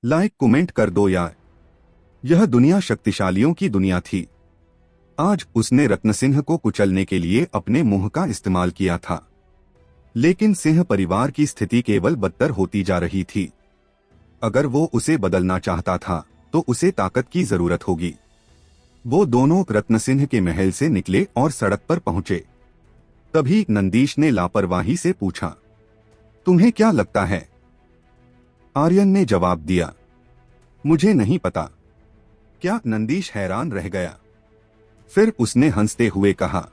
Like comment कर दो यार। यह दुनिया शक्तिशालियों की दुनिया थी। आज उसने रत्नसिंह को कुचलने के लिए अपने मुंह का इस्तेमाल किया था, लेकिन सिंह परिवार की स्थिति केवल बदतर होती जा रही थी। अगर वो उसे बदलना चाहता था तो उसे ताकत की जरूरत होगी। वो दोनों रत्नसिंह के महल से निकले और सड़क पर पहुंचे। तभी नंदीश ने लापरवाही से पूछा, तुम्हें क्या लगता है? आर्यन ने जवाब दिया, मुझे नहीं पता। क्या? नंदीश हैरान रह गया। फिर उसने हंसते हुए कहा,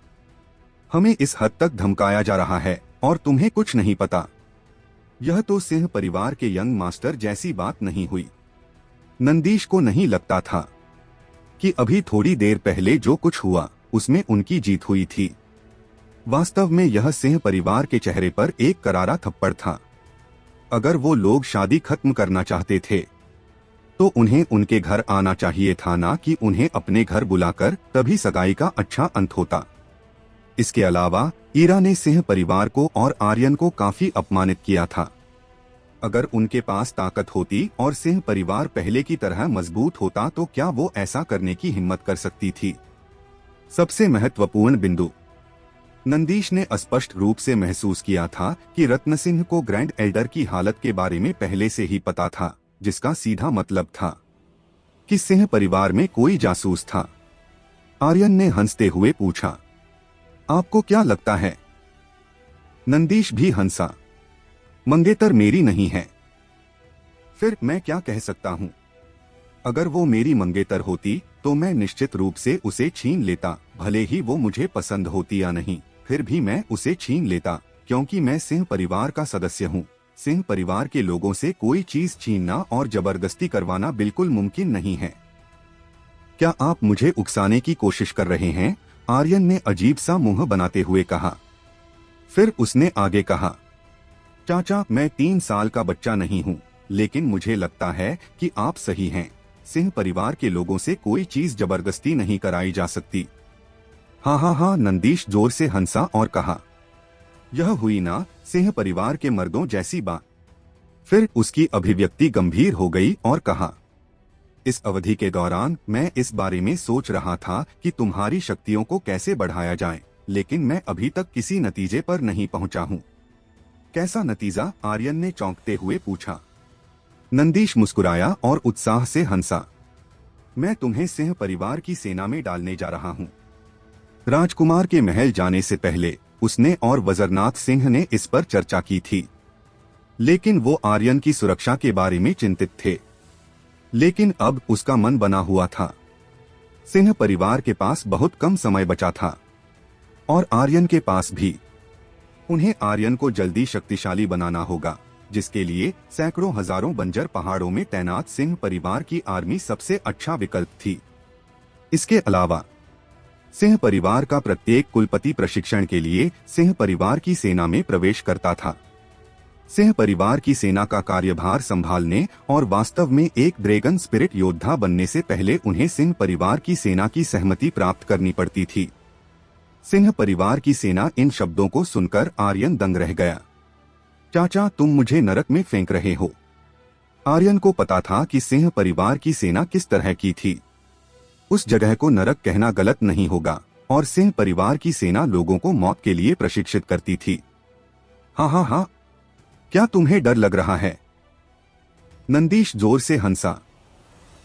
हमें इस हद तक धमकाया जा रहा है और तुम्हें कुछ नहीं पता। यह तो सिंह परिवार के यंग मास्टर जैसी बात नहीं हुई। नंदीश को नहीं लगता था कि अभी थोड़ी देर पहले जो कुछ हुआ उसमें उनकी जीत हुई थी। वास्तव में यह सिंह परिवार के चेहरे पर एक करारा थप्पड़ था। अगर वो लोग शादी खत्म करना चाहते थे तो उन्हें उनके घर आना चाहिए था, ना कि उन्हें अपने घर बुलाकर, तभी सगाई का अच्छा अंत होता। इसके अलावा ईरा ने सिंह परिवार को और आर्यन को काफी अपमानित किया था। अगर उनके पास ताकत होती और सिंह परिवार पहले की तरह मजबूत होता तो क्या वो ऐसा करने की हिम्मत कर सकती थी? सबसे महत्वपूर्ण बिंदु, नंदीश ने स्पष्ट रूप से महसूस किया था कि रत्नसिंह को ग्रैंड एल्डर की हालत के बारे में पहले से ही पता था, जिसका सीधा मतलब था कि सिंह परिवार में कोई जासूस था। आर्यन ने हंसते हुए पूछा, आपको क्या लगता है? नंदीश भी हंसा, मंगेतर मेरी नहीं है। फिर मैं क्या कह सकता हूँ? अगर वो मेरी मंगेतर होती तो मैं निश्चित रूप से उसे छीन लेता, भले ही वो मुझे पसंद होती या नहीं, फिर भी मैं उसे छीन लेता, क्योंकि मैं सिंह परिवार का सदस्य हूँ। सिंह परिवार के लोगों से कोई चीज छीनना और जबरदस्ती करवाना बिल्कुल मुमकिन नहीं है। क्या आप मुझे उकसाने की कोशिश कर रहे हैं? आर्यन ने अजीब सा मुंह बनाते हुए कहा। फिर उसने आगे कहा, चाचा, मैं 3 साल का बच्चा नहीं हूँ, लेकिन मुझे लगता है कि आप सही हैं। सिंह परिवार के लोगों से कोई चीज जबरदस्ती नहीं कराई जा सकती। हाँ हाँ हाँ, नंदीश जोर से हंसा और कहा, यह हुई ना सिंह परिवार के मर्दों जैसी बात। फिर उसकी अभिव्यक्ति गंभीर हो गई और कहा, इस अवधि के दौरान मैं इस बारे में सोच रहा था कि तुम्हारी शक्तियों को कैसे बढ़ाया जाए, लेकिन मैं अभी तक किसी नतीजे पर नहीं पहुंचा हूं। कैसा नतीजा? आर्यन ने चौंकते हुए पूछा। नंदीश मुस्कुराया और उत्साह से हंसा, मैं तुम्हें सिंह परिवार की सेना में डालने जा रहा हूं। राजकुमार के महल जाने से पहले उसने और वजरनाथ सिंह ने इस पर चर्चा की थी, लेकिन वो आर्यन की सुरक्षा के बारे में चिंतित थे। लेकिन अब उसका मन बना हुआ था। सिंह परिवार के पास बहुत कम समय बचा था और आर्यन के पास भी। उन्हें आर्यन को जल्दी शक्तिशाली बनाना होगा, जिसके लिए सैकड़ों हजारों बंजर पहाड़ों में तैनात सिंह परिवार की आर्मी सबसे अच्छा विकल्प थी। इसके अलावा सिंह परिवार का प्रत्येक कुलपति प्रशिक्षण के लिए सिंह परिवार की सेना में प्रवेश करता था। सिंह परिवार की सेना का कार्यभार संभालने और वास्तव में एक ड्रैगन स्पिरिट योद्धा बनने से पहले उन्हें सिंह परिवार की सेना की सहमति प्राप्त करनी पड़ती थी। सिंह परिवार की सेना, इन शब्दों को सुनकर आर्यन दंग रह गया। चाचा, तुम मुझे नरक में फेंक रहे हो। आर्यन को पता था कि सिंह परिवार की सेना किस तरह की थी। उस जगह को नरक कहना गलत नहीं होगा, और सिंह परिवार की सेना लोगों को मौत के लिए प्रशिक्षित करती थी। हाँ हाँ हाँ, क्या तुम्हें डर लग रहा है? नंदीश जोर से हंसा।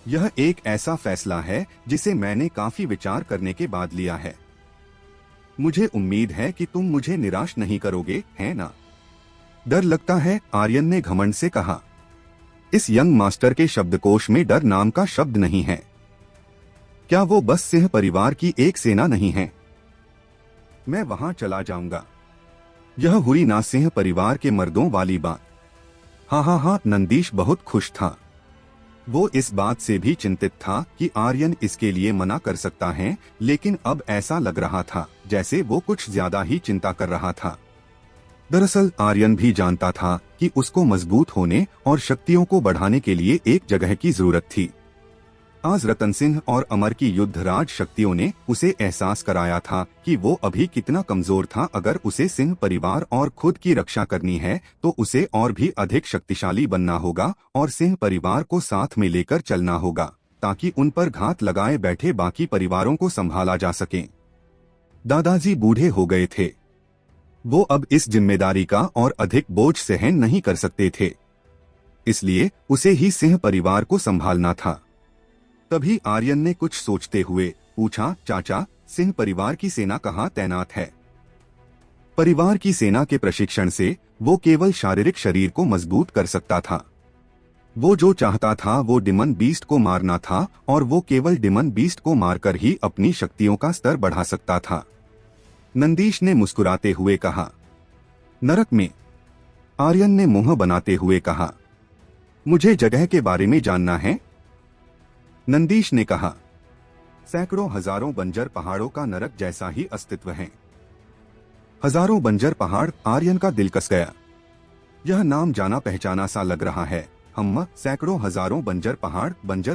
यह एक ऐसा फैसला है जिसे मैंने काफी विचार करने के बाद लिया है। मुझे उम्मीद है कि तुम मुझे निराश नहीं करोगे, है ना? डर लगता है? आर्यन ने घमंड से कहा। इस यंग मास्टर के शब्दकोश में डर नाम का शब्द नहीं है। क्या वो बस सिंह परिवार की एक सेना नहीं है? मैं वहां चला जाऊंगा। यह हुई ना सिंह परिवार के मर्दों वाली बात। हाँ हाँ हाँ, नंदीश बहुत खुश था। वो इस बात से भी चिंतित था कि आर्यन इसके लिए मना कर सकता है, लेकिन अब ऐसा लग रहा था जैसे वो कुछ ज्यादा ही चिंता कर रहा था। दरअसल आर्यन भी जानता था कि उसको मजबूत होने और शक्तियों को बढ़ाने के लिए एक जगह की जरूरत थी। आज रतन सिंह और अमर की युद्धराज शक्तियों ने उसे एहसास कराया था कि वो अभी कितना कमजोर था। अगर उसे सिंह परिवार और खुद की रक्षा करनी है तो उसे और भी अधिक शक्तिशाली बनना होगा और सिंह परिवार को साथ में लेकर चलना होगा ताकि उन पर घात लगाए बैठे बाकी परिवारों को संभाला जा सके। दादाजी बूढ़े हो गए थे। वो अब इस जिम्मेदारी का और अधिक बोझ सहन नहीं कर सकते थे, इसलिए उसे ही सिंह परिवार को संभालना था। तभी आर्यन ने कुछ सोचते हुए पूछा, चाचा, सिंह परिवार की सेना कहाँ तैनात है? परिवार की सेना के प्रशिक्षण से वो केवल शारीरिक शरीर को मजबूत कर सकता था। वो जो चाहता था वो डिमन बीस्ट को मारना था और वो केवल डिमन बीस्ट को मारकर ही अपनी शक्तियों का स्तर बढ़ा सकता था। नंदीश ने मुस्कुराते हुए कहा। नरक में? आर्यन ने मुंह बनाते हुए कहा। मुझे जगह के बारे में जानना है। नंदीश ने कहा, सैकड़ों हजारों बंजर पहाड़ों का नरक जैसा ही अस्तित्व है। हजारों बंजर पहाड़? आर्यन का दिल कस गया। यह नाम जाना पहचाना सा लग रहा है। सैकड़ों हजारों बंजर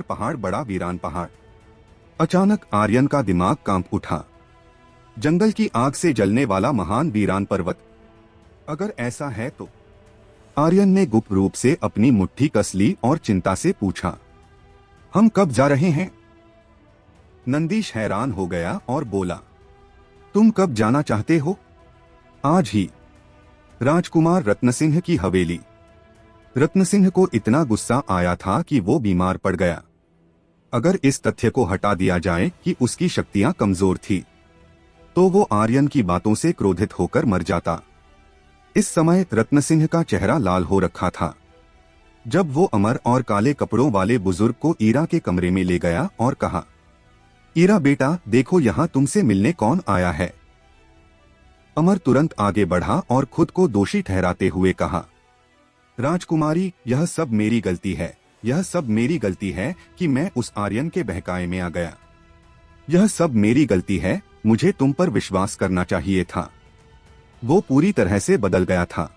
पहाड़, बड़ा वीरान पहाड़। अचानक आर्यन का दिमाग कांप उठा। जंगल की आग से जलने वाला महान वीरान पर्वत? अगर ऐसा है तो? आर्यन ने गुप्त रूप से अपनी मुट्ठी कस ली और चिंता से पूछा, हम कब जा रहे हैं? नंदीश हैरान हो गया और बोला, तुम कब जाना चाहते हो? आज ही। राजकुमार रत्नसिंह की हवेली। रत्नसिंह को इतना गुस्सा आया था कि वो बीमार पड़ गया। अगर इस तथ्य को हटा दिया जाए कि उसकी शक्तियां कमजोर थी तो वो आर्यन की बातों से क्रोधित होकर मर जाता। इस समय रत्नसिंह का चेहरा लाल हो रखा था। जब वो अमर और काले कपड़ों वाले बुजुर्ग को ईरा के कमरे में ले गया और कहा, ईरा बेटा, देखो यहाँ तुमसे मिलने कौन आया है। अमर तुरंत आगे बढ़ा और खुद को दोषी ठहराते हुए कहा, राजकुमारी, यह सब मेरी गलती है। यह सब मेरी गलती है कि मैं उस आर्यन के बहकावे में आ गया। यह सब मेरी गलती है। मुझे तुम पर विश्वास करना चाहिए था। वो पूरी तरह से बदल गया था।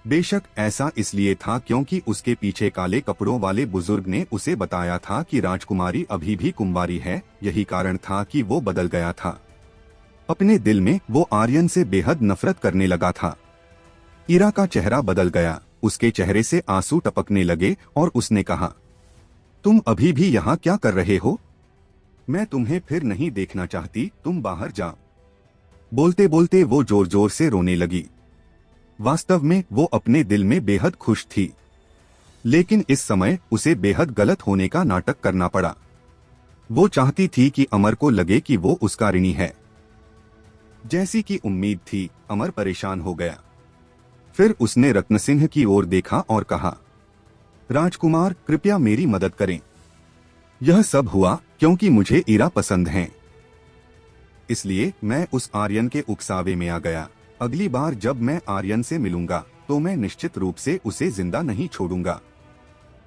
बेशक ऐसा इसलिए था क्योंकि उसके पीछे काले कपड़ों वाले बुजुर्ग ने उसे बताया था कि राजकुमारी अभी भी कुंवारी है। यही कारण था कि वो बदल गया था। अपने दिल में वो आर्यन से बेहद नफरत करने लगा था। ईरा का चेहरा बदल गया। उसके चेहरे से आंसू टपकने लगे और उसने कहा, तुम अभी भी यहाँ क्या कर रहे हो? मैं तुम्हें फिर नहीं देखना चाहती, तुम बाहर जाओ। बोलते बोलते वो जोर जोर से रोने लगी। वास्तव में वो अपने दिल में बेहद खुश थी, लेकिन इस समय उसे बेहद गलत होने का नाटक करना पड़ा। वो चाहती थी कि अमर को लगे कि वो उसका ऋणी है। जैसी कि उम्मीद थी, अमर परेशान हो गया। फिर उसने रत्नसिंह की ओर देखा और कहा, राजकुमार, कृपया मेरी मदद करें। यह सब हुआ क्योंकि मुझे ईरा पसंद है, इसलिए मैं उस आर्यन के उकसावे में आ गया। अगली बार जब मैं आर्यन से मिलूंगा तो मैं निश्चित रूप से उसे जिंदा नहीं छोड़ूंगा।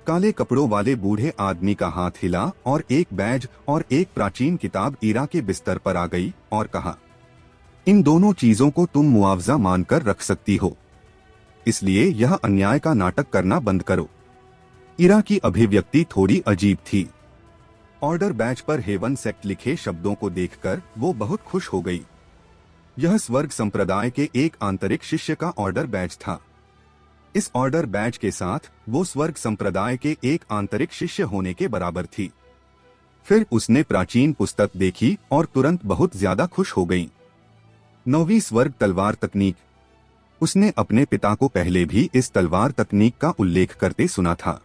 काले कपड़ों वाले बूढ़े आदमी का हाथ हिला और एक बैज और एक प्राचीन किताब ईरा के बिस्तर पर आ गई और कहा, इन दोनों चीजों को तुम मुआवजा मानकर रख सकती हो, इसलिए यह अन्याय का नाटक करना बंद करो। ईरा की अभिव्यक्ति थोड़ी अजीब थी। ऑर्डर बैच पर हेवन सेक्ट लिखे शब्दों को देखकर वो बहुत खुश हो गई। यह स्वर्ग संप्रदाय के एक आंतरिक शिष्य का ऑर्डर बैच था। इस ऑर्डर बैच के साथ वो स्वर्ग संप्रदाय के एक आंतरिक शिष्य होने के बराबर थी। फिर उसने प्राचीन पुस्तक देखी और तुरंत बहुत ज्यादा खुश हो गई। 9वीं स्वर्ग तलवार तकनीक। उसने अपने पिता को पहले भी इस तलवार तकनीक का उल्लेख करते सुना था।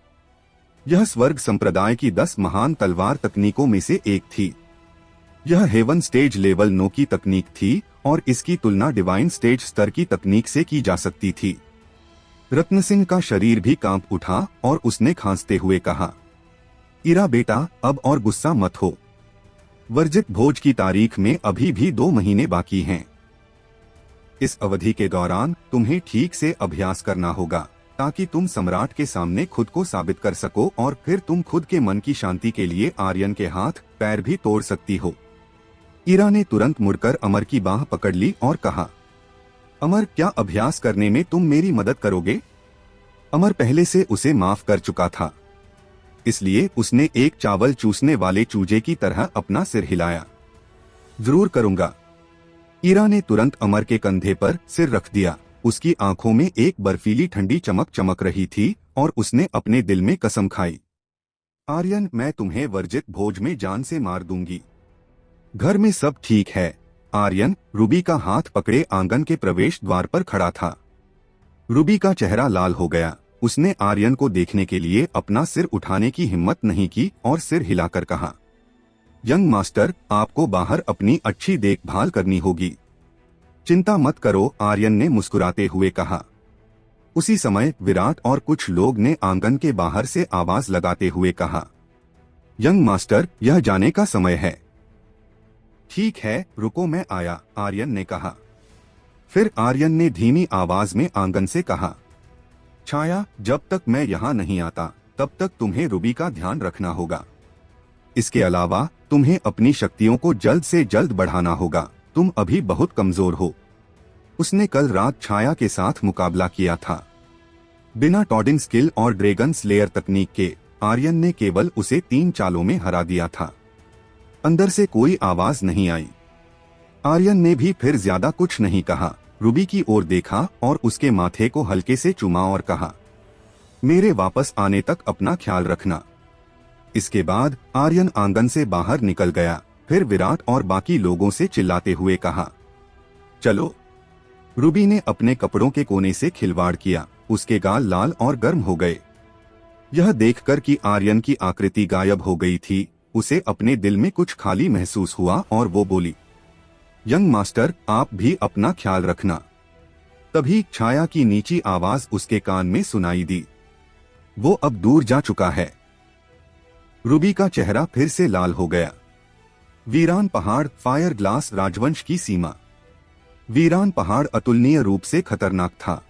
यह स्वर्ग संप्रदाय की 10 महान तलवार तकनीकों में से एक थी। यह हेवन स्टेज लेवल 9 की तकनीक थी और इसकी तुलना डिवाइन स्टेज स्तर की तकनीक से की जा सकती थी। रत्नसिंह का शरीर भी कांप उठा और उसने खांसते हुए कहा, ईरा बेटा, अब और गुस्सा मत हो। वर्जित भोज की तारीख में अभी भी 2 महीने बाकी हैं। इस अवधि के दौरान तुम्हें ठीक से अभ्यास करना होगा ताकि तुम सम्राट के सामने खुद को साबित कर सको और फिर तुम खुद के मन की शांति के लिए आर्यन के हाथ पैर भी तोड़ सकती हो। ईरा ने तुरंत मुड़कर अमर की बाह पकड़ ली और कहा, अमर, क्या अभ्यास करने में तुम मेरी मदद करोगे? अमर पहले से उसे माफ कर चुका था। इसलिए उसने एक चावल चूसने वाले चूजे की तरह अपना सिर हिलाया। जरूर करूंगा। ईरा ने तुरंत अमर के कंधे पर सिर रख दिया। उसकी आंखों में एक बर्फीली ठंडी चमक चमक रही थी और उसने अपने दिल में कसम खाई, आर्यन, मैं तुम्हें वर्जित भोज में जान से मार दूंगी। घर में सब ठीक है? आर्यन रूबी का हाथ पकड़े आंगन के प्रवेश द्वार पर खड़ा था। रूबी का चेहरा लाल हो गया। उसने आर्यन को देखने के लिए अपना सिर उठाने की हिम्मत नहीं की और सिर हिलाकर कहा, यंग मास्टर, आपको बाहर अपनी अच्छी देखभाल करनी होगी। चिंता मत करो, आर्यन ने मुस्कुराते हुए कहा। उसी समय विराट और कुछ लोग ने आंगन के बाहर से आवाज लगाते हुए कहा, यंग मास्टर, यह जाने का समय है। ठीक है, रुको मैं आया, आर्यन ने कहा। फिर आर्यन ने धीमी आवाज में आंगन से कहा, छाया, जब तक मैं यहाँ नहीं आता तब तक तुम्हें रूबी का ध्यान रखना होगा। इसके अलावा तुम्हें अपनी शक्तियों को जल्द से जल्द बढ़ाना होगा। तुम अभी बहुत कमजोर हो। उसने कल रात छाया के साथ मुकाबला किया था। बिना टॉडिंग स्किल और ड्रैगन स्लेयर तकनीक के आर्यन ने केवल उसे 3 चालों में हरा दिया था। अंदर से कोई आवाज नहीं आई। आर्यन ने भी फिर ज्यादा कुछ नहीं कहा। रूबी की ओर देखा और उसके माथे को हल्के से चूमा और कहा, मेरे वापस आने तक अपना ख्याल रखना। इसके बाद आर्यन आंगन से बाहर निकल गया। फिर विराट और बाकी लोगों से चिल्लाते हुए कहा, चलो। रूबी ने अपने कपड़ों के कोने से खिलवाड़ किया। उसके गाल लाल और गर्म हो गए। यह देखकर कि आर्यन की आकृति गायब हो गई थी, उसे अपने दिल में कुछ खाली महसूस हुआ और वो बोली, यंग मास्टर, आप भी अपना ख्याल रखना। तभी छाया की नीची आवाज उसके कान में सुनाई दी, वो अब दूर जा चुका है। रूबी का चेहरा फिर से लाल हो गया। वीरान पहाड़, फायर ग्लास राजवंश की सीमा। वीरान पहाड़ अतुलनीय रूप से खतरनाक था।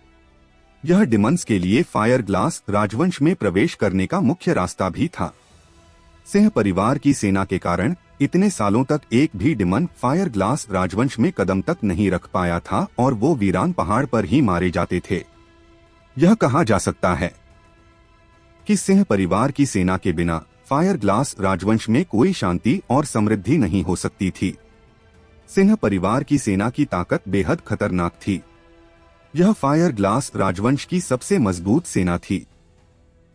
यह डिमंस के लिए फायर ग्लास राजवंश में प्रवेश करने का मुख्य रास्ता भी था। सिंह परिवार की सेना के कारण इतने सालों तक एक भी डिमन फायर ग्लास राजवंश में कदम तक नहीं रख पाया था और वो वीरान पहाड़ पर ही मारे जाते थे। यह कहा जा सकता है कि सिंह परिवार की सेना के बिना फायर ग्लास राजवंश में कोई शांति और समृद्धि नहीं हो सकती थी। सिंह परिवार की सेना की ताकत बेहद खतरनाक थी। यह फायर ग्लास राजवंश की सबसे मजबूत सेना थी।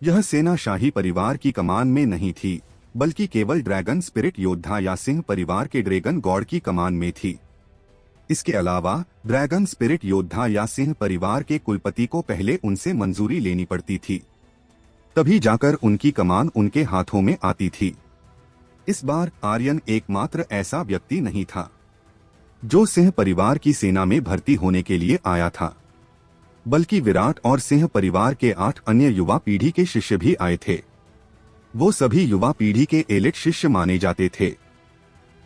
यह सेना शाही परिवार की कमान में नहीं थी, बल्कि केवल ड्रैगन स्पिरिट योद्धा या सिंह परिवार के ड्रैगन गॉड की कमान में थी। इसके अलावा ड्रैगन स्पिरिट योद्धा या सिंह परिवार के कुलपति को पहले उनसे मंजूरी लेनी पड़ती थी, तभी जाकर उनकी कमान उनके हाथों में आती थी। इस बार आर्यन एकमात्र ऐसा व्यक्ति नहीं था जो सिंह परिवार की सेना में भर्ती होने के लिए आया था, बल्कि विराट और सिंह परिवार के 8 अन्य युवा पीढ़ी के शिष्य भी आए थे। वो सभी युवा पीढ़ी के एलिट शिष्य माने जाते थे।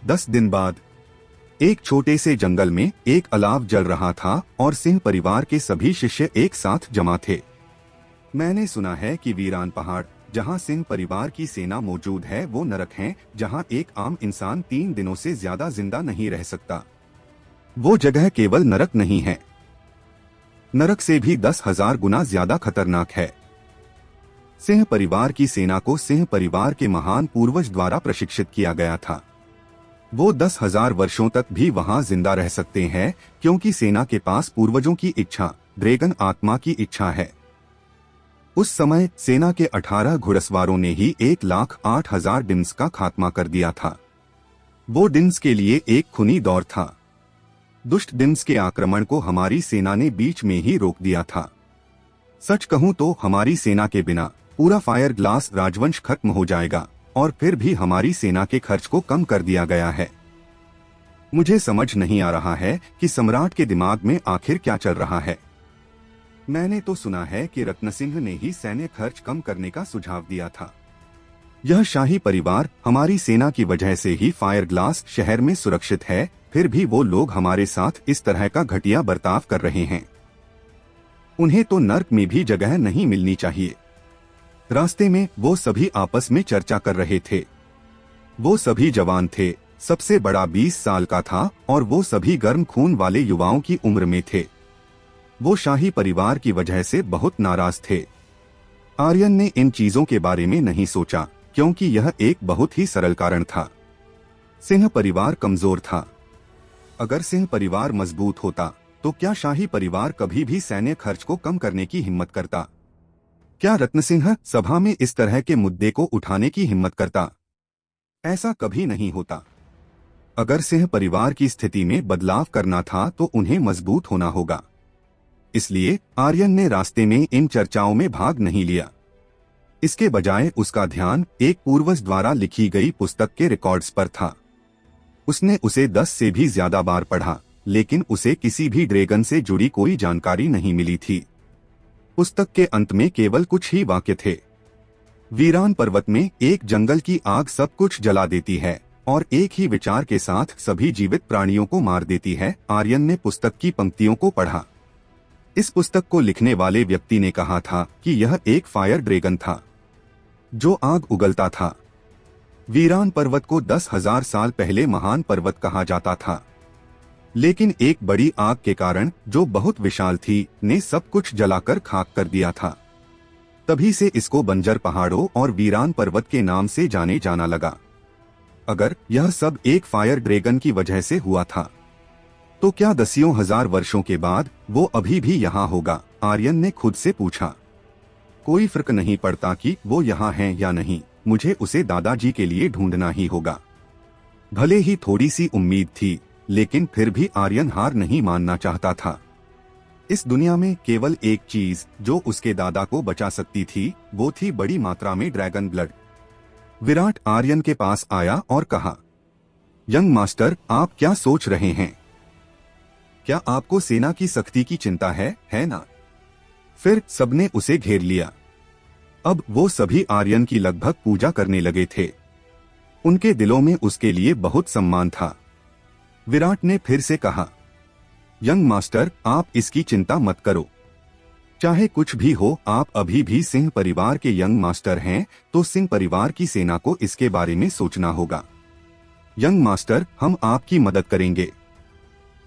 10 दिन बाद एक छोटे से जंगल में एक अलाव जल रहा था और सिंह परिवार के सभी शिष्य एक साथ जमा थे। मैंने सुना है कि वीरान पहाड़, जहां सिंह परिवार की सेना मौजूद है, वो नरक है जहां एक आम इंसान 3 दिनों से ज्यादा जिंदा नहीं रह सकता। वो जगह केवल नरक नहीं है, नरक से भी 10,000 गुना ज्यादा खतरनाक है। सिंह परिवार की सेना को सिंह परिवार के महान पूर्वज द्वारा प्रशिक्षित किया गया था। वो 10,000 वर्षों तक भी वहां जिंदा रह सकते हैं, क्योंकि सेना के पास पूर्वजों की इच्छा, ड्रैगन आत्मा की इच्छा है। उस समय सेना के 18 घुड़सवारों ने ही 1,08,000 डिम्स का खात्मा कर दिया था। वो डिम्स के लिए एक खूनी दौर था। दुष्ट डिम्स के आक्रमण को हमारी सेना ने बीच में ही रोक दिया था। सच कहूं तो हमारी सेना के बिना पूरा फायर ग्लास राजवंश खत्म हो जाएगा, और फिर भी हमारी सेना के खर्च को कम कर दिया गया है। मुझे समझ नहीं आ रहा है कि सम्राट के दिमाग में आखिर क्या चल रहा है। मैंने तो सुना है कि रत्नसिंह ने ही सैन्य खर्च कम करने का सुझाव दिया था। यह शाही परिवार हमारी सेना की वजह से ही फायर ग्लास शहर में सुरक्षित है, फिर भी वो लोग हमारे साथ इस तरह का घटिया बर्ताव कर रहे हैं। उन्हें तो नर्क में भी जगह नहीं मिलनी चाहिए। रास्ते में वो सभी आपस में चर्चा कर रहे थे। वो सभी जवान थे। सबसे बड़ा 20 साल का था और वो सभी गर्म खून वाले युवाओं की उम्र में थे। वो शाही परिवार की वजह से बहुत नाराज थे। आर्यन ने इन चीजों के बारे में नहीं सोचा, क्योंकि यह एक बहुत ही सरल कारण था। सिंह परिवार कमजोर था। अगर सिंह परिवार मजबूत होता तो क्या शाही परिवार कभी भी सैन्य खर्च को कम करने की हिम्मत करता? क्या रत्नसिंह सभा में इस तरह के मुद्दे को उठाने की हिम्मत करता? ऐसा कभी नहीं होता। अगर सिंह परिवार की स्थिति में बदलाव करना था तो उन्हें मजबूत होना होगा। इसलिए आर्यन ने रास्ते में इन चर्चाओं में भाग नहीं लिया। इसके बजाय उसका ध्यान एक पूर्वज द्वारा लिखी गई पुस्तक के रिकॉर्ड्स पर था। उसने उसे 10 से भी ज्यादा बार पढ़ा, लेकिन उसे किसी भी ड्रैगन से जुड़ी कोई जानकारी नहीं मिली थी। पुस्तक के अंत में केवल कुछ ही वाक्य थे। वीरान पर्वत में एक जंगल की आग सब कुछ जला देती है और एक ही विचार के साथ सभी जीवित प्राणियों को मार देती है। आर्यन ने पुस्तक की पंक्तियों को पढ़ा। इस पुस्तक को लिखने वाले व्यक्ति ने कहा था कि यह एक फायर ड्रैगन था जो आग उगलता था। वीरान पर्वत को 10,000 साल पहले महान पर्वत कहा जाता था, लेकिन एक बड़ी आग के कारण जो बहुत विशाल थी ने सब कुछ जलाकर खाक कर दिया था। तभी से इसको बंजर पहाड़ों और वीरान पर्वत के नाम से जाने जाना लगा। अगर यह सब एक फायर ड्रैगन की वजह से हुआ था तो क्या दसियों हजार वर्षों के बाद वो अभी भी यहाँ होगा? आर्यन ने खुद से पूछा। कोई फर्क नहीं पड़ता कि वो यहाँ है या नहीं, मुझे उसे दादाजी के लिए ढूंढना ही होगा। भले ही थोड़ी सी उम्मीद थी, लेकिन फिर भी आर्यन हार नहीं मानना चाहता था। इस दुनिया में केवल एक चीज जो उसके दादा को बचा सकती थी, वो थी बड़ी मात्रा में ड्रैगन ब्लड। विराट आर्यन के पास आया और कहा, यंग मास्टर, आप क्या सोच रहे हैं? क्या आपको सेना की सख्ती की चिंता है ना? फिर सबने उसे घेर लिया। अब वो सभी आर्यन की लगभग पूजा करने लगे थे। उनके दिलों में उसके लिए बहुत सम्मान था। विराट ने फिर से कहा, यंग मास्टर, आप इसकी चिंता मत करो। चाहे कुछ भी हो, आप अभी भी सिंह परिवार के यंग मास्टर हैं, तो सिंह परिवार की सेना को इसके बारे में सोचना होगा। यंग मास्टर, हम आपकी मदद करेंगे।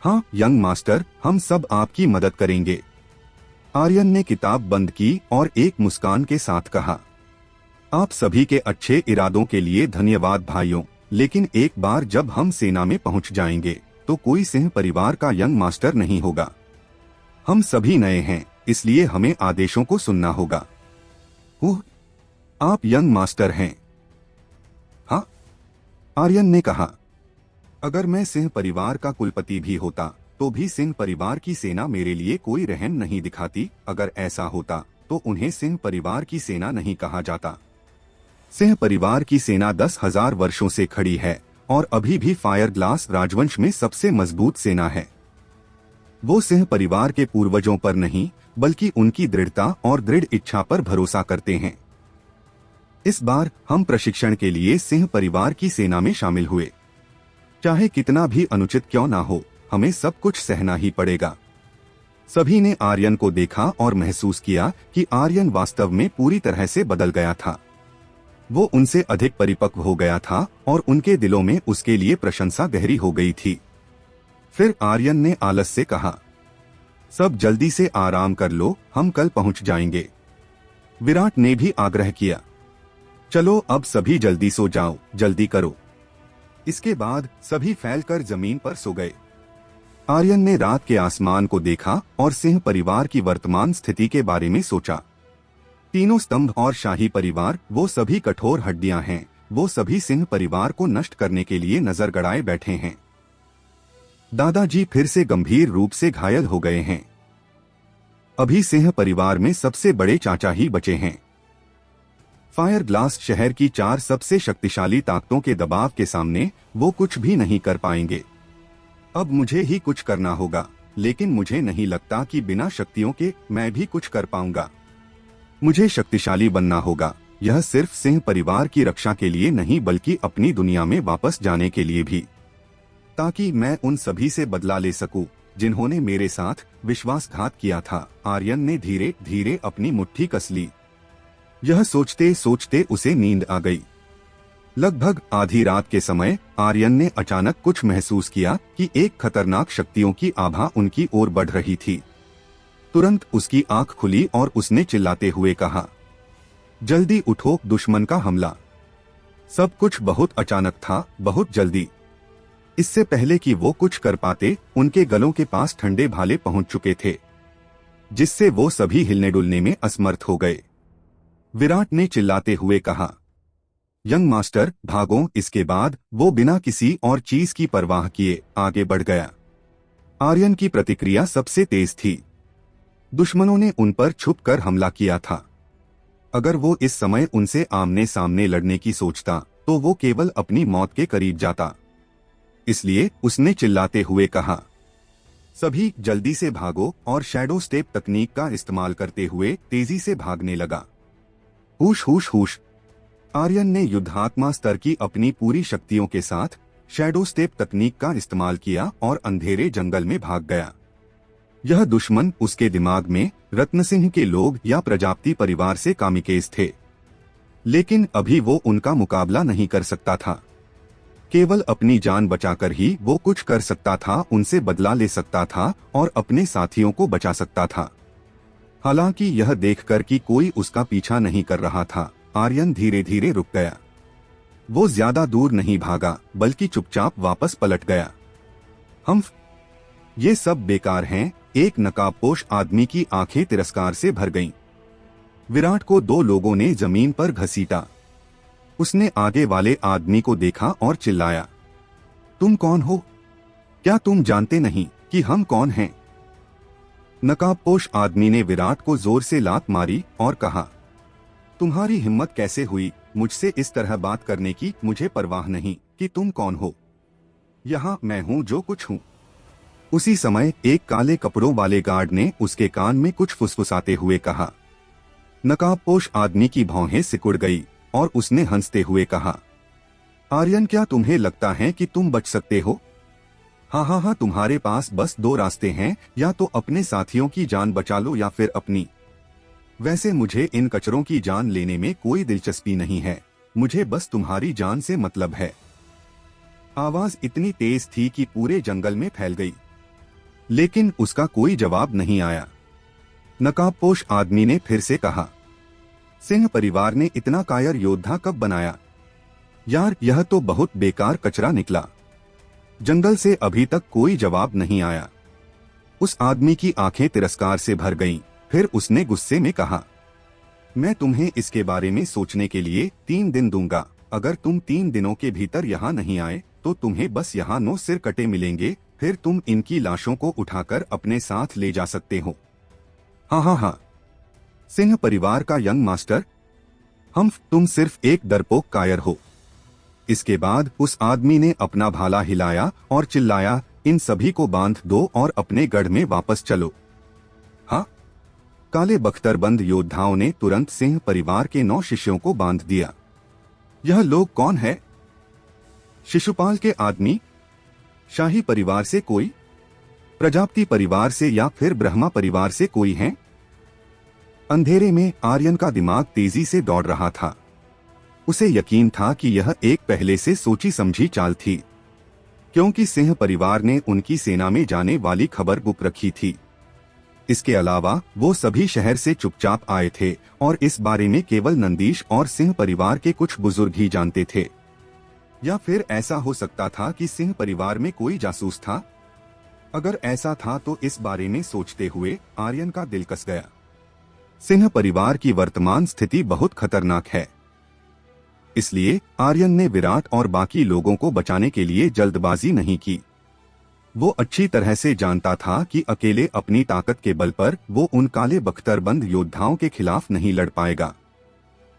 हाँ यंग मास्टर, हम सब आपकी मदद करेंगे। आर्यन ने किताब बंद की और एक मुस्कान के साथ कहा, आप सभी के अच्छे इरादों के लिए धन्यवाद भाइयों, लेकिन एक बार जब हम सेना में पहुंच जाएंगे तो कोई सिंह परिवार का यंग मास्टर नहीं होगा। हम सभी नए हैं, इसलिए हमें आदेशों को सुनना होगा। ओह, आप यंग मास्टर हैं? हाँ, आर्यन ने कहा। अगर मैं सिंह परिवार का कुलपति भी होता तो भी सिंह परिवार की सेना मेरे लिए कोई रहम नहीं दिखाती। अगर ऐसा होता तो उन्हें सिंह परिवार की सेना नहीं कहा जाता। सिंह परिवार की सेना 10,000 वर्षों से खड़ी है और अभी भी फायर ग्लास राजवंश में सबसे मजबूत सेना है। वो सिंह परिवार के पूर्वजों पर नहीं, बल्कि उनकी दृढ़ता और दृढ़ इच्छा पर भरोसा करते हैं। इस बार हम प्रशिक्षण के लिए सिंह परिवार की सेना में शामिल हुए। चाहे कितना भी अनुचित क्यों ना हो, हमें सब कुछ सहना ही पड़ेगा। सभी ने आर्यन को देखा और महसूस किया कि आर्यन वास्तव में पूरी तरह से बदल गया था। वो उनसे अधिक परिपक्व हो गया था और उनके दिलों में उसके लिए प्रशंसा गहरी हो गई थी। फिर आर्यन ने आलस से कहा, सब जल्दी से आराम कर लो, हम कल पहुंच जाएंगे। विराट ने भी आग्रह किया, चलो अब सभी जल्दी सो जाओ, जल्दी करो। इसके बाद सभी फैलकर जमीन पर सो गए। आर्यन ने रात के आसमान को देखा और सिंह परिवार की वर्तमान स्थिति के बारे में सोचा। तीनों स्तंभ और शाही परिवार, वो सभी कठोर हड्डियां हैं। वो सभी सिंह परिवार को नष्ट करने के लिए नजर गड़ाए बैठे हैं। दादाजी फिर से गंभीर रूप से घायल हो गए हैं। अभी सिंह परिवार में सबसे बड़े चाचा ही बचे हैं। फायर ग्लास शहर की 4 सबसे शक्तिशाली ताकतों के दबाव के सामने वो कुछ भी नहीं कर पाएंगे। अब मुझे ही कुछ करना होगा, लेकिन मुझे नहीं लगता कि बिना शक्तियों के मैं भी कुछ कर पाऊंगा। मुझे शक्तिशाली बनना होगा, यह सिर्फ सिंह परिवार की रक्षा के लिए नहीं, बल्कि अपनी दुनिया में वापस जाने के लिए भी, ताकि मैं उन सभी से बदला ले सकूं जिन्होंने मेरे साथ विश्वासघात किया था। आर्यन ने धीरे धीरे अपनी मुट्ठी कस ली। यह सोचते सोचते उसे नींद आ गई। लगभग आधी रात के समय आर्यन ने अचानक कुछ महसूस किया कि एक खतरनाक शक्तियों की आभा उनकी ओर बढ़ रही थी। तुरंत उसकी आंख खुली और उसने चिल्लाते हुए कहा, जल्दी उठो, दुश्मन का हमला। सब कुछ बहुत अचानक था, बहुत जल्दी। इससे पहले कि वो कुछ कर पाते, उनके गलों के पास ठंडे भाले पहुंच चुके थे, जिससे वो सभी हिलने डुलने में असमर्थ हो गए। विराट ने चिल्लाते हुए कहा, यंग मास्टर भागो। इसके बाद वो बिना किसी और चीज की परवाह किए आगे बढ़ गया। आर्यन की प्रतिक्रिया सबसे तेज थी। दुश्मनों ने उन पर छुपकर हमला किया था। अगर वो इस समय उनसे आमने सामने लड़ने की सोचता तो वो केवल अपनी मौत के करीब जाता। इसलिए उसने चिल्लाते हुए कहा, सभी जल्दी से भागो, और शैडो स्टेप तकनीक का इस्तेमाल करते हुए तेजी से भागने लगा। हुश हुश हुश। आर्यन ने युद्धात्मा स्तर की अपनी पूरी शक्तियों के साथ शैडो स्टेप तकनीक का इस्तेमाल किया और अंधेरे जंगल में भाग गया। यह दुश्मन उसके दिमाग में रत्नसिंह के लोग या प्रजापति परिवार से कामिकेज थे, लेकिन अभी वो उनका मुकाबला नहीं कर सकता था। केवल अपनी जान बचाकर ही वो कुछ कर सकता था, उनसे बदला ले सकता था और अपने साथियों को बचा सकता था। हालांकि यह देखकर कि कोई उसका पीछा नहीं कर रहा था, आर्यन धीरे धीरे रुक गया। वो ज्यादा दूर नहीं भागा, बल्कि चुपचाप वापस पलट गया। ये सब बेकार हैं। एक नकाबपोश आदमी की आंखें तिरस्कार से भर गईं। विराट को दो लोगों ने जमीन पर घसीटा। उसने आगे वाले आदमी को देखा और चिल्लाया, तुम कौन हो? क्या तुम जानते नहीं कि हम कौन हैं? नकाबपोश आदमी ने विराट को जोर से लात मारी और कहा, तुम्हारी हिम्मत कैसे हुई मुझसे इस तरह बात करने की? मुझे परवाह नहीं कि तुम कौन हो, यहाँ मैं हूँ जो कुछ हूँ। उसी समय एक काले कपड़ों वाले गार्ड ने उसके कान में कुछ फुसफुसाते हुए कहा। नकाबपोश आदमी की भौहें सिकुड़ गई और उसने हंसते हुए कहा, आर्यन, क्या तुम्हें लगता है कि तुम बच सकते हो? हाँ, तुम्हारे पास बस दो रास्ते हैं, या तो अपने साथियों की जान बचा लो या फिर अपनी। वैसे मुझे इन कचरों की जान लेने में कोई दिलचस्पी नहीं है, मुझे बस तुम्हारी जान से मतलब है। आवाज इतनी तेज थी कि पूरे जंगल में फैल गई, लेकिन उसका कोई जवाब नहीं आया। नकाबपोश आदमी ने फिर से कहा, सिंह परिवार ने इतना कायर योद्धा कब बनाया? यार, यह तो बहुत बेकार कचरा निकला। जंगल से अभी तक कोई जवाब नहीं आया। उस आदमी की आंखें तिरस्कार से भर गईं। फिर उसने गुस्से में कहा, मैं तुम्हें इसके बारे में सोचने के लिए 3 दिन दूंगा। अगर तुम 3 दिनों के भीतर यहाँ नहीं आए तो तुम्हें बस यहाँ 9 सिर कटे मिलेंगे। फिर तुम इनकी लाशों को उठाकर अपने साथ ले जा सकते हो। हाँ, सिंह परिवार का यंग मास्टर, तुम सिर्फ एक डरपोक कायर हो। इसके बाद उस आदमी ने अपना भाला हिलाया और चिल्लाया, इन सभी को बांध दो और अपने गढ़ में वापस चलो। हाँ, काले बख्तरबंद योद्धाओं ने तुरंत सिंह परिवार के 9 शिष्यों को बांध दिया। यह लोग कौन है? शिशुपाल के आदमी? शाही परिवार से कोई? प्रजापति परिवार से या फिर ब्रह्मा परिवार से कोई है? अंधेरे में आर्यन का दिमाग तेजी से दौड़ रहा था। उसे यकीन था कि यह एक पहले से सोची समझी चाल थी, क्योंकि सिंह परिवार ने उनकी सेना में जाने वाली खबर गुप्त रखी थी। इसके अलावा वो सभी शहर से चुपचाप आए थे और इस बारे में केवल नंदीश और सिंह परिवार के कुछ बुजुर्ग ही जानते थे। या फिर ऐसा हो सकता था कि सिंह परिवार में कोई जासूस था? अगर ऐसा था तो इस बारे में सोचते हुए आर्यन का दिल कस गया। सिंह परिवार की वर्तमान स्थिति बहुत खतरनाक है। इसलिए आर्यन ने विराट और बाकी लोगों को बचाने के लिए जल्दबाजी नहीं की। वो अच्छी तरह से जानता था कि अकेले अपनी ताकत के बल पर वो उन काले बख्तरबंद योद्धाओं के खिलाफ नहीं लड़ पाएगा।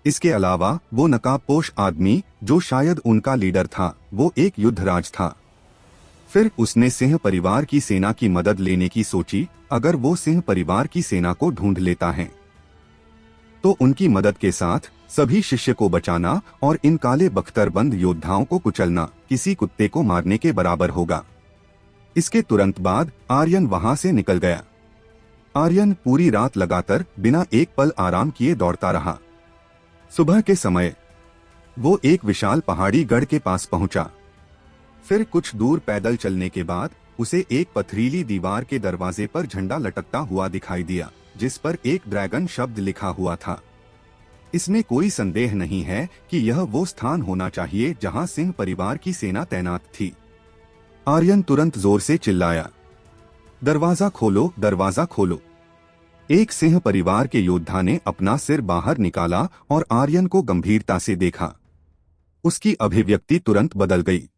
इसके अलावा वो नकाबपोश आदमी, जो शायद उनका लीडर था, वो एक युद्धराज था। फिर उसने सिंह परिवार की सेना की मदद लेने की सोची। अगर वो सिंह परिवार की सेना को ढूंढ लेता है तो उनकी मदद के साथ सभी शिष्य को बचाना और इन काले बख्तरबंद योद्धाओं को कुचलना किसी कुत्ते को मारने के बराबर होगा। इसके तुरंत बाद आर्यन वहां से निकल गया। आर्यन पूरी रात लगातार बिना एक पल आराम किए दौड़ता रहा। सुबह के समय वो एक विशाल पहाड़ी गढ़ के पास पहुंचा। फिर कुछ दूर पैदल चलने के बाद उसे एक पथरीली दीवार के दरवाजे पर झंडा लटकता हुआ दिखाई दिया, जिस पर एक ड्रैगन शब्द लिखा हुआ था। इसमें कोई संदेह नहीं है कि यह वो स्थान होना चाहिए जहां सिंह परिवार की सेना तैनात थी। आर्यन तुरंत जोर से चिल्लाया, दरवाजा खोलो, दरवाजा खोलो। एक सिंह परिवार के योद्धा ने अपना सिर बाहर निकाला और आर्यन को गंभीरता से देखा। उसकी अभिव्यक्ति तुरंत बदल गई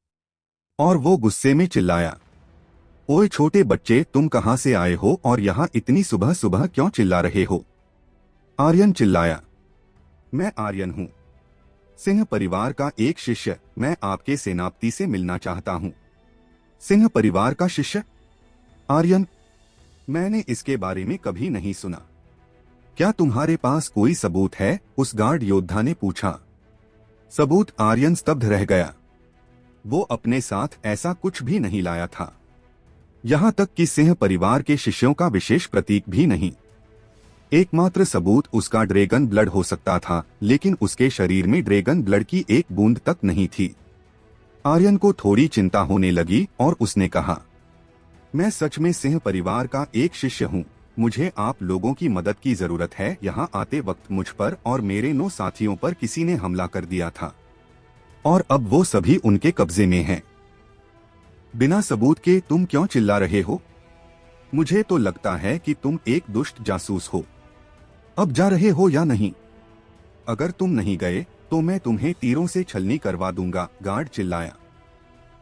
और वो गुस्से में चिल्लाया, ओए छोटे बच्चे, तुम कहां से आए हो और यहां इतनी सुबह सुबह क्यों चिल्ला रहे हो? आर्यन चिल्लाया, मैं आर्यन हूं, सिंह परिवार का एक शिष्य। मैं आपके सेनापति से मिलना चाहता हूं। सिंह परिवार का शिष्य? आर्यन, मैंने इसके बारे में कभी नहीं सुना। क्या तुम्हारे पास कोई सबूत है? उस गार्ड योद्धा ने पूछा। सबूत? आर्यन स्तब्ध रह गया। वो अपने साथ ऐसा कुछ भी नहीं लाया था, यहां तक कि सिंह परिवार के शिष्यों का विशेष प्रतीक भी नहीं। एकमात्र सबूत उसका ड्रैगन ब्लड हो सकता था, लेकिन उसके शरीर में ड्रैगन ब्लड की एक बूंद तक नहीं थी। आर्यन को थोड़ी चिंता होने लगी और उसने कहा, मैं सच में सिंह परिवार का एक शिष्य हूँ। मुझे आप लोगों की मदद की जरूरत है। यहाँ आते वक्त मुझ पर और मेरे 9 साथियों पर किसी ने हमला कर दिया था और अब वो सभी उनके कब्जे में हैं। बिना सबूत के तुम क्यों चिल्ला रहे हो? मुझे तो लगता है कि तुम एक दुष्ट जासूस हो। अब जा रहे हो या नहीं? अगर तुम नहीं गए तो मैं तुम्हें तीरों से छलनी करवा दूंगा, गार्ड चिल्लाया।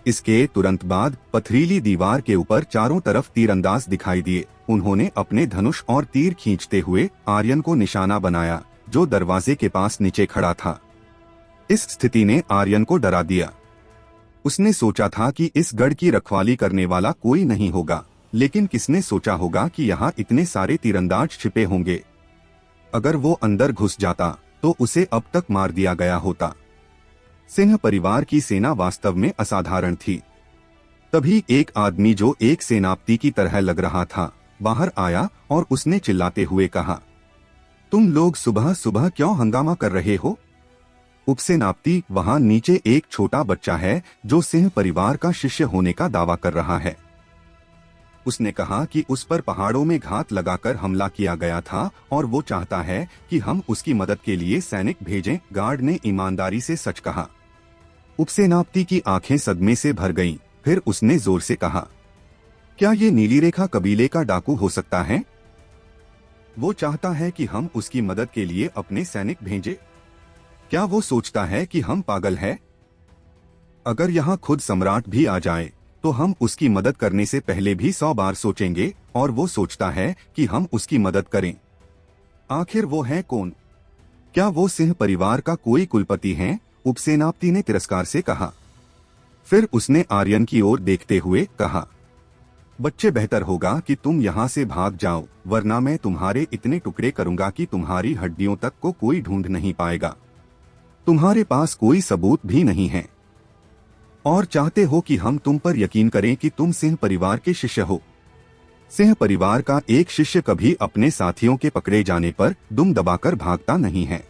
इसके तुरंत बाद पथरीली दीवार के ऊपर चारों तरफ तीरंदाज दिखाई दिए। उन्होंने अपने धनुष और तीर खींचते हुए आर्यन को निशाना बनाया, जो दरवाजे के पास नीचे खड़ा था। इस स्थिति ने आर्यन को डरा दिया। उसने सोचा था कि इस गढ़ की रखवाली करने वाला कोई नहीं होगा, लेकिन किसने सोचा होगा कि यहाँ इतने सारे तीरंदाज छिपे होंगे। अगर वो अंदर घुस जाता तो उसे अब तक मार दिया गया होता। सिंह परिवार की सेना वास्तव में असाधारण थी। तभी एक आदमी जो एक सेनापति की तरह लग रहा था बाहर आया और उसने चिल्लाते हुए कहा, तुम लोग सुबह सुबह क्यों हंगामा कर रहे हो? उपसेनापति, वहां नीचे एक छोटा बच्चा है जो सिंह परिवार का शिष्य होने का दावा कर रहा है। उसने कहा कि उस पर पहाड़ों में घात लगाकर हमला किया गया था और वो चाहता है कि हम उसकी मदद के लिए सैनिक भेजें, गार्ड ने ईमानदारी से सच कहा। उपसेनापति की आंखें सदमे से भर गईं। फिर उसने जोर से कहा, क्या ये नीली रेखा कबीले का डाकू हो सकता है? वो चाहता है कि हम उसकी मदद के लिए अपने सैनिक भेजें। क्या वो सोचता है कि हम पागल हैं? अगर यहाँ खुद सम्राट भी आ जाए तो हम उसकी मदद करने से पहले भी 100 बार सोचेंगे, और वो सोचता है कि हम उसकी मदद करें। आखिर वो है कौन? क्या वो सिंह परिवार का कोई कुलपति है? उपसेनापति ने तिरस्कार से कहा। फिर उसने आर्यन की ओर देखते हुए कहा, बच्चे, बेहतर होगा कि तुम यहाँ से भाग जाओ, वरना मैं तुम्हारे इतने टुकड़े करूंगा कि तुम्हारी हड्डियों तक को कोई ढूंढ नहीं पाएगा। तुम्हारे पास कोई सबूत भी नहीं है और चाहते हो कि हम तुम पर यकीन करें कि तुम सिंह परिवार के शिष्य हो। सिंह परिवार का एक शिष्य कभी अपने साथियों के पकड़े जाने पर दुम दबाकर भागता नहीं है।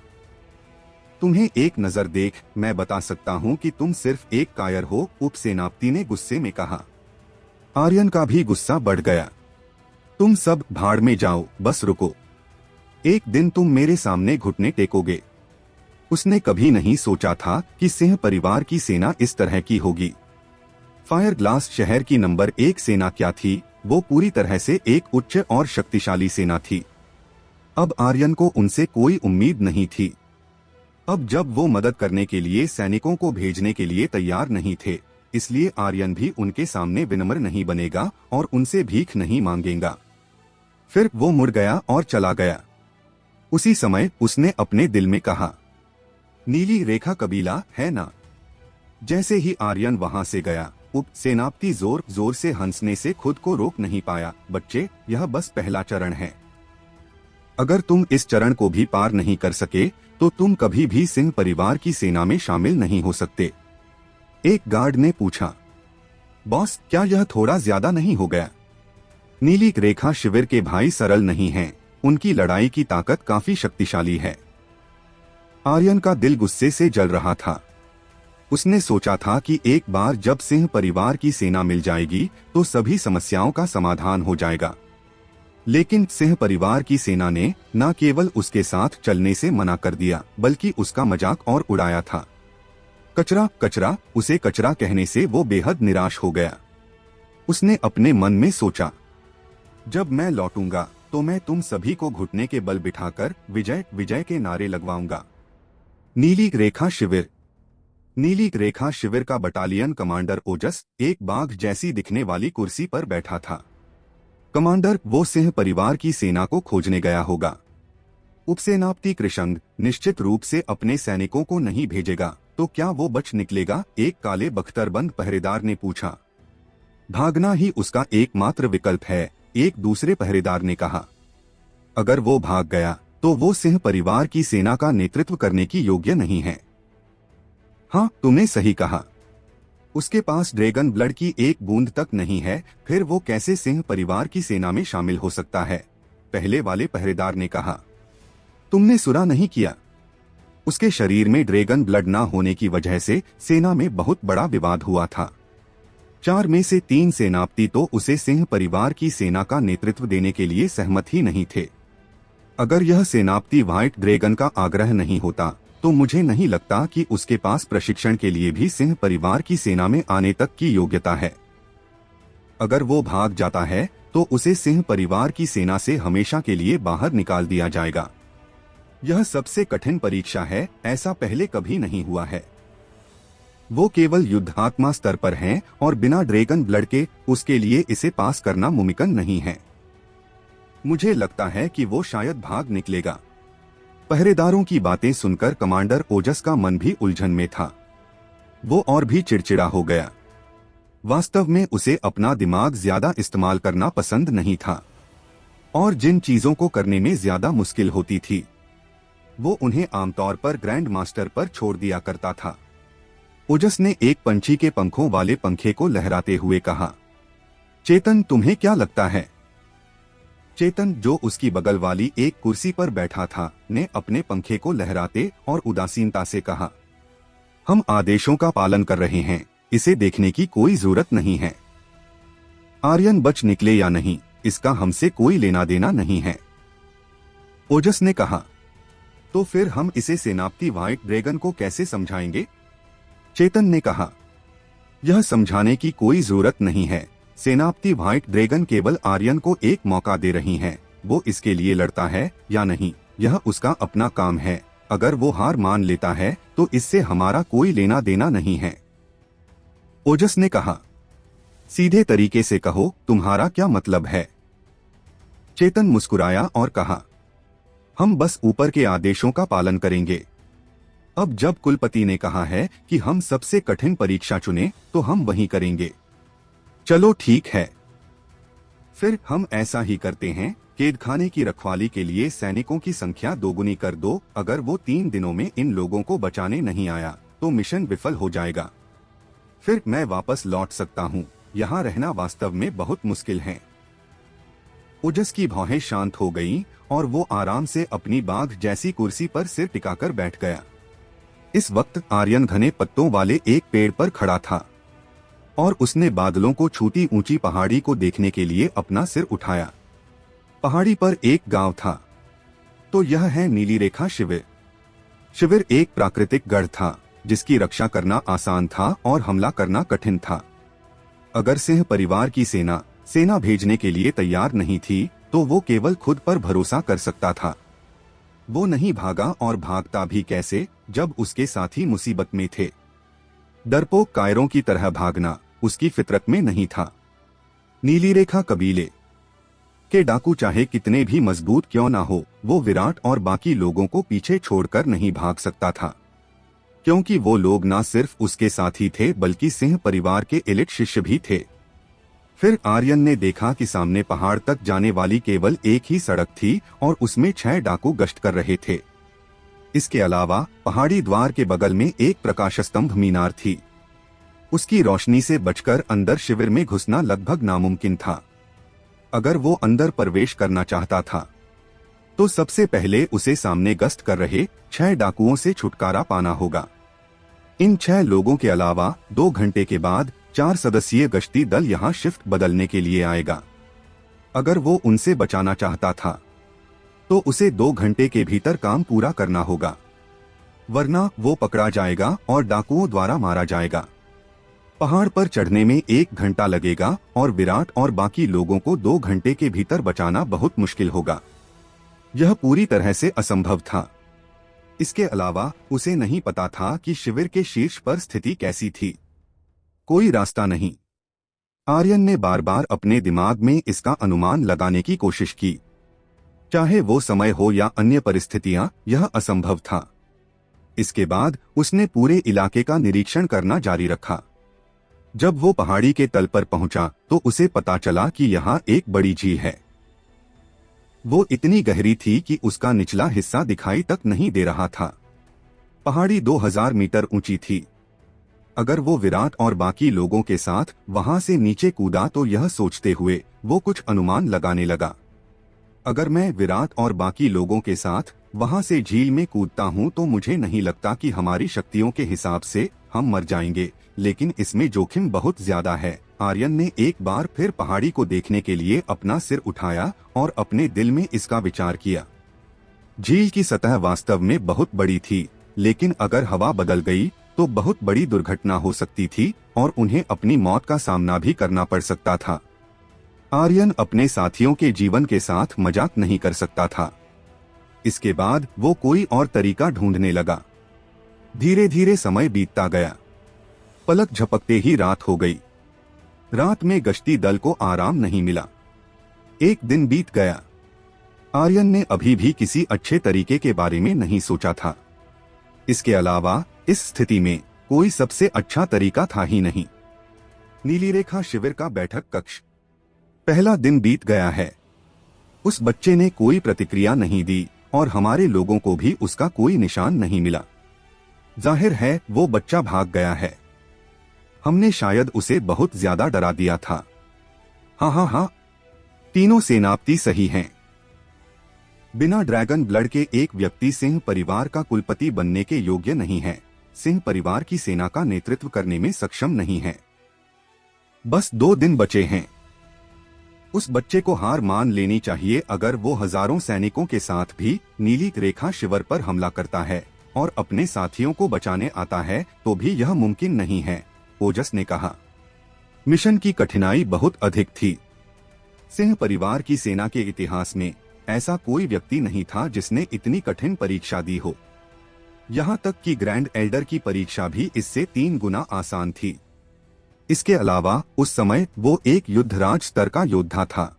तुम्हें एक नजर देख मैं बता सकता हूं कि तुम सिर्फ एक कायर हो, उपसेनापति ने गुस्से में कहा। आर्यन का भी गुस्सा बढ़ गया। तुम सब भाड़ में जाओ, बस रुको। एक दिन तुम मेरे सामने घुटने टेकोगे। उसने कभी नहीं सोचा था कि सिंह परिवार की सेना इस तरह की होगी। फायर ग्लास शहर की नंबर 1 सेना क्या थी? वो पूरी तरह से एक उच्च और शक्तिशाली सेना थी। अब आर्यन को उनसे कोई उम्मीद नहीं थी। अब जब वो मदद करने के लिए सैनिकों को भेजने के लिए तैयार नहीं थे, इसलिए आर्यन भी उनके सामने विनम्र नहीं बनेगा और उनसे भीख नहीं मांगेगा। फिर वो मुड़ गया और चला गया। उसी समय उसने अपने दिल में कहा, नीली रेखा कबीला है ना? जैसे ही आर्यन वहां से गया, उपसेनापति जोर जोर से हंसने से खुद को रोक नहीं पाया। बच्चे, यह बस पहला चरण है। अगर तुम इस चरण को भी पार नहीं कर सके तो तुम कभी भी सिंह परिवार की सेना में शामिल नहीं हो सकते। एक गार्ड ने पूछा, बॉस, क्या यह थोड़ा ज्यादा नहीं हो गया? नीली रेखा शिविर के भाई सरल नहीं हैं। उनकी लड़ाई की ताकत काफी शक्तिशाली है। आर्यन का दिल गुस्से से जल रहा था। उसने सोचा था कि एक बार जब सिंह परिवार की सेना मिल जाएगी तो सभी समस्याओं का समाधान हो जाएगा। लेकिन सिंह परिवार की सेना ने न केवल उसके साथ चलने से मना कर दिया बल्कि उसका मजाक और उड़ाया था। कचरा कचरा, उसे कचरा कहने से वो बेहद निराश हो गया। उसने अपने मन में सोचा, जब मैं लौटूंगा तो मैं तुम सभी को घुटने के बल बिठाकर विजय विजय के नारे लगवाऊंगा। नीली रेखा शिविर। नीली रेखा शिविर का बटालियन कमांडर ओजस एक बाघ जैसी दिखने वाली कुर्सी पर बैठा था। कमांडर, वो सिंह परिवार की सेना को खोजने गया होगा। उपसेनापति कृष्ण निश्चित रूप से अपने सैनिकों को नहीं भेजेगा, तो क्या वो बच निकलेगा? एक काले बख्तरबंद पहरेदार ने पूछा। भागना ही उसका एकमात्र विकल्प है, एक दूसरे पहरेदार ने कहा। अगर वो भाग गया तो वो सिंह परिवार की सेना का नेतृत्व करने की योग्य नहीं है। हाँ, तुमने सही कहा। उसके पास ड्रैगन ब्लड की एक बूंद तक नहीं है, फिर वो कैसे सिंह परिवार की सेना में शामिल हो सकता है? पहले वाले पहरेदार ने कहा। तुमने सुना नहीं किया? उसके शरीर में ड्रैगन ब्लड न होने की वजह से सेना में बहुत बड़ा विवाद हुआ था। 4 में से 3 सेनापति तो उसे सिंह परिवार की सेना का नेतृत्व देने के लिए सहमत ही नहीं थे। अगर यह सेनापति व्हाइट ड्रैगन का आग्रह नहीं होता तो मुझे नहीं लगता कि उसके पास प्रशिक्षण के लिए भी सिंह परिवार की सेना में आने तक की योग्यता है। अगर वो भाग जाता है तो उसे सिंह परिवार की सेना से हमेशा के लिए बाहर निकाल दिया जाएगा। यह सबसे कठिन परीक्षा है, ऐसा पहले कभी नहीं हुआ है। वो केवल युद्धात्मा स्तर पर हैं और बिना ड्रैगन ब्लड के उसके लिए इसे पास करना मुमकिन नहीं है। मुझे लगता है कि वो शायद भाग निकलेगा। पहरेदारों की बातें सुनकर कमांडर ओजस का मन भी उलझन में था। वो और भी चिड़चिड़ा हो गया। वास्तव में उसे अपना दिमाग ज्यादा इस्तेमाल करना पसंद नहीं था और जिन चीजों को करने में ज्यादा मुश्किल होती थी वो उन्हें आमतौर पर ग्रैंड मास्टर पर छोड़ दिया करता था। ओजस ने एक पंछी के पंखों वाले पंखे को लहराते हुए कहा, चेतन, तुम्हें क्या लगता है? चेतन, जो उसकी बगल वाली एक कुर्सी पर बैठा था, ने अपने पंखे को लहराते और उदासीनता से कहा, हम आदेशों का पालन कर रहे हैं, इसे देखने की कोई जरूरत नहीं है। आर्यन बच निकले या नहीं, इसका हमसे कोई लेना देना नहीं है। ओजस ने कहा, तो फिर हम इसे सेनापति व्हाइट ड्रैगन को कैसे समझाएंगे? चेतन ने कहा, यह समझाने की कोई जरूरत नहीं है। सेनापति व्हाइट ड्रैगन केवल आर्यन को एक मौका दे रही हैं। वो इसके लिए लड़ता है या नहीं, यह उसका अपना काम है। अगर वो हार मान लेता है तो इससे हमारा कोई लेना देना नहीं है। ओजस ने कहा, सीधे तरीके से कहो, तुम्हारा क्या मतलब है? चेतन मुस्कुराया और कहा, हम बस ऊपर के आदेशों का पालन करेंगे। अब जब कुलपति ने कहा है कि हम सबसे कठिन परीक्षा चुने तो हम वही करेंगे। चलो ठीक है, फिर हम ऐसा ही करते हैं। कैदखाने की रखवाली के लिए सैनिकों की संख्या दोगुनी कर दो। अगर वो 3 दिनों में इन लोगों को बचाने नहीं आया तो मिशन विफल हो जाएगा। फिर मैं वापस लौट सकता हूँ। यहाँ रहना वास्तव में बहुत मुश्किल है। ओजस की भौहें शांत हो गईं और वो आराम से अपनी बाघ जैसी कुर्सी पर सिर टिकाकर बैठ गया। इस वक्त आर्यन घने पत्तों वाले एक पेड़ पर खड़ा था और उसने बादलों को छूती ऊंची पहाड़ी को देखने के लिए अपना सिर उठाया। पहाड़ी पर एक गांव था। तो यह है नीली रेखा शिविर। शिविर एक प्राकृतिक गढ़ था जिसकी रक्षा करना आसान था और हमला करना कठिन था। अगर सिंह परिवार की सेना भेजने के लिए तैयार नहीं थी तो वो केवल खुद पर भरोसा कर सकता था। वो नहीं भागा और भागता भी कैसे जब उसके साथी मुसीबत में थे। डरपोक कायरों की तरह भागना उसकी फितरत में नहीं था। नीली रेखा कबीले के डाकू चाहे कितने भी मजबूत क्यों ना हो, वो विराट और बाकी लोगों को पीछे छोड़कर नहीं भाग सकता था, क्योंकि वो लोग न सिर्फ उसके साथी थे बल्कि सिंह परिवार के एलिट शिष्य भी थे। फिर आर्यन ने देखा कि सामने पहाड़ तक जाने वाली केवल एक ही सड़क थी और उसमें 6 डाकू गश्त कर रहे थे। इसके अलावा पहाड़ी द्वार के बगल में एक प्रकाश स्तंभ मीनार थी। उसकी रोशनी से बचकर अंदर शिविर में घुसना लगभग नामुमकिन था। अगर वो अंदर प्रवेश करना चाहता था तो सबसे पहले उसे सामने गश्त कर रहे 6 डाकुओं से छुटकारा पाना होगा। इन 6 लोगों के अलावा 2 घंटे के बाद 4 सदस्यीय गश्ती दल यहाँ शिफ्ट बदलने के लिए आएगा। अगर वो उनसे बचाना चाहता था तो उसे 2 घंटे के भीतर काम पूरा करना होगा, वरना वो पकड़ा जाएगा और डाकुओं द्वारा मारा जाएगा। पहाड़ पर चढ़ने में 1 घंटा लगेगा और विराट और बाकी लोगों को 2 घंटे के भीतर बचाना बहुत मुश्किल होगा। यह पूरी तरह से असंभव था। इसके अलावा उसे नहीं पता था कि शिविर के शीर्ष पर स्थिति कैसी थी। कोई रास्ता नहीं। आर्यन ने बार बार अपने दिमाग में इसका अनुमान लगाने की कोशिश की। चाहे वो समय हो या अन्य परिस्थितियां, यह असंभव था। इसके बाद उसने पूरे इलाके का निरीक्षण करना जारी रखा। जब वो पहाड़ी के तल पर पहुंचा तो उसे पता चला कि यहाँ एक बड़ी झील है। वो इतनी गहरी थी कि उसका निचला हिस्सा दिखाई तक नहीं दे रहा था। पहाड़ी 2000 मीटर ऊंची थी। अगर वो विराट और बाकी लोगों के साथ वहां से नीचे कूदा तो यह सोचते हुए वो कुछ अनुमान लगाने लगा। अगर मैं विराट और बाकी लोगों के साथ वहां से झील में कूदता हूं तो मुझे नहीं लगता कि हमारी शक्तियों के हिसाब से हम मर जाएंगे, लेकिन इसमें जोखिम बहुत ज्यादा है। आर्यन ने एक बार फिर पहाड़ी को देखने के लिए अपना सिर उठाया और अपने दिल में इसका विचार किया। झील की सतह वास्तव में बहुत बड़ी थी, लेकिन अगर हवा बदल गई तो बहुत बड़ी दुर्घटना हो सकती थी और उन्हें अपनी मौत का सामना भी करना पड़ सकता था। आर्यन अपने साथियों के जीवन के साथ मजाक नहीं कर सकता था। इसके बाद वो कोई और तरीका ढूंढने लगा। धीरे धीरे समय बीतता गया। पलक झपकते ही रात हो गई। रात में गश्ती दल को आराम नहीं मिला। एक दिन बीत गया। आर्यन ने अभी भी किसी अच्छे तरीके के बारे में नहीं सोचा था। इसके अलावा इस स्थिति में कोई सबसे अच्छा तरीका था ही नहीं। नीली रेखा शिविर का बैठक कक्ष। पहला दिन बीत गया है। उस बच्चे ने कोई प्रतिक्रिया नहीं दी और हमारे लोगों को भी उसका कोई निशान नहीं मिला। जाहिर है वो बच्चा भाग गया है। हमने शायद उसे बहुत ज्यादा डरा दिया था। हाँ, तीनों सेनापति सही हैं। बिना ड्रैगन ब्लड के एक व्यक्ति सिंह परिवार का कुलपति बनने के योग्य नहीं है। सिंह परिवार की सेना का नेतृत्व करने में सक्षम नहीं है। बस 2 दिन बचे हैं। उस बच्चे को हार मान लेनी चाहिए। अगर वो हजारों सैनिकों के साथ भी नीली रेखा शिविर पर हमला करता है और अपने साथियों को बचाने आता है तो भी यह मुमकिन नहीं है, ओजस ने कहा। मिशन की कठिनाई बहुत अधिक थी। सिंह परिवार की सेना के इतिहास में ऐसा कोई व्यक्ति नहीं था जिसने इतनी कठिन परीक्षा दी हो। यहाँ तक कि ग्रैंड एल्डर की परीक्षा भी इससे 3 गुना आसान थी। इसके अलावा उस समय वो एक युद्धराज स्तर का योद्धा था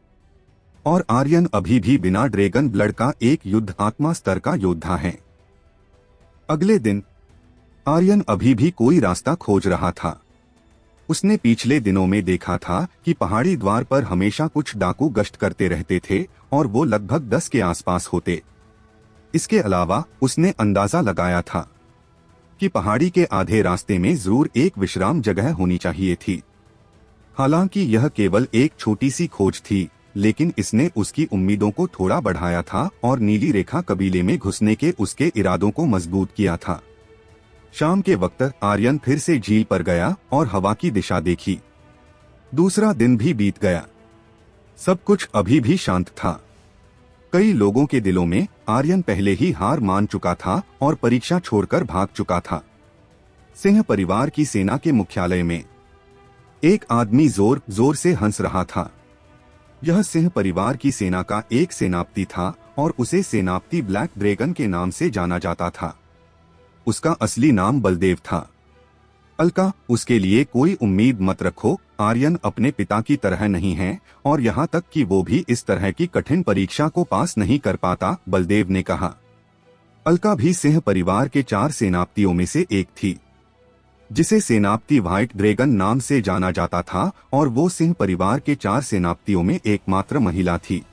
और आर्यन अभी भी बिना ड्रैगन ब्लड का एक युद्ध आत्मा स्तर का योद्धा है। अगले दिन आर्यन अभी भी कोई रास्ता खोज रहा था। उसने पिछले दिनों में देखा था कि पहाड़ी द्वार पर हमेशा कुछ डाकू गश्त करते रहते थे और वो लगभग 10 के आसपास होते। इसके अलावा उसने अंदाजा लगाया था कि पहाड़ी के आधे रास्ते में जरूर एक विश्राम जगह होनी चाहिए थी। हालांकि यह केवल एक छोटी सी खोज थी, लेकिन इसने उसकी उम्मीदों को थोड़ा बढ़ाया था और नीली रेखा कबीले में घुसने के उसके इरादों को मजबूत किया था। शाम के वक्त आर्यन फिर से झील पर गया और हवा की दिशा देखी। दूसरा दिन भी बीत गया। सब कुछ अभी भी शांत था। कई लोगों के दिलों में आर्यन पहले ही हार मान चुका था और परीक्षा छोड़कर भाग चुका था। सिंह परिवार की सेना के मुख्यालय में एक आदमी जोर जोर से हंस रहा था। यह सिंह परिवार की सेना का एक सेनापति था और उसे सेनापति ब्लैक ड्रैगन के नाम से जाना जाता था। उसका असली नाम बलदेव था। अलका, उसके लिए कोई उम्मीद मत रखो। आर्यन अपने पिता की तरह नहीं है और यहाँ तक कि वो भी इस तरह की कठिन परीक्षा को पास नहीं कर पाता, बलदेव ने कहा। अलका भी सिंह परिवार के 4 सेनापतियों में से एक थी, जिसे सेनापति व्हाइट ड्रैगन नाम से जाना जाता था और वो सिंह परिवार के 4 सेनापतियों में एकमात्र महिला थी।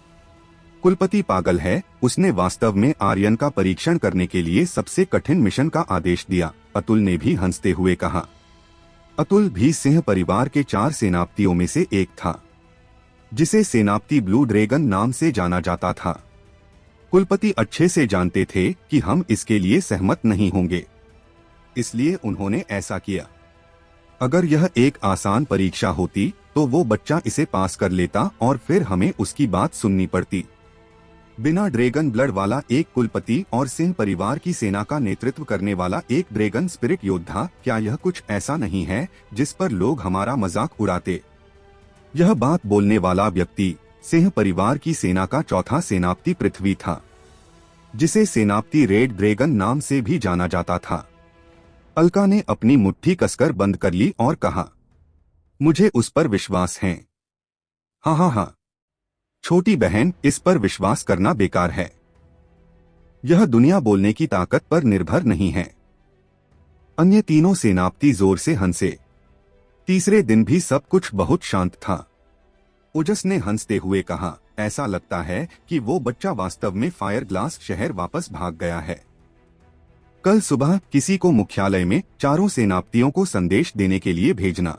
कुलपति पागल है। उसने वास्तव में आर्यन का परीक्षण करने के लिए सबसे कठिन मिशन का आदेश दिया, अतुल ने भी हंसते हुए कहा। अतुल भी सिंह परिवार के 4 सेनापतियों में से एक था, जिसे सेनापति ब्लू ड्रैगन नाम से जाना जाता था। कुलपति अच्छे से जानते थे कि हम इसके लिए सहमत नहीं होंगे, इसलिए उन्होंने ऐसा किया। अगर यह एक आसान परीक्षा होती तो वो बच्चा इसे पास कर लेता और फिर हमें उसकी बात सुननी पड़ती। बिना ड्रैगन ब्लड वाला एक कुलपति और सिंह परिवार की सेना का नेतृत्व करने वाला एक ड्रैगन स्पिरिट योद्धा, क्या यह कुछ ऐसा नहीं है जिस पर लोग हमारा मजाक उड़ाते? यह बात बोलने वाला व्यक्ति सिंह परिवार की सेना का चौथा सेनापति पृथ्वी था, जिसे सेनापति रेड ड्रैगन नाम से भी जाना जाता था। अलका ने अपनी मुट्ठी कसकर बंद कर ली और कहा, मुझे उस पर विश्वास है। हाँ हाँ हाँ छोटी बहन, इस पर विश्वास करना बेकार है। यह दुनिया बोलने की ताकत पर निर्भर नहीं है। अन्य तीनों सेनापति जोर से हंसे। तीसरे दिन भी सब कुछ बहुत शांत था। ओजस ने हंसते हुए कहा, ऐसा लगता है कि वो बच्चा वास्तव में फायर ग्लास शहर वापस भाग गया है। कल सुबह किसी को मुख्यालय में चारों सेनापतियों को संदेश देने के लिए भेजना।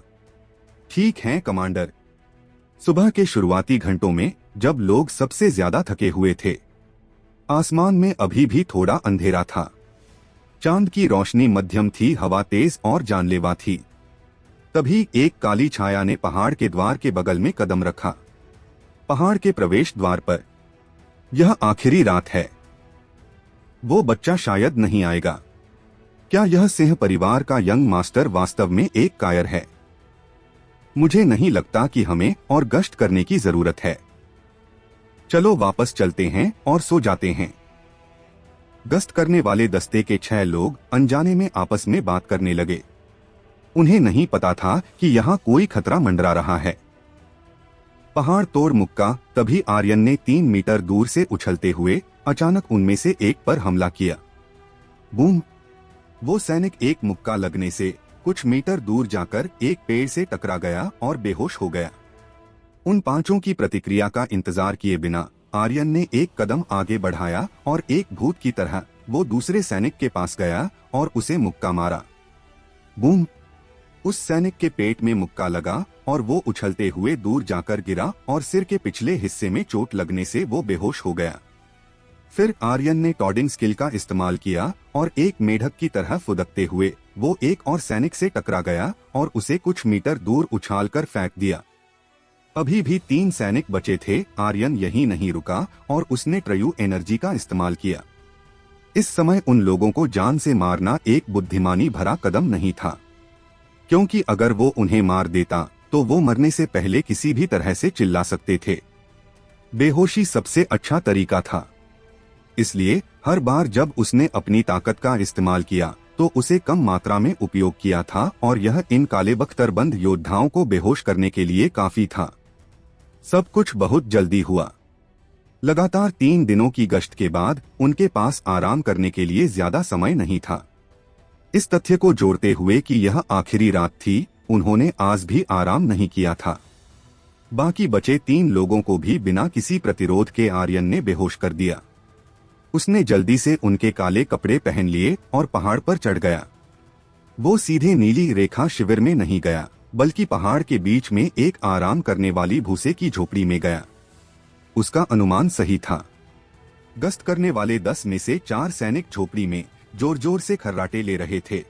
ठीक है कमांडर। सुबह के शुरुआती घंटों में जब लोग सबसे ज्यादा थके हुए थे, आसमान में अभी भी थोड़ा अंधेरा था। चांद की रोशनी मध्यम थी, हवा तेज और जानलेवा थी। तभी एक काली छाया ने पहाड़ के द्वार के बगल में कदम रखा। पहाड़ के प्रवेश द्वार पर, यह आखिरी रात है। वो बच्चा शायद नहीं आएगा। क्या यह सिंह परिवार का यंग मास्टर वास्तव में एक कायर है? मुझे नहीं लगता कि हमें और गश्त करने की जरूरत है। चलो वापस चलते हैं और सो जाते हैं। गश्त करने वाले दस्ते के 6 लोग अनजाने में आपस में बात करने लगे। उन्हें नहीं पता था कि यहाँ कोई खतरा मंडरा रहा है। पहाड़ तोड़ मुक्का तभी आर्यन ने 3 मीटर दूर से उछलते हुए अचानक उनमें से एक पर हमला किया। बूम! वो सैनिक एक मुक्का लगने से कुछ मीटर दूर जाकर एक पेड़ से टकरा गया और बेहोश हो गया। उन 5 की प्रतिक्रिया का इंतजार किए बिना आर्यन ने एक कदम आगे बढ़ाया और एक भूत की तरह वो दूसरे सैनिक के पास गया और उसे मुक्का मारा। बूम! उस सैनिक के पेट में मुक्का लगा और वो उछलते हुए दूर जाकर गिरा और सिर के पिछले हिस्से में चोट लगने से वो बेहोश हो गया। फिर आर्यन ने टॉडिंग स्किल का इस्तेमाल किया और एक मेढक की तरह फुदकते हुए वो एक और सैनिक से टकरा गया और उसे कुछ मीटर दूर उछालकर फेंक दिया। अभी भी 3 सैनिक बचे थे। आर्यन यहीं नहीं रुका और उसने ट्रयू एनर्जी का इस्तेमाल किया। इस समय उन लोगों को जान से मारना एक बुद्धिमानी भरा कदम नहीं था, क्योंकि अगर वो उन्हें मार देता तो वो मरने से पहले किसी भी तरह से चिल्ला सकते थे। बेहोशी सबसे अच्छा तरीका था। इसलिए हर बार जब उसने अपनी ताकत का इस्तेमाल किया तो उसे कम मात्रा में उपयोग किया था और यह इन काले बख्तरबंद योद्धाओं को बेहोश करने के लिए काफी था। सब कुछ बहुत जल्दी हुआ। लगातार 3 दिनों की गश्त के बाद उनके पास आराम करने के लिए ज्यादा समय नहीं था। इस तथ्य को जोड़ते हुए कि यह आखिरी रात थी, उन्होंने आज भी आराम नहीं किया था। बाकी बचे 3 लोगों को भी बिना किसी प्रतिरोध के आर्यन ने बेहोश कर दिया। उसने जल्दी से उनके काले कपड़े पहन लिए और पहाड़ पर चढ़ गया। वो सीधे नीली रेखा शिविर में नहीं गया, बल्कि पहाड़ के बीच में एक आराम करने वाली भूसे की झोपड़ी में गया। उसका अनुमान सही था। गश्त करने वाले 10 में से 4 सैनिक झोपड़ी में जोर जोर से खर्राटे ले रहे थे।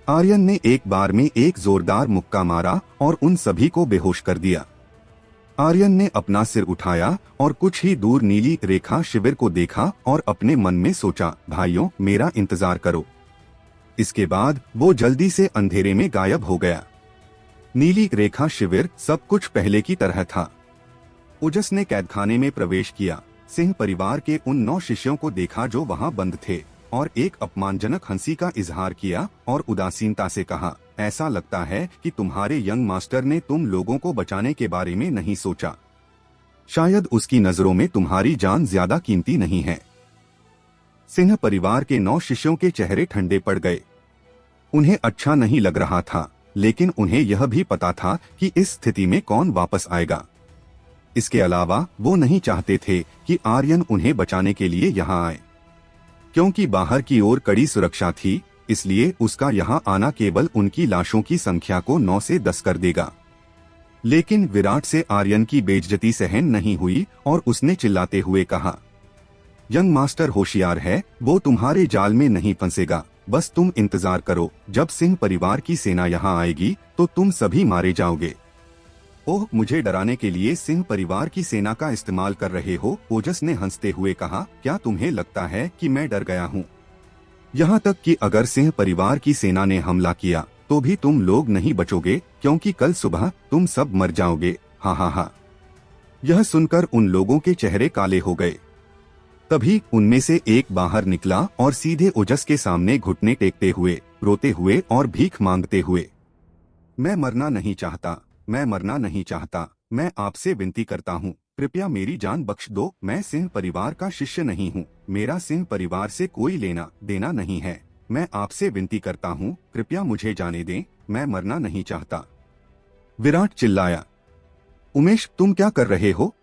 आर्यन ने एक बार में एक जोरदार मुक्का मारा और उन सभी को बेहोश कर दिया। आर्यन ने अपना सिर उठाया और कुछ ही दूर नीली रेखा शिविर को देखा और अपने मन में सोचा, भाइयों मेरा इंतजार करो। इसके बाद वो जल्दी से अंधेरे में गायब हो गया। नीली रेखा शिविर सब कुछ पहले की तरह था। ओजस ने कैदखाने में प्रवेश किया, सिंह परिवार के उन 9 शिष्यों को देखा जो वहां बंद थे और एक अपमानजनक हंसी का इजहार किया और उदासीनता से कहा, ऐसा लगता है कि तुम्हारे यंग मास्टर ने तुम लोगों को बचाने के बारे में नहीं सोचा। शायद उसकी नजरों में तुम्हारी जान ज्यादा कीमती नहीं है। सिंह परिवार के 9 शिष्यों के चेहरे ठंडे पड़ गए। उन्हें अच्छा नहीं लग रहा था, लेकिन उन्हें यह भी पता था कि इस स्थिति में कौन वापस आएगा। इसके अलावा वो नहीं चाहते थे कि आर्यन उन्हें बचाने के लिए यहाँ आए। क्योंकि बाहर की ओर कड़ी सुरक्षा थी, इसलिए उसका यहाँ आना केवल उनकी लाशों की संख्या को 9 से 10 कर देगा। लेकिन विराट से आर्यन की बेइज्जती सहन नहीं हुई और उसने चिल्लाते हुए कहा, यंग मास्टर होशियार है, वो तुम्हारे जाल में नहीं फंसेगा। बस तुम इंतजार करो, जब सिंह परिवार की सेना यहाँ आएगी तो तुम सभी मारे जाओगे। ओह, मुझे डराने के लिए सिंह परिवार की सेना का इस्तेमाल कर रहे हो? ओजस ने हंसते हुए कहा, क्या तुम्हें लगता है कि मैं डर गया हूँ? यहाँ तक कि अगर सिंह परिवार की सेना ने हमला किया तो भी तुम लोग नहीं बचोगे, क्योंकि कल सुबह तुम सब मर जाओगे। हा हा हा। यह सुनकर उन लोगों के चेहरे काले हो गए। तभी उनमें से एक बाहर निकला और सीधे ओजस के सामने घुटने टेकते हुए, रोते हुए और भीख मांगते हुए, मैं मरना नहीं चाहता, मैं मरना नहीं चाहता, मैं आपसे विनती करता हूँ, कृपया मेरी जान बख्श दो। मैं सिंह परिवार का शिष्य नहीं हूँ, मेरा सिंह परिवार से कोई लेना देना नहीं है। मैं आपसे विनती करता हूँ, कृपया मुझे जाने दें, मैं मरना नहीं चाहता। विराट चिल्लाया। उमेश, तुम क्या कर रहे हो?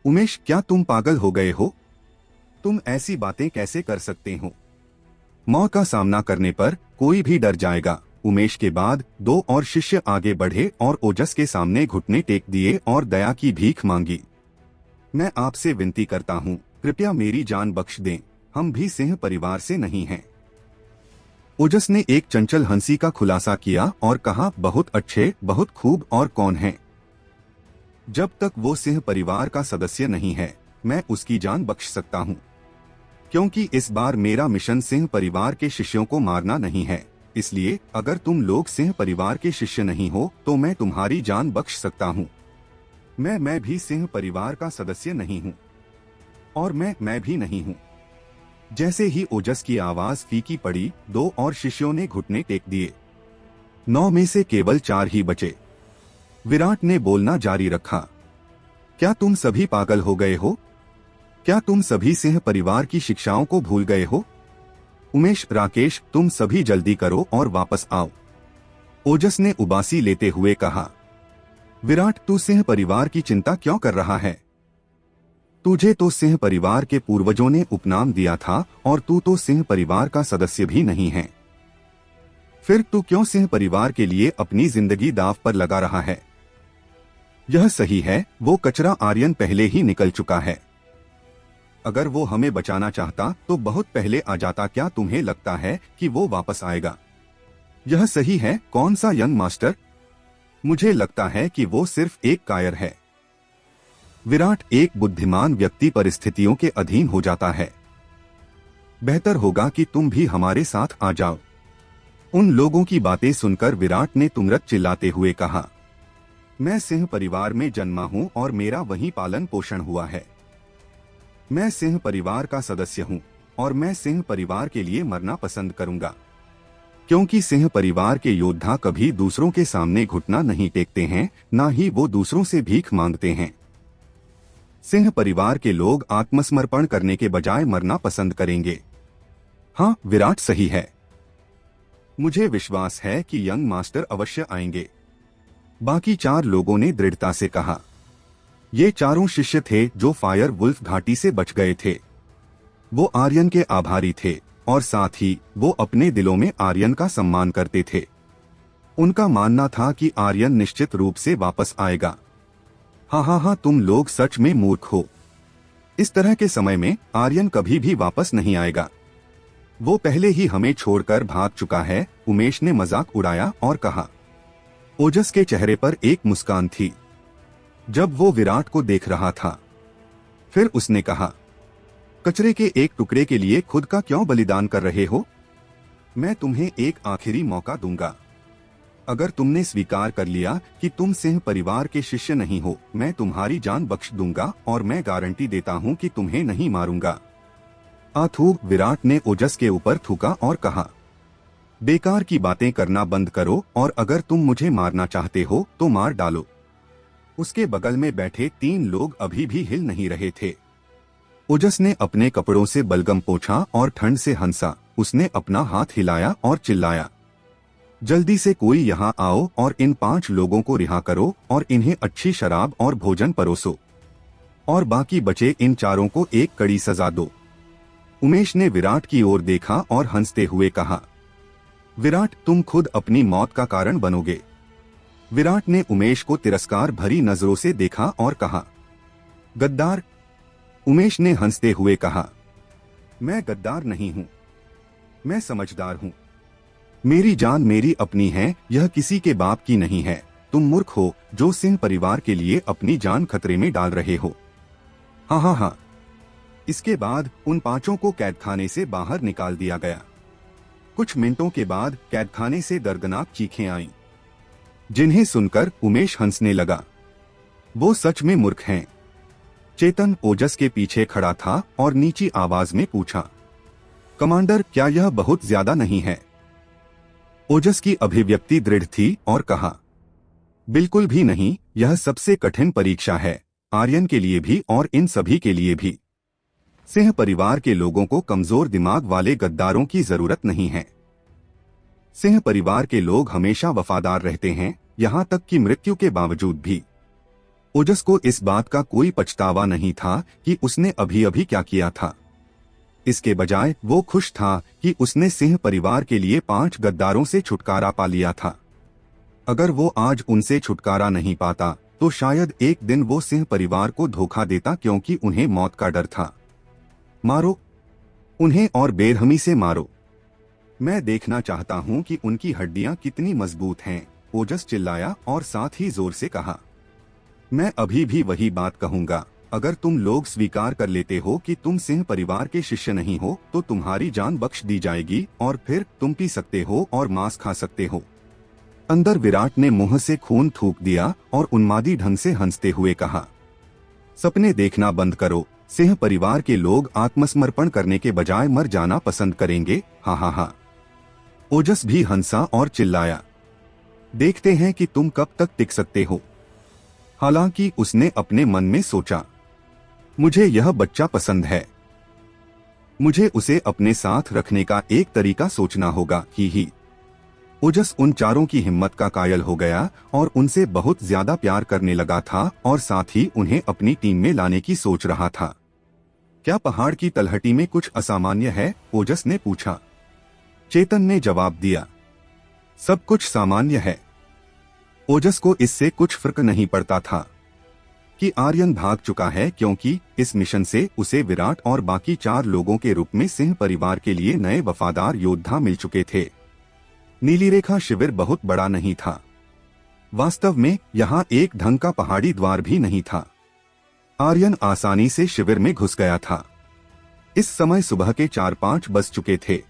उमेश, क्या तुम पागल हो गए हो? तुम ऐसी बातें कैसे कर सकते हो? मौत का सामना करने पर कोई भी डर जाएगा। उमेश के बाद दो और शिष्य आगे बढ़े और ओजस के सामने घुटने टेक दिए और दया की भीख मांगी। मैं आपसे विनती करता हूँ, कृपया मेरी जान बख्श दें, हम भी सिंह परिवार से नहीं हैं। ओजस ने एक चंचल हंसी का खुलासा किया और कहा, बहुत अच्छे, बहुत खूब, और कौन है? जब तक वो सिंह परिवार का सदस्य नहीं है, मैं उसकी जान बख्श सकता हूँ, क्योंकि इस बार मेरा मिशन सिंह परिवार के शिष्यों को मारना नहीं है। इसलिए अगर तुम लोग सिंह परिवार के शिष्य नहीं हो तो मैं तुम्हारी जान बख्श सकता हूँ। मैं भी सिंह परिवार का सदस्य नहीं हूँ, और मैं भी नहीं हूँ। जैसे ही ओजस की आवाज फीकी पड़ी, दो और शिष्यों ने घुटने टेक दिए। 9 में से केवल 4 ही बचे। विराट ने बोलना जारी रखा, क्या तुम सभी पागल हो गए हो? क्या तुम सभी सिंह परिवार की शिक्षाओं को भूल गए हो? उमेश, राकेश, तुम सभी जल्दी करो और वापस आओ। ओजस ने उबासी लेते हुए कहा। विराट, तू सिंह परिवार की चिंता क्यों कर रहा है? तुझे तो सिंह परिवार के पूर्वजों ने उपनाम दिया था और तू तो सिंह परिवार का सदस्य भी नहीं है। फिर तू क्यों सिंह परिवार के लिए अपनी जिंदगी दांव पर लगा रहा है? यह सही है, वो कचरा आर्यन पहले ही निकल चुका है। अगर वो हमें बचाना चाहता तो बहुत पहले आ जाता। क्या तुम्हें लगता है कि वो वापस आएगा? यह सही है, कौन सा यंग मास्टर? मुझे लगता है कि वो सिर्फ एक कायर है। विराट, एक बुद्धिमान व्यक्ति परिस्थितियों के अधीन हो जाता है। बेहतर होगा कि तुम भी हमारे साथ आ जाओ। उन लोगों की बातें सुनकर विराट ने तुमरत चिल्लाते हुए कहा, मैं सिंह परिवार में जन्मा हूँ और मेरा वहीं पालन पोषण हुआ है। मैं सिंह परिवार का सदस्य हूँ और मैं सिंह परिवार के लिए मरना पसंद करूंगा, क्योंकि सिंह परिवार के योद्धा कभी दूसरों के सामने घुटना नहीं टेकते हैं, ना ही वो दूसरों से भीख मांगते हैं। सिंह परिवार के लोग आत्मसमर्पण करने के बजाय मरना पसंद करेंगे। हाँ, विराट सही है। मुझे विश्वास है कि यंग मास्टर अवश्य आएंगे। बाकी 4 लोगों ने दृढ़ता से कहा। ये चारों शिष्य थे जो फायर वुल्फ घाटी से बच गए थे। वो आर्यन के आभारी थे और साथ ही वो अपने दिलों में आर्यन का सम्मान करते थे। उनका मानना था कि आर्यन निश्चित रूप से वापस आएगा। हाँ, तुम लोग सच में मूर्ख हो। इस तरह के समय में आर्यन कभी भी वापस नहीं आएगा। वो पहले ही हमें छोड़कर भाग चुका है। उमेश ने मजाक उड़ाया और कहा। ओजस के चेहरे पर एक मुस्कान थी जब वो विराट को देख रहा था। फिर उसने कहा, कचरे के एक टुकड़े के लिए खुद का क्यों बलिदान कर रहे हो? मैं तुम्हें एक आखिरी मौका दूंगा। अगर तुमने स्वीकार कर लिया कि तुम सिंह परिवार के शिष्य नहीं हो, मैं तुम्हारी जान बख्श दूंगा और मैं गारंटी देता हूं कि तुम्हें नहीं मारूंगा। आथू, विराट ने ओजस के ऊपर थूका और कहा, बेकार की बातें करना बंद करो और अगर तुम मुझे मारना चाहते हो तो मार डालो। उसके बगल में बैठे 3 लोग अभी भी हिल नहीं रहे थे। ओजस ने अपने कपड़ों से बलगम पोंछा और ठंड से हंसा। उसने अपना हाथ हिलाया और चिल्लाया, जल्दी से कोई यहाँ आओ और इन 5 लोगों को रिहा करो और इन्हें अच्छी शराब और भोजन परोसो, और बाकी बचे इन 4 को एक कड़ी सजा दो। उमेश ने विराट की ओर देखा और हंसते हुए कहा, विराट, तुम खुद अपनी मौत का कारण बनोगे। विराट ने उमेश को तिरस्कार भरी नजरों से देखा और कहा, गद्दार। उमेश ने हंसते हुए कहा, मैं गद्दार नहीं हूं, मैं समझदार हूं। मेरी जान मेरी अपनी है, यह किसी के बाप की नहीं है। तुम मूर्ख हो जो सिंह परिवार के लिए अपनी जान खतरे में डाल रहे हो। हाँ हाँ हाँ। इसके बाद उन पांचों को कैदखाने से बाहर निकाल दिया गया। कुछ मिनटों के बाद कैदखाने से दर्दनाक चीखें आईं, जिन्हें सुनकर उमेश हंसने लगा। वो सच में मूर्ख हैं। चेतन ओजस के पीछे खड़ा था और नीची आवाज में पूछा, कमांडर क्या यह बहुत ज्यादा नहीं है? ओजस की अभिव्यक्ति दृढ़ थी और कहा, बिल्कुल भी नहीं, यह सबसे कठिन परीक्षा है, आर्यन के लिए भी और इन सभी के लिए भी। सिंह परिवार के लोगों को कमजोर दिमाग वाले गद्दारों की जरूरत नहीं है। सिंह परिवार के लोग हमेशा वफादार रहते हैं, यहां तक कि मृत्यु के बावजूद भी। ओजस को इस बात का कोई पछतावा नहीं था कि उसने अभी अभी क्या किया था। इसके बजाय वो खुश था कि उसने सिंह परिवार के लिए 5 गद्दारों से छुटकारा पा लिया था। अगर वो आज उनसे छुटकारा नहीं पाता तो शायद एक दिन वो सिंह परिवार को धोखा देता, क्योंकि उन्हें मौत का डर था। मारो उन्हें और बेरहमी से मारो। मैं देखना चाहता हूं कि उनकी हड्डियां कितनी मजबूत हैं, ओजस चिल्लाया और साथ ही जोर से कहा। मैं अभी भी वही बात कहूंगा, अगर तुम लोग स्वीकार कर लेते हो कि तुम सिंह परिवार के शिष्य नहीं हो तो तुम्हारी जान बख्श दी जाएगी और फिर तुम पी सकते हो और मांस खा सकते हो। अंदर विराट ने मुंह से खून थूक दिया और उन्मादी ढंग से हंसते हुए कहा, सपने देखना बंद करो, सिंह परिवार के लोग आत्मसमर्पण करने के बजाय मर जाना पसंद करेंगे। हाँ हाँ हाँ। ओजस भी हंसा और चिल्लाया, देखते हैं कि तुम कब तक टिक सकते हो। हालांकि उसने अपने मन में सोचा, मुझे यह बच्चा पसंद है, मुझे उसे अपने साथ रखने का एक तरीका सोचना होगा। ही ओजस उन चारों की हिम्मत का कायल हो गया और उनसे बहुत ज्यादा प्यार करने लगा था और साथ ही उन्हें अपनी टीम में लाने की सोच रहा था। क्या पहाड़ की तलहटी में कुछ असामान्य है? ओजस ने पूछा। चेतन ने जवाब दिया, सब कुछ सामान्य है। ओजस को इससे कुछ फर्क नहीं पड़ता था कि आर्यन भाग चुका है, क्योंकि इस मिशन से उसे विराट और बाकी 4 लोगों के रूप में सिंह परिवार के लिए नए वफादार योद्धा मिल चुके थे। नीली रेखा शिविर बहुत बड़ा नहीं था। वास्तव में यहाँ एक ढंग का पहाड़ी द्वार भी नहीं था। आर्यन आसानी से शिविर में घुस गया था। इस समय सुबह के 4-5 बज चुके थे।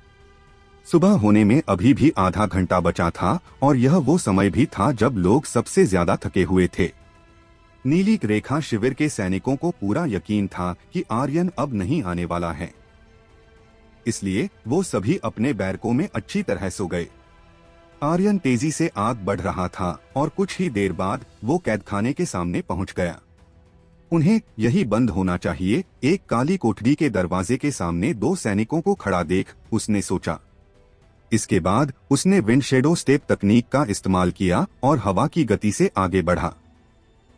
सुबह होने में अभी भी आधा घंटा बचा था और यह वो समय भी था जब लोग सबसे ज्यादा थके हुए थे। नीली रेखा शिविर के सैनिकों को पूरा यकीन था कि आर्यन अब नहीं आने वाला है, इसलिए वो सभी अपने बैरकों में अच्छी तरह सो गए। आर्यन तेजी से आग बढ़ रहा था और कुछ ही देर बाद वो कैदखाने के सामने पहुंच गया। उन्हें यही बंद होना चाहिए। एक काली कोठरी के दरवाजे के सामने 2 सैनिकों को खड़ा देख उसने सोचा। इसके बाद उसने विंडशेडो स्टेप तकनीक का इस्तेमाल किया और हवा की गति से आगे बढ़ा।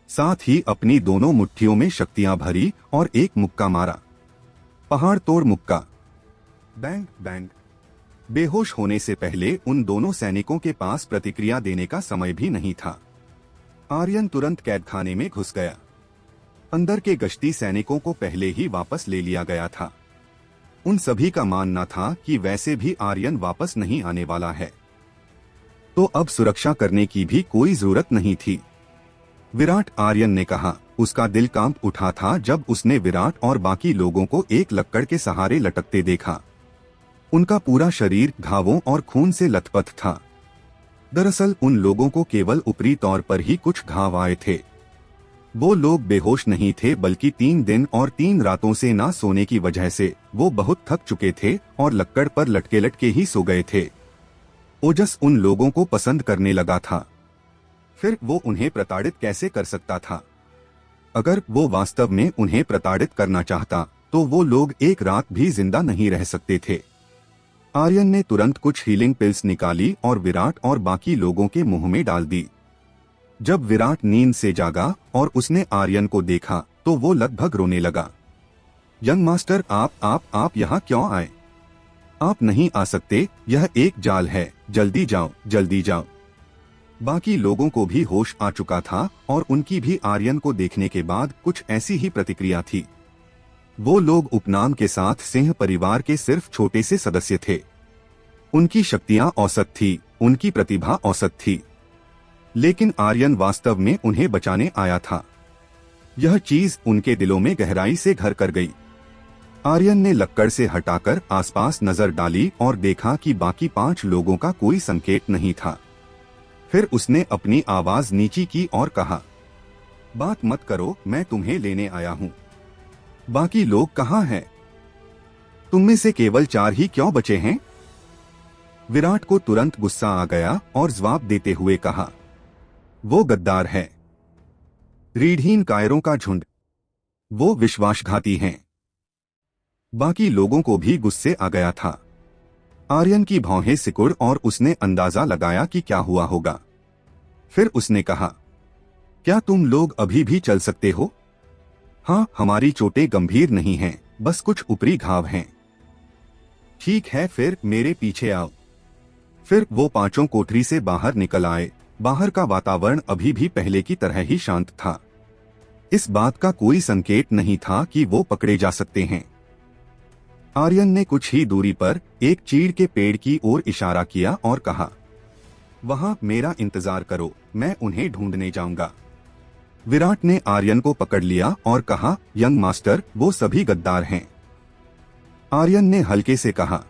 साथ ही अपनी दोनों मुट्ठियों में शक्तियां भरी और एक मुक्का मारा। पहाड़ तोड़ मुक्का। Bang bang. बेहोश होने से पहले उन दोनों सैनिकों के पास प्रतिक्रिया देने का समय भी नहीं था। आर्यन तुरंत कैदखाने में घुस गया। अंदर के गश्ती सैनिकों को पहले ही वापस ले लिया गया था। उन सभी का मानना था कि वैसे भी आर्यन वापस नहीं आने वाला है, तो अब सुरक्षा करने की भी कोई जरूरत नहीं थी। विराट, आर्यन ने कहा। उसका दिल कांप उठा था जब उसने विराट और बाकी लोगों को एक लक्कड़ के सहारे लटकते देखा। उनका पूरा शरीर घावों और खून से लथपथ था। दरअसल उन लोगों को केवल ऊपरी तौर पर ही कुछ घाव आए थे। वो लोग बेहोश नहीं थे, बल्कि 3 दिन और 3 रातों से ना सोने की वजह से वो बहुत थक चुके थे और लक्कड़ पर लटके लटके ही सो गए थे। ओजस उन लोगों को पसंद करने लगा था, फिर वो उन्हें प्रताड़ित कैसे कर सकता था? अगर वो वास्तव में उन्हें प्रताड़ित करना चाहता तो वो लोग एक रात भी जिंदा नहीं रह सकते थे। आर्यन ने तुरंत कुछ हीलिंग पिल्स निकाली और विराट और बाकी लोगों के मुंह में डाल दी। जब विराट नींद से जागा और उसने आर्यन को देखा तो वो लगभग रोने लगा। यंग मास्टर, आप यहाँ क्यों आए? आप नहीं आ सकते, यह एक जाल है, जल्दी जाओ, जल्दी जाओ। बाकी लोगों को भी होश आ चुका था और उनकी भी आर्यन को देखने के बाद कुछ ऐसी ही प्रतिक्रिया थी। वो लोग उपनाम के साथ सिंह परिवार के सिर्फ छोटे से सदस्य थे। उनकी शक्तियां औसत थी, उनकी प्रतिभा औसत थी। लेकिन आर्यन वास्तव में उन्हें बचाने आया था। यह चीज उनके दिलों में गहराई से घर कर गई। आर्यन ने लक्कड़ से हटाकर आसपास नजर डाली और देखा कि बाकी 5 लोगों का कोई संकेत नहीं था। फिर उसने अपनी आवाज नीची की और कहा, बात मत करो, मैं तुम्हें लेने आया हूँ। बाकी लोग कहाँ हैं? तुम में से केवल 4 ही क्यों बचे हैं? विराट को तुरंत गुस्सा आ गया और जवाब देते हुए कहा, वो गद्दार है, रीढ़हीन कायरों का झुंड, वो विश्वासघाती हैं। बाकी लोगों को भी गुस्से आ गया था। आर्यन की भौहें सिकुड़ और उसने अंदाजा लगाया कि क्या हुआ होगा। फिर उसने कहा, क्या तुम लोग अभी भी चल सकते हो? हाँ, हमारी चोटें गंभीर नहीं हैं, बस कुछ ऊपरी घाव हैं। ठीक है, फिर मेरे पीछे आओ। फिर वो 5 कोठरी से बाहर निकल आए। बाहर का वातावरण अभी भी पहले की तरह ही शांत था। इस बात का कोई संकेत नहीं था कि वो पकड़े जा सकते हैं। आर्यन ने कुछ ही दूरी पर एक चीड़ के पेड़ की ओर इशारा किया और कहा, वहां मेरा इंतजार करो, मैं उन्हें ढूंढने जाऊंगा। विराट ने आर्यन को पकड़ लिया और कहा, यंग मास्टर, वो सभी गद्दार हैं। आर्यन ने हल्के से कहा,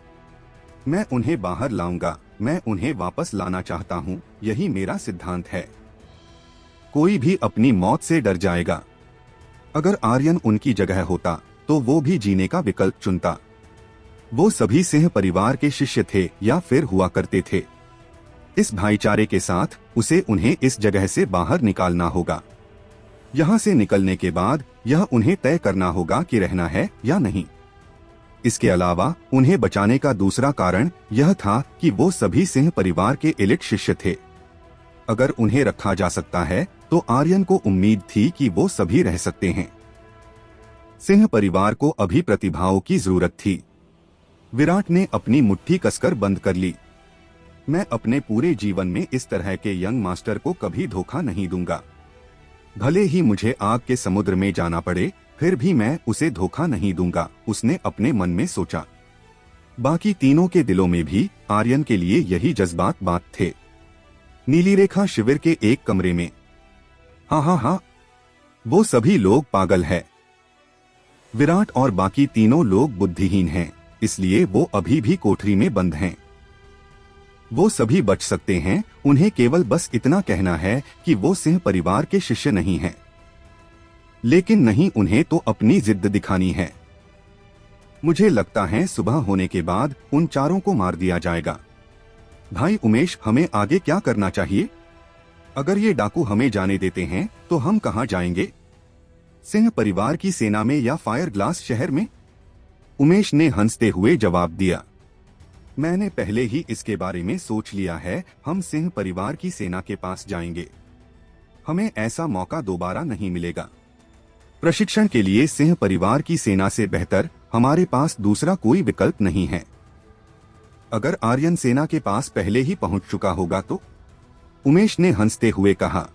मैं उन्हें बाहर लाऊंगा, मैं उन्हें वापस लाना चाहता हूँ, यही मेरा सिद्धांत है। कोई भी अपनी मौत से डर जाएगा। अगर आर्यन उनकी जगह होता तो वो भी जीने का विकल्प चुनता। वो सभी सिंह परिवार के शिष्य थे या फिर हुआ करते थे। इस भाईचारे के साथ उसे उन्हें इस जगह से बाहर निकालना होगा। यहाँ से निकलने के बाद यह उन्हें तय करना होगा कि रहना है या नहीं। इसके अलावा उन्हें बचाने का दूसरा कारण यह था कि वो सभी सिंह परिवार के एलिट शिष्य थे। अगर उन्हें रखा जा सकता है तो आर्यन को उम्मीद थी कि वो सभी रह सकते हैं। सिंह परिवार को अभी प्रतिभाओं की जरूरत थी। विराट ने अपनी मुट्ठी कसकर बंद कर ली। मैं अपने पूरे जीवन में इस तरह के यंग मास्टर को कभी धोखा नहीं दूंगा। भले ही मुझे आग के समुद्र में जाना पड़े, फिर भी मैं उसे धोखा नहीं दूंगा, उसने अपने मन में सोचा। बाकी तीनों के दिलों में भी आर्यन के लिए यही जज्बात बात थे। नीली रेखा शिविर के एक कमरे में। हाँ, वो सभी लोग पागल है। विराट और बाकी तीनों लोग बुद्धिहीन हैं, इसलिए वो अभी भी कोठरी में बंद हैं। वो सभी बच सकते हैं, उन्हें केवल बस इतना कहना है कि वो सिंह परिवार के शिष्य नहीं हैं। लेकिन नहीं, उन्हें तो अपनी जिद दिखानी है। मुझे लगता है सुबह होने के बाद उन 4 को मार दिया जाएगा। भाई उमेश, हमें आगे क्या करना चाहिए? अगर ये डाकू हमें जाने देते हैं तो हम कहाँ जाएंगे? सिंह परिवार की सेना में या फायर ग्लास शहर में? उमेश ने हंसते हुए जवाब दिया, मैंने पहले ही इसके बारे में सोच लिया है। हम सिंह परिवार की सेना के पास जाएंगे। हमें ऐसा मौका दोबारा नहीं मिलेगा। प्रशिक्षण के लिए सिंह परिवार की सेना से बेहतर हमारे पास दूसरा कोई विकल्प नहीं है। अगर आर्यन सेना के पास पहले ही पहुंच चुका होगा तो? उमेश ने हंसते हुए कहा,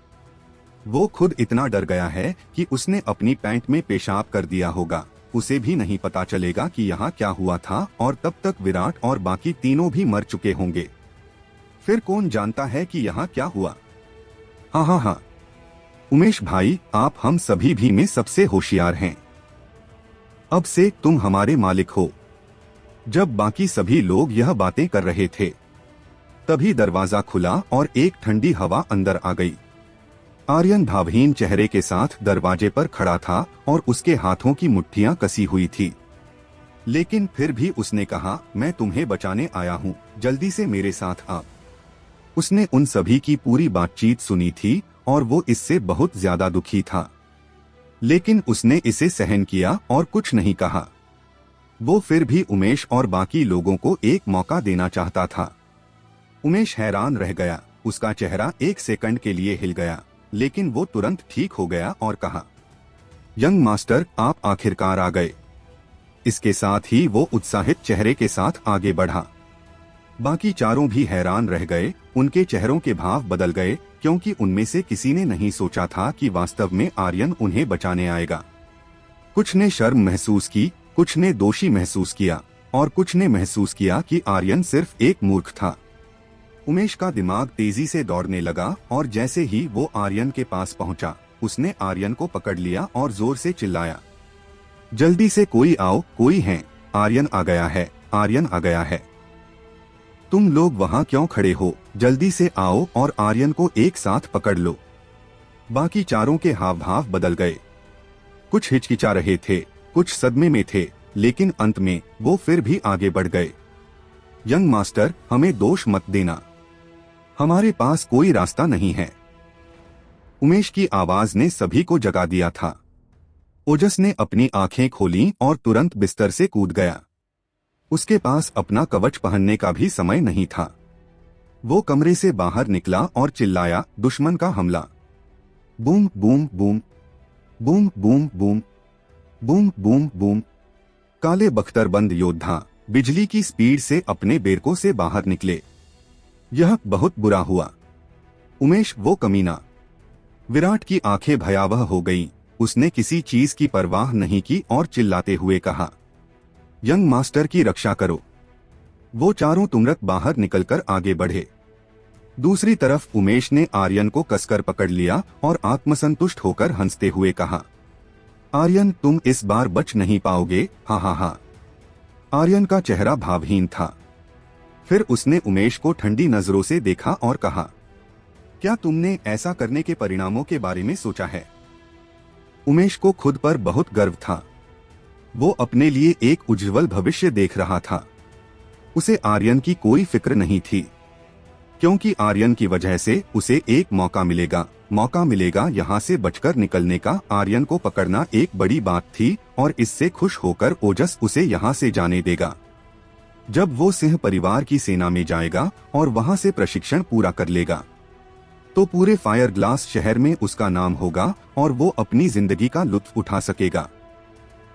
वो खुद इतना डर गया है कि उसने अपनी पैंट में पेशाब कर दिया होगा। उसे भी नहीं पता चलेगा कि यहाँ क्या हुआ था और तब तक विराट और बाकी तीनों भी मर चुके होंगे। फिर कौन जानता है कि यहाँ क्या हुआ? हाँ, उमेश भाई, आप हम सभी भी में सबसे होशियार हैं। अब से तुम हमारे मालिक हो। जब बाकी सभी लोग यह बातें कर रहे थे, तभी दरवाजा खुला और एक ठंडी हवा अंदर आ गई। आर्यन भावहीन चेहरे के साथ दरवाजे पर खड़ा था और उसके हाथों की मुट्ठियां कसी हुई थी। लेकिन फिर भी उसने कहा, मैं तुम्हें बचाने आया हूँ, जल्दी से मेरे साथ आ। उसने उन सभी की पूरी बातचीत सुनी थी और वो इससे बहुत ज्यादा दुखी था। लेकिन उसने इसे सहन किया और कुछ नहीं कहा। वो फिर भी उमेश और बाकी लोगों को एक मौका देना चाहता था। उमेश हैरान रह गया। उसका चेहरा 1 सेकंड के लिए हिल गया, लेकिन वो तुरंत ठीक हो गया और कहा, यंग मास्टर, आप आखिरकार आ गए। इसके साथ ही वो उत्साहित चेहरे के साथ आगे बढ़ा। बाकी 4 भी हैरान रह गए। उनके चेहरों के भाव बदल गए, क्योंकि उनमें से किसी ने नहीं सोचा था कि वास्तव में आर्यन उन्हें बचाने आएगा। कुछ ने शर्म महसूस की, कुछ ने दोषी महसूस किया और कुछ ने महसूस किया कि आर्यन सिर्फ एक मूर्ख था। उमेश का दिमाग तेजी से दौड़ने लगा और जैसे ही वो आर्यन के पास पहुंचा, उसने आर्यन को पकड़ लिया और जोर से चिल्लाया, जल्दी से कोई आओ, कोई है, आर्यन आ गया है, आर्यन आ गया है। तुम लोग वहां क्यों खड़े हो, जल्दी से आओ और आर्यन को एक साथ पकड़ लो। बाकी चारों के हाव भाव बदल गए। कुछ हिचकिचा रहे थे, कुछ सदमे में थे, लेकिन अंत में वो फिर भी आगे बढ़ गए। यंग मास्टर, हमें दोष मत देना, हमारे पास कोई रास्ता नहीं है। उमेश की आवाज ने सभी को जगा दिया था। ओजस ने अपनी आंखें खोलीं और तुरंत बिस्तर से कूद गया। उसके पास अपना कवच पहनने का भी समय नहीं था। वो कमरे से बाहर निकला और चिल्लाया, दुश्मन का हमला। Boom boom boom, boom boom boom, boom boom boom. काले बख्तरबंद योद्धा बिजली की स्पीड से अपने बेरकों से बाहर निकले। यह बहुत बुरा हुआ। उमेश, वो कमीना। विराट की आंखें भयावह हो गईं। उसने किसी चीज की परवाह नहीं की और चिल्लाते हुए कहा, यंग मास्टर की रक्षा करो। वो चारों तुरंत बाहर निकलकर आगे बढ़े। दूसरी तरफ उमेश ने आर्यन को कसकर पकड़ लिया और आत्मसंतुष्ट होकर हंसते हुए कहा, आर्यन, तुम इस बार बच नहीं पाओगे, हा हा हा। आर्यन का चेहरा भावहीन था। फिर उसने उमेश को ठंडी नजरों से देखा और कहा, क्या तुमने ऐसा करने के परिणामों के बारे में सोचा है? उमेश को खुद पर बहुत गर्व था। वो अपने लिए एक उज्जवल भविष्य देख रहा था। उसे आर्यन की कोई फिक्र नहीं थी, क्योंकि आर्यन की वजह से उसे एक मौका मिलेगा यहाँ से बचकर निकलने का। आर्यन को पकड़ना एक बड़ी बात थी और इससे खुश होकर ओजस उसे यहाँ से जाने देगा। जब वो सिंह परिवार की सेना में जाएगा और वहाँ से प्रशिक्षण पूरा कर लेगा, तो पूरे फायर ग्लास शहर में उसका नाम होगा और वो अपनी जिंदगी का लुत्फ उठा सकेगा।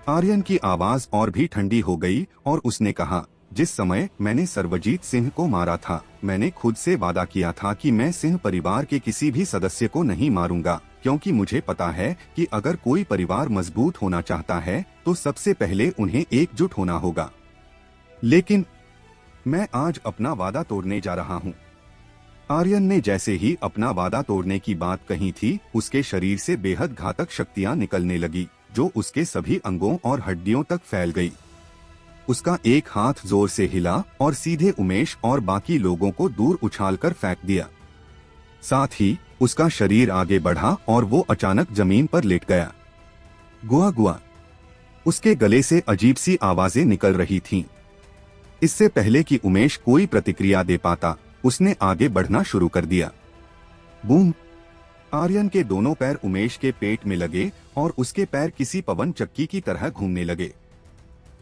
आर्यन की आवाज और भी ठंडी हो गई और उसने कहा, जिस समय मैंने सर्वजीत सिंह को मारा था, मैंने खुद से वादा किया था कि मैं सिंह परिवार के किसी भी सदस्य को नहीं मारूंगा, क्योंकि मुझे पता है कि अगर कोई परिवार मजबूत होना चाहता है तो सबसे पहले उन्हें एकजुट होना होगा। लेकिन मैं आज अपना वादा तोड़ने जा रहा हूँ। आर्यन ने जैसे ही अपना वादा तोड़ने की बात कही थी, उसके शरीर से बेहद घातक शक्तियाँ निकलने लगी, जो उसके सभी अंगों और हड्डियों तक फैल गई। उसका एक हाथ जोर से हिला और सीधे उमेश और बाकी लोगों को दूर उछालकर फेंक दिया। साथ ही उसका शरीर आगे बढ़ा और वो अचानक जमीन पर लेट गया। गुआ गुआ। उसके गले से अजीब सी आवाजें निकल रही थीं। इससे पहले कि उमेश कोई प्रतिक्रिया दे पाता, उसने आगे बढ़ना शुरू कर दिया। बूम। आर्यन के दोनों पैर उमेश के पेट में लगे और उसके पैर किसी पवन चक्की की तरह घूमने लगे।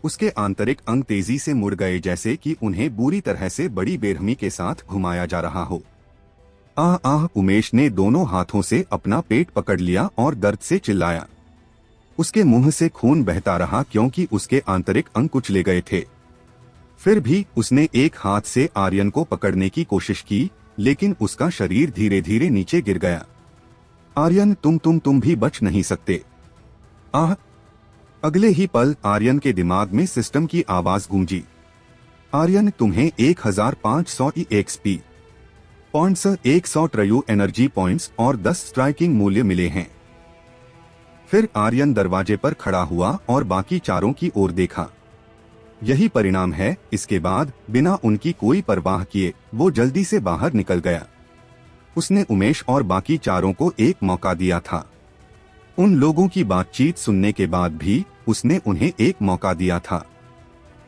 उसके आंतरिक अंग तेजी से मुड़ गए, जैसे कि उन्हें बुरी तरह से बड़ी बेरहमी के साथ घुमाया जा रहा हो। आह आह। उमेश ने दोनों हाथों से अपना पेट पकड़ लिया और दर्द से चिल्लाया। उसके मुंह से खून बहता रहा क्योंकि उसके आंतरिक अंग कुचले गए थे। फिर भी उसने एक हाथ से आर्यन को पकड़ने की कोशिश की, लेकिन उसका शरीर धीरे धीरे नीचे गिर गया। आर्यन, तुम भी बच नहीं सकते। आह। अगले ही पल आर्यन के दिमाग में सिस्टम की आवाज गूंजी। आर्यन, तुम्हें 1500 EXP पॉइंट्स, 100 ट्रयू एनर्जी पॉइंट्स और 10 स्ट्राइकिंग मूल्य मिले हैं। फिर आर्यन दरवाजे पर खड़ा हुआ और बाकी चारों की ओर देखा। यही परिणाम है। इसके बाद बिना उनकी कोई परवाह किए वो जल्दी से बाहर निकल गया। उसने उमेश और बाकी चारों को एक मौका दिया था। उन लोगों की बातचीत सुनने के बाद भी उसने उन्हें एक मौका दिया था,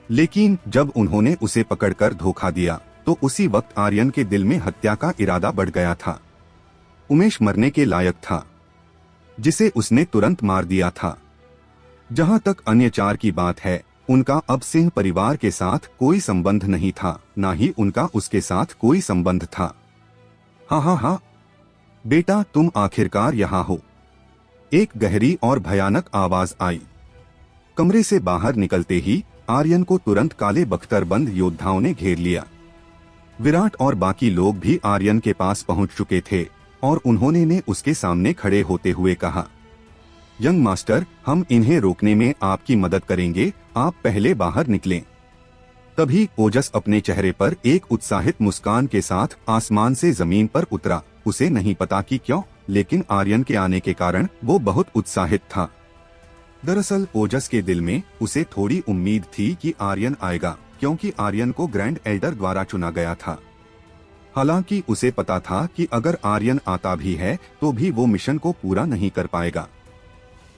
लेकिन जब उन्होंने उसे पकड़कर धोखा दिया तो उसी वक्त आर्यन के दिल में हत्या का इरादा बढ़ गया था। उमेश मरने के लायक था, जिसे उसने तुरंत मार दिया था। जहां तक अन्य चार की बात है, उनका अब सिंह परिवार के साथ कोई संबंध नहीं था, ना ही उनका उसके साथ कोई संबंध था। हाँ, बेटा, तुम आखिरकार यहाँ हो। एक गहरी और भयानक आवाज आई। कमरे से बाहर निकलते ही आर्यन को तुरंत काले बख्तरबंद योद्धाओं ने घेर लिया। विराट और बाकी लोग भी आर्यन के पास पहुंच चुके थे और उन्होंने उसके सामने खड़े होते हुए कहा, यंग मास्टर, हम इन्हें रोकने में आपकी मदद करेंगे, आप पहले बाहर निकलें। तभी ओजस अपने चेहरे पर एक उत्साहित मुस्कान के साथ आसमान से जमीन पर उतरा। उसे नहीं पता कि क्यों, लेकिन आर्यन के आने के कारण वो बहुत उत्साहित था। दरअसल ओजस के दिल में उसे थोड़ी उम्मीद थी कि आर्यन आएगा, क्योंकि आर्यन को ग्रैंड एल्डर द्वारा चुना गया था। हालांकि उसे पता था कि अगर आर्यन आता भी है तो भी वो मिशन को पूरा नहीं कर पाएगा।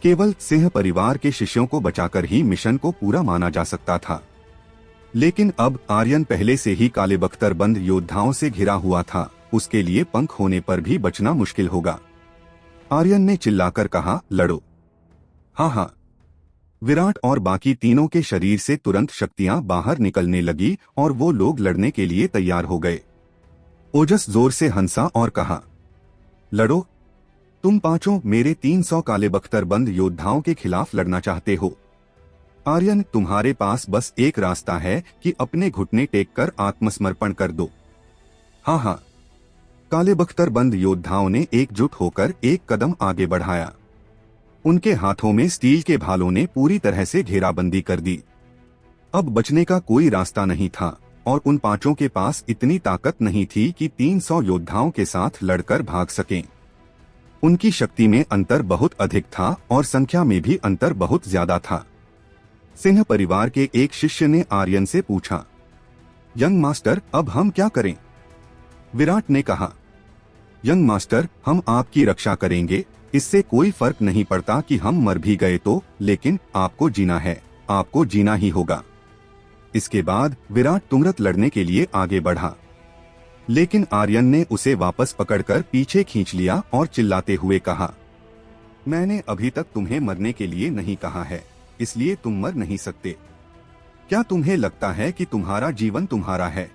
केवल सिंह परिवार के शिष्यों को बचाकर ही मिशन को पूरा माना जा सकता था। लेकिन अब आर्यन पहले से ही काले बख्तरबंद योद्धाओं से घिरा हुआ था, उसके लिए पंख होने पर भी बचना मुश्किल होगा। आर्यन ने चिल्लाकर कहा, लड़ो। हाँ हाँ। विराट और बाकी तीनों के शरीर से तुरंत शक्तियां बाहर निकलने लगी और वो लोग लड़ने के लिए तैयार हो गए। ओजस जोर से हंसा और कहा, लड़ो। तुम पांचों मेरे 300 काले बख्तरबंद योद्धाओं के खिलाफ लड़ना चाहते हो। आर्यन, तुम्हारे पास बस एक रास्ता है कि अपने घुटने टेक कर आत्मसमर्पण कर दो। हाँ हाँ। काले बख्तरबंद योद्धाओं ने एकजुट होकर एक कदम आगे बढ़ाया। उनके हाथों में स्टील के भालों ने पूरी तरह से घेराबंदी कर दी। अब बचने का कोई रास्ता नहीं था और उन पांचों के पास इतनी ताकत नहीं थी कि 300 योद्धाओं के साथ लड़कर भाग सकें। उनकी शक्ति में अंतर बहुत अधिक था और संख्या में भी अंतर बहुत ज्यादा था। सिंह परिवार के एक शिष्य ने आर्यन से पूछा, यंग मास्टर, अब हम क्या करें? विराट ने कहा, यंग मास्टर, हम आपकी रक्षा करेंगे। इससे कोई फर्क नहीं पड़ता कि हम मर भी गए तो, लेकिन आपको जीना है, आपको जीना ही होगा। इसके बाद विराट तुरंत लड़ने के लिए आगे बढ़ा, लेकिन आर्यन ने उसे वापस पकड़कर पीछे खींच लिया और चिल्लाते हुए कहा, मैंने अभी तक तुम्हें मरने के लिए नहीं कहा है, इसलिए तुम मर नहीं सकते। क्या तुम्हें लगता है कि तुम्हारा जीवन तुम्हारा है?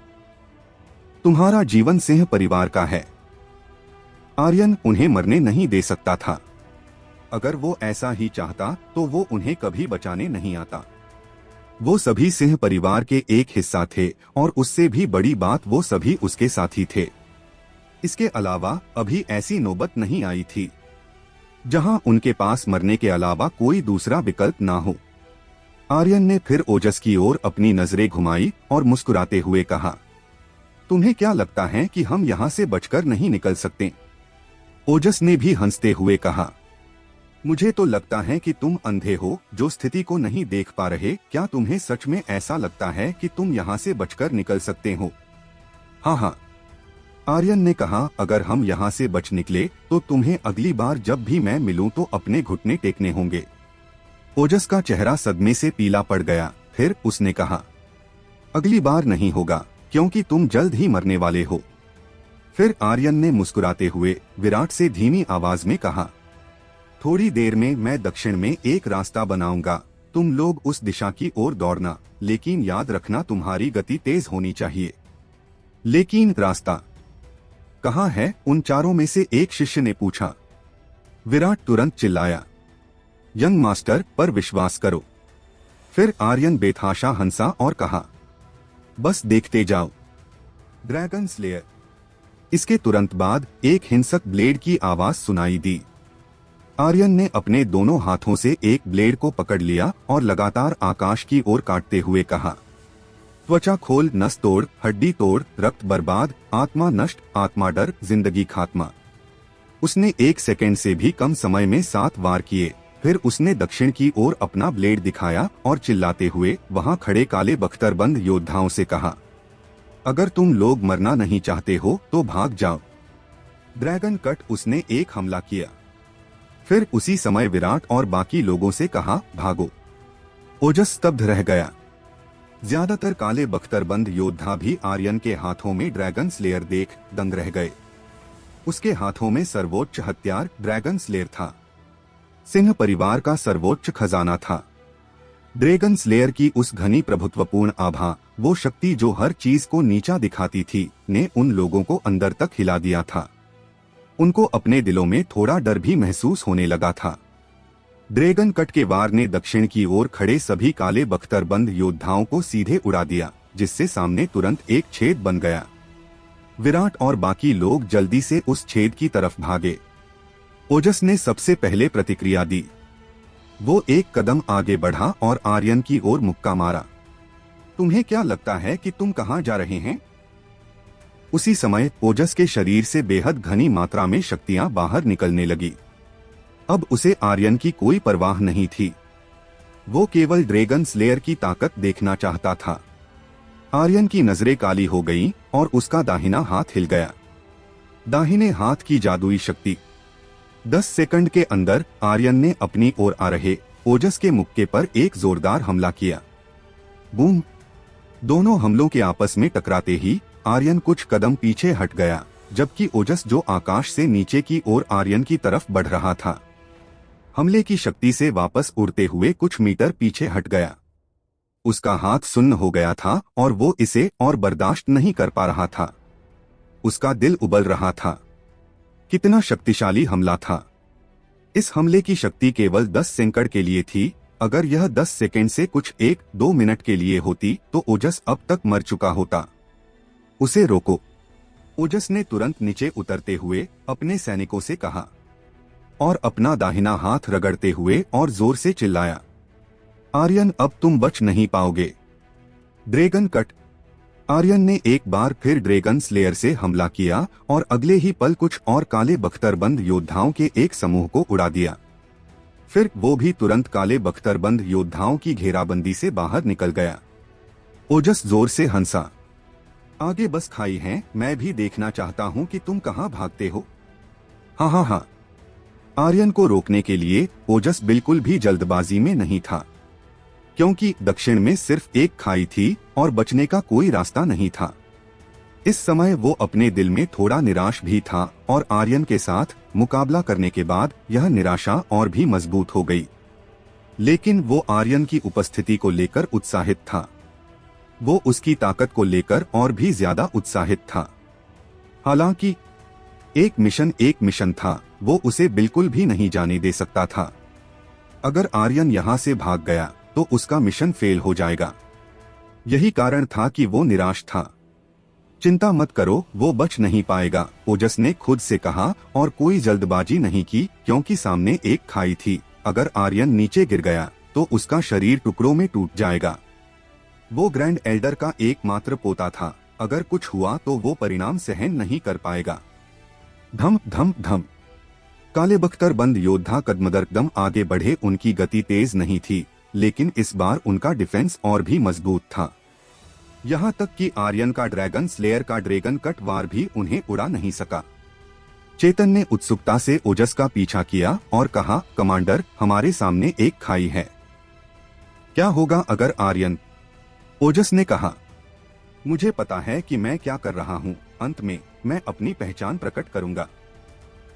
तुम्हारा जीवन सिंह परिवार का है। आर्यन उन्हें मरने नहीं दे सकता था। अगर वो ऐसा ही चाहता तो वो उन्हें कभी बचाने नहीं आता। वो सभी सिंह परिवार के एक हिस्सा थे और उससे भी बड़ी बात, वो सभी उसके साथी थे। इसके अलावा अभी ऐसी नौबत नहीं आई थी जहां उनके पास मरने के अलावा कोई दूसरा विकल्प ना हो। आर्यन ने फिर ओजस की ओर अपनी नजरें घुमाई और मुस्कुराते हुए कहा, तुम्हें क्या लगता है कि हम यहाँ से बचकर नहीं निकल सकते? ओजस ने भी हंसते हुए कहा, मुझे तो लगता है कि तुम अंधे हो जो स्थिति को नहीं देख पा रहे। क्या तुम्हें सच में ऐसा लगता है कि तुम यहाँ से बचकर निकल सकते हो? हाँ हाँ, आर्यन ने कहा, अगर हम यहाँ से बच निकले तो तुम्हें अगली बार जब भी मैं मिलूं तो अपने घुटने टेकने होंगे। ओजस का चेहरा सदमे से पीला पड़ गया। फिर उसने कहा, अगली बार नहीं होगा, क्योंकि तुम जल्द ही मरने वाले हो। फिर आर्यन ने मुस्कुराते हुए विराट से धीमी आवाज में कहा, थोड़ी देर में मैं दक्षिण में एक रास्ता बनाऊंगा, तुम लोग उस दिशा की ओर दौड़ना, लेकिन याद रखना तुम्हारी गति तेज होनी चाहिए। लेकिन रास्ता कहाँ है? उन चारों में से एक शिष्य ने पूछा। विराट तुरंत चिल्लाया, यंग मास्टर पर विश्वास करो। फिर आर्यन बेतहाशा हंसा और कहा, बस देखते जाओ। Dragon slayer. इसके तुरंत बाद एक हिंसक ब्लेड की आवाज सुनाई दी। आर्यन ने अपने दोनों हाथों से एक ब्लेड को पकड़ लिया और लगातार आकाश की ओर काटते हुए कहा, त्वचा खोल, नस तोड़, हड्डी तोड़, रक्त बर्बाद, आत्मा नष्ट, आत्मा डर, जिंदगी खात्मा। उसने 1 सेकेंड से भी कम समय में 7 वार किए। फिर उसने दक्षिण की ओर अपना ब्लेड दिखाया और चिल्लाते हुए वहां खड़े काले बख्तरबंद योद्धाओं से कहा, अगर तुम लोग मरना नहीं चाहते हो तो भाग जाओ। Dragon cut. उसने एक हमला किया। फिर उसी समय विराट और बाकी लोगों से कहा, भागो। ओजस स्तब्ध रह गया। ज्यादातर काले बख्तरबंद योद्धा भी आर्यन के हाथों में ड्रैगन स्लेयर देख दंग रह गए। उसके हाथों में सर्वोच्च हथियार ड्रैगन स्लेयर था। सिंह परिवार का सर्वोच्च खजाना था। ड्रैगन स्लेयर की उस घनी प्रभुत्वपूर्ण आभा, वो शक्ति जो हर चीज को नीचा दिखाती थी, ने उन लोगों को अंदर तक हिला दिया था। उनको अपने दिलों में थोड़ा डर भी महसूस होने लगा था। ड्रैगन कट के वार ने दक्षिण की ओर खड़े सभी काले बख्तरबंद योद्धाओं को सीधे उड़ा दिया, जिससे सामने तुरंत एक छेद बन गया। विराट और बाकी लोग जल्दी से उस छेद की तरफ भागे। ओजस ने सबसे पहले प्रतिक्रिया दी। वो एक कदम आगे बढ़ा और आर्यन की ओर मुक्का मारा। तुम्हें क्या लगता है कि तुम कहाँ जा रहे हैं? उसी समय ओजस के शरीर से बेहद घनी मात्रा में शक्तियां बाहर निकलने लगी। अब उसे आर्यन की कोई परवाह नहीं थी। वो केवल ड्रैगन स्लेयर की ताकत देखना चाहता था। आर्यन की नजरें काली हो गईं और उसका दाहिना हाथ हिल गया। दाहिने हाथ की जादुई शक्ति। 10 सेकंड के अंदर आर्यन ने अपनी ओर आ रहे ओजस के मुक्के पर एक जोरदार हमला किया। बूम! दोनों हमलों के आपस में टकराते ही आर्यन कुछ कदम पीछे हट गया, जबकि ओजस जो आकाश से नीचे की ओर आर्यन की तरफ बढ़ रहा था, हमले की शक्ति से वापस उड़ते हुए कुछ मीटर पीछे हट गया। उसका हाथ सुन्न हो गया था और वो इसे और बर्दाश्त नहीं कर पा रहा था। उसका दिल उबल रहा था। कितना शक्तिशाली हमला था। इस हमले की शक्ति केवल 10 सेकंड के लिए थी। अगर यह 10 सेकंड से कुछ 1-2 मिनट के लिए होती तो ओजस अब तक मर चुका होता। उसे रोको। ओजस ने तुरंत नीचे उतरते हुए अपने सैनिकों से कहा और अपना दाहिना हाथ रगड़ते हुए और जोर से चिल्लाया, आर्यन, अब तुम बच नहीं पाओगे। Dragon cut. आर्यन ने एक बार फिर ड्रैगन स्लेयर से हमला किया और अगले ही पल कुछ और काले बख्तरबंद योद्धाओं के एक समूह को उड़ा दिया। फिर वो भी तुरंत काले बख्तरबंद योद्धाओं की घेराबंदी से बाहर निकल गया। ओजस जोर से हंसा। आगे बस खाई है, मैं भी देखना चाहता हूँ कि तुम कहाँ भागते हो। हाँ हाँ हाँ। आर्यन को रोकने के लिए ओजस बिल्कुल भी जल्दबाजी में नहीं था, क्योंकि दक्षिण में सिर्फ एक खाई थी और बचने का कोई रास्ता नहीं था। इस समय वो अपने दिल में थोड़ा निराश भी था और आर्यन के साथ मुकाबला करने के बाद यह निराशा और भी मजबूत हो गई। लेकिन वो आर्यन की उपस्थिति को लेकर उत्साहित था। वो उसकी ताकत को लेकर और भी ज्यादा उत्साहित था। हालांकि एक मिशन था, वो उसे बिल्कुल भी नहीं जाने दे सकता था। अगर आर्यन यहाँ से भाग गया तो उसका मिशन फेल हो जाएगा। यही कारण था कि वो निराश था। चिंता मत करो, वो बच नहीं पाएगा, ओजस ने खुद से कहा और कोई जल्दबाजी नहीं की, क्योंकि सामने एक खाई थी। अगर आर्यन नीचे गिर गया तो उसका शरीर टुकड़ों में टूट जाएगा। वो ग्रैंड एल्डर का एकमात्र पोता था। अगर कुछ हुआ तो वो परिणाम सहन नहीं कर पाएगा। धम धम धम। काले बख्तरबंद योद्धा कदम आगे बढ़े। उनकी गति तेज नहीं थी, लेकिन इस बार उनका डिफेंस और भी मजबूत था। यहाँ तक कि आर्यन का ड्रैगन स्लेयर का ड्रैगन कट वार भी उन्हें उड़ा नहीं सका। चेतन ने उत्सुकता से ओजस का पीछा किया और कहा, कमांडर, हमारे सामने एक खाई है। क्या होगा अगर आर्यन? ओजस ने कहा, मुझे पता है कि मैं क्या कर रहा हूँ। अंत में मैं अपनी पहचान प्रकट करूंगा।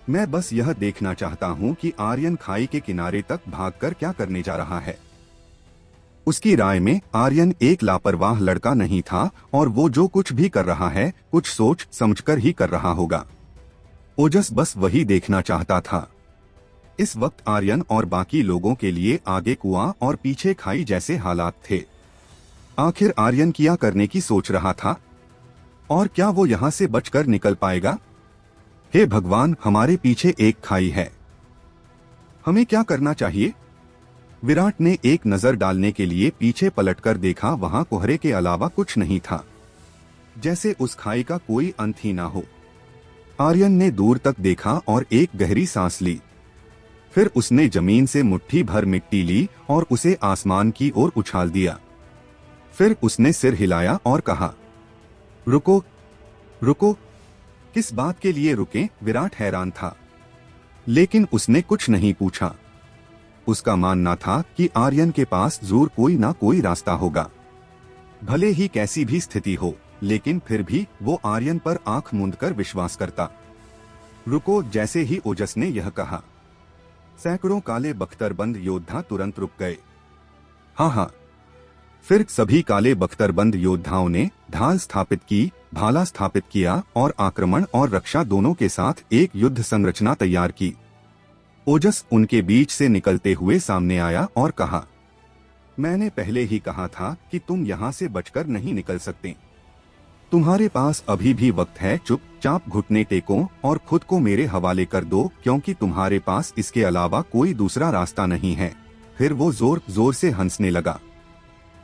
मैं बस यह देखना चाहता हूँ कि आर्यन खाई के किनारे तक भागकर क्या करने जा रहा है। उसकी राय में आर्यन एक लापरवाह लड़का नहीं था और वो जो कुछ भी कर रहा है कुछ सोच समझकर ही कर रहा होगा। ओजस बस वही देखना चाहता था। इस वक्त आर्यन और बाकी लोगों के लिए आगे कुआं और पीछे खाई जैसे हालात थे। आखिर आर्यन क्या करने की सोच रहा था और क्या वो यहाँ से बचकर निकल पाएगा? हे भगवान, हमारे पीछे एक खाई है। हमें क्या करना चाहिए? विराट ने एक नजर डालने के लिए पीछे पलटकर देखा। वहां कोहरे के अलावा कुछ नहीं था, जैसे उस खाई का कोई अंत ही ना हो। आर्यन ने दूर तक देखा और एक गहरी सांस ली। फिर उसने जमीन से मुट्ठी भर मिट्टी ली और उसे आसमान की ओर उछाल दिया। फिर उसने सिर हिलाया और कहा, रुको रुको। किस बात के लिए रुकें? विराट हैरान था, लेकिन उसने कुछ नहीं पूछा। उसका मानना था कि आर्यन के पास जरूर कोई ना कोई रास्ता होगा, भले ही कैसी भी स्थिति हो, लेकिन फिर भी वो आर्यन पर आंख मूंदकर विश्वास करता। रुको। जैसे ही ओजस ने यह कहा, सैकड़ों काले बख्तरबंद योद्धा तुरंत रुक गए। हाँ, फिर सभी काले बख्तरबंद योद्धाओं ने ढाल स्थापित की, भाला स्थापित किया और आक्रमण और रक्षा दोनों के साथ एक युद्ध संरचना तैयार की। ओजस उनके बीच से निकलते हुए सामने आया और कहा, मैंने पहले ही कहा था कि तुम यहाँ से बचकर नहीं निकल सकते। तुम्हारे पास अभी भी वक्त है। चुपचाप घुटने टेको और खुद को मेरे हवाले कर दो, क्योंकि तुम्हारे पास इसके अलावा कोई दूसरा रास्ता नहीं है। फिर वो जोर जोर से हंसने लगा।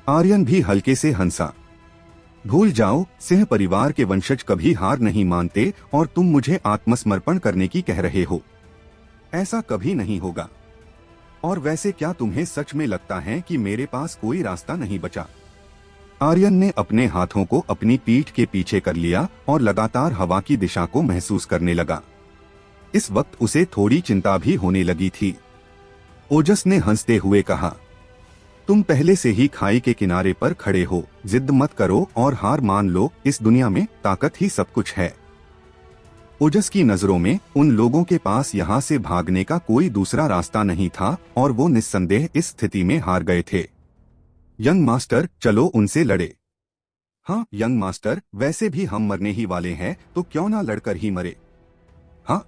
आर्यन भी हल्के से हंसा। भूल जाओ, सिंह परिवार के वंशज कभी हार नहीं मानते और तुम मुझे आत्मसमर्पण करने की कह रहे हो। ऐसा कभी नहीं होगा। और वैसे क्या तुम्हें सच में लगता है कि मेरे पास कोई रास्ता नहीं बचा? आर्यन ने अपने हाथों को अपनी पीठ के पीछे कर लिया और लगातार हवा की दिशा को महसूस करने लगा। इस वक्त उसे थोड़ी चिंता भी होने लगी थी। ओजस ने हंसते हुए कहा, तुम पहले से ही खाई के किनारे पर खड़े हो, जिद मत करो और हार मान लो, इस दुनिया में ताकत ही सब कुछ है। ओजस की नजरों में उन लोगों के पास यहाँ से भागने का कोई दूसरा रास्ता नहीं था और वो निस्संदेह इस स्थिति में हार गए थे। यंग मास्टर, चलो उनसे लड़े। हाँ यंग मास्टर, वैसे भी हम मरने ही वाले हैं, तो क्यों ना लड़कर ही मरे। हाँ,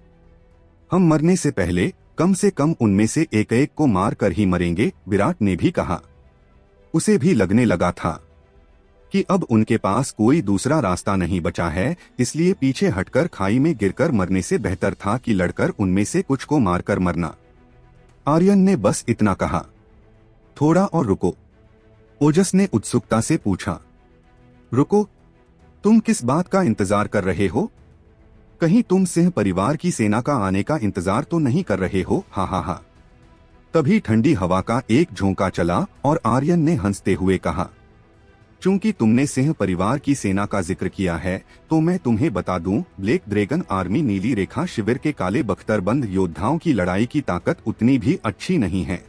हम मरने से पहले कम से कम उनमें से एक एक को मार कर ही मरेंगे, विराट ने भी कहा। उसे भी लगने लगा था कि अब उनके पास कोई दूसरा रास्ता नहीं बचा है, इसलिए पीछे हटकर खाई में गिरकर मरने से बेहतर था कि लड़कर उनमें से कुछ को मारकर मरना। आर्यन ने बस इतना कहा। थोड़ा और रुको, ओजस ने उत्सुकता से पूछा। रुको? तुम किस बात का इंतजार कर रहे हो? कहीं तुम सिंह परिवार की सेना का आने का इंतजार तो नहीं कर रहे हो? हा हा हा। तभी ठंडी हवा का एक झोंका चला और आर्यन ने हंसते हुए कहा, चूंकि तुमने सिंह परिवार की सेना का जिक्र किया है तो मैं तुम्हें बता दूं, ब्लैक ड्रैगन आर्मी नीली रेखा शिविर के काले बख्तरबंद योद्धाओं की लड़ाई की ताकत उतनी भी अच्छी नहीं है।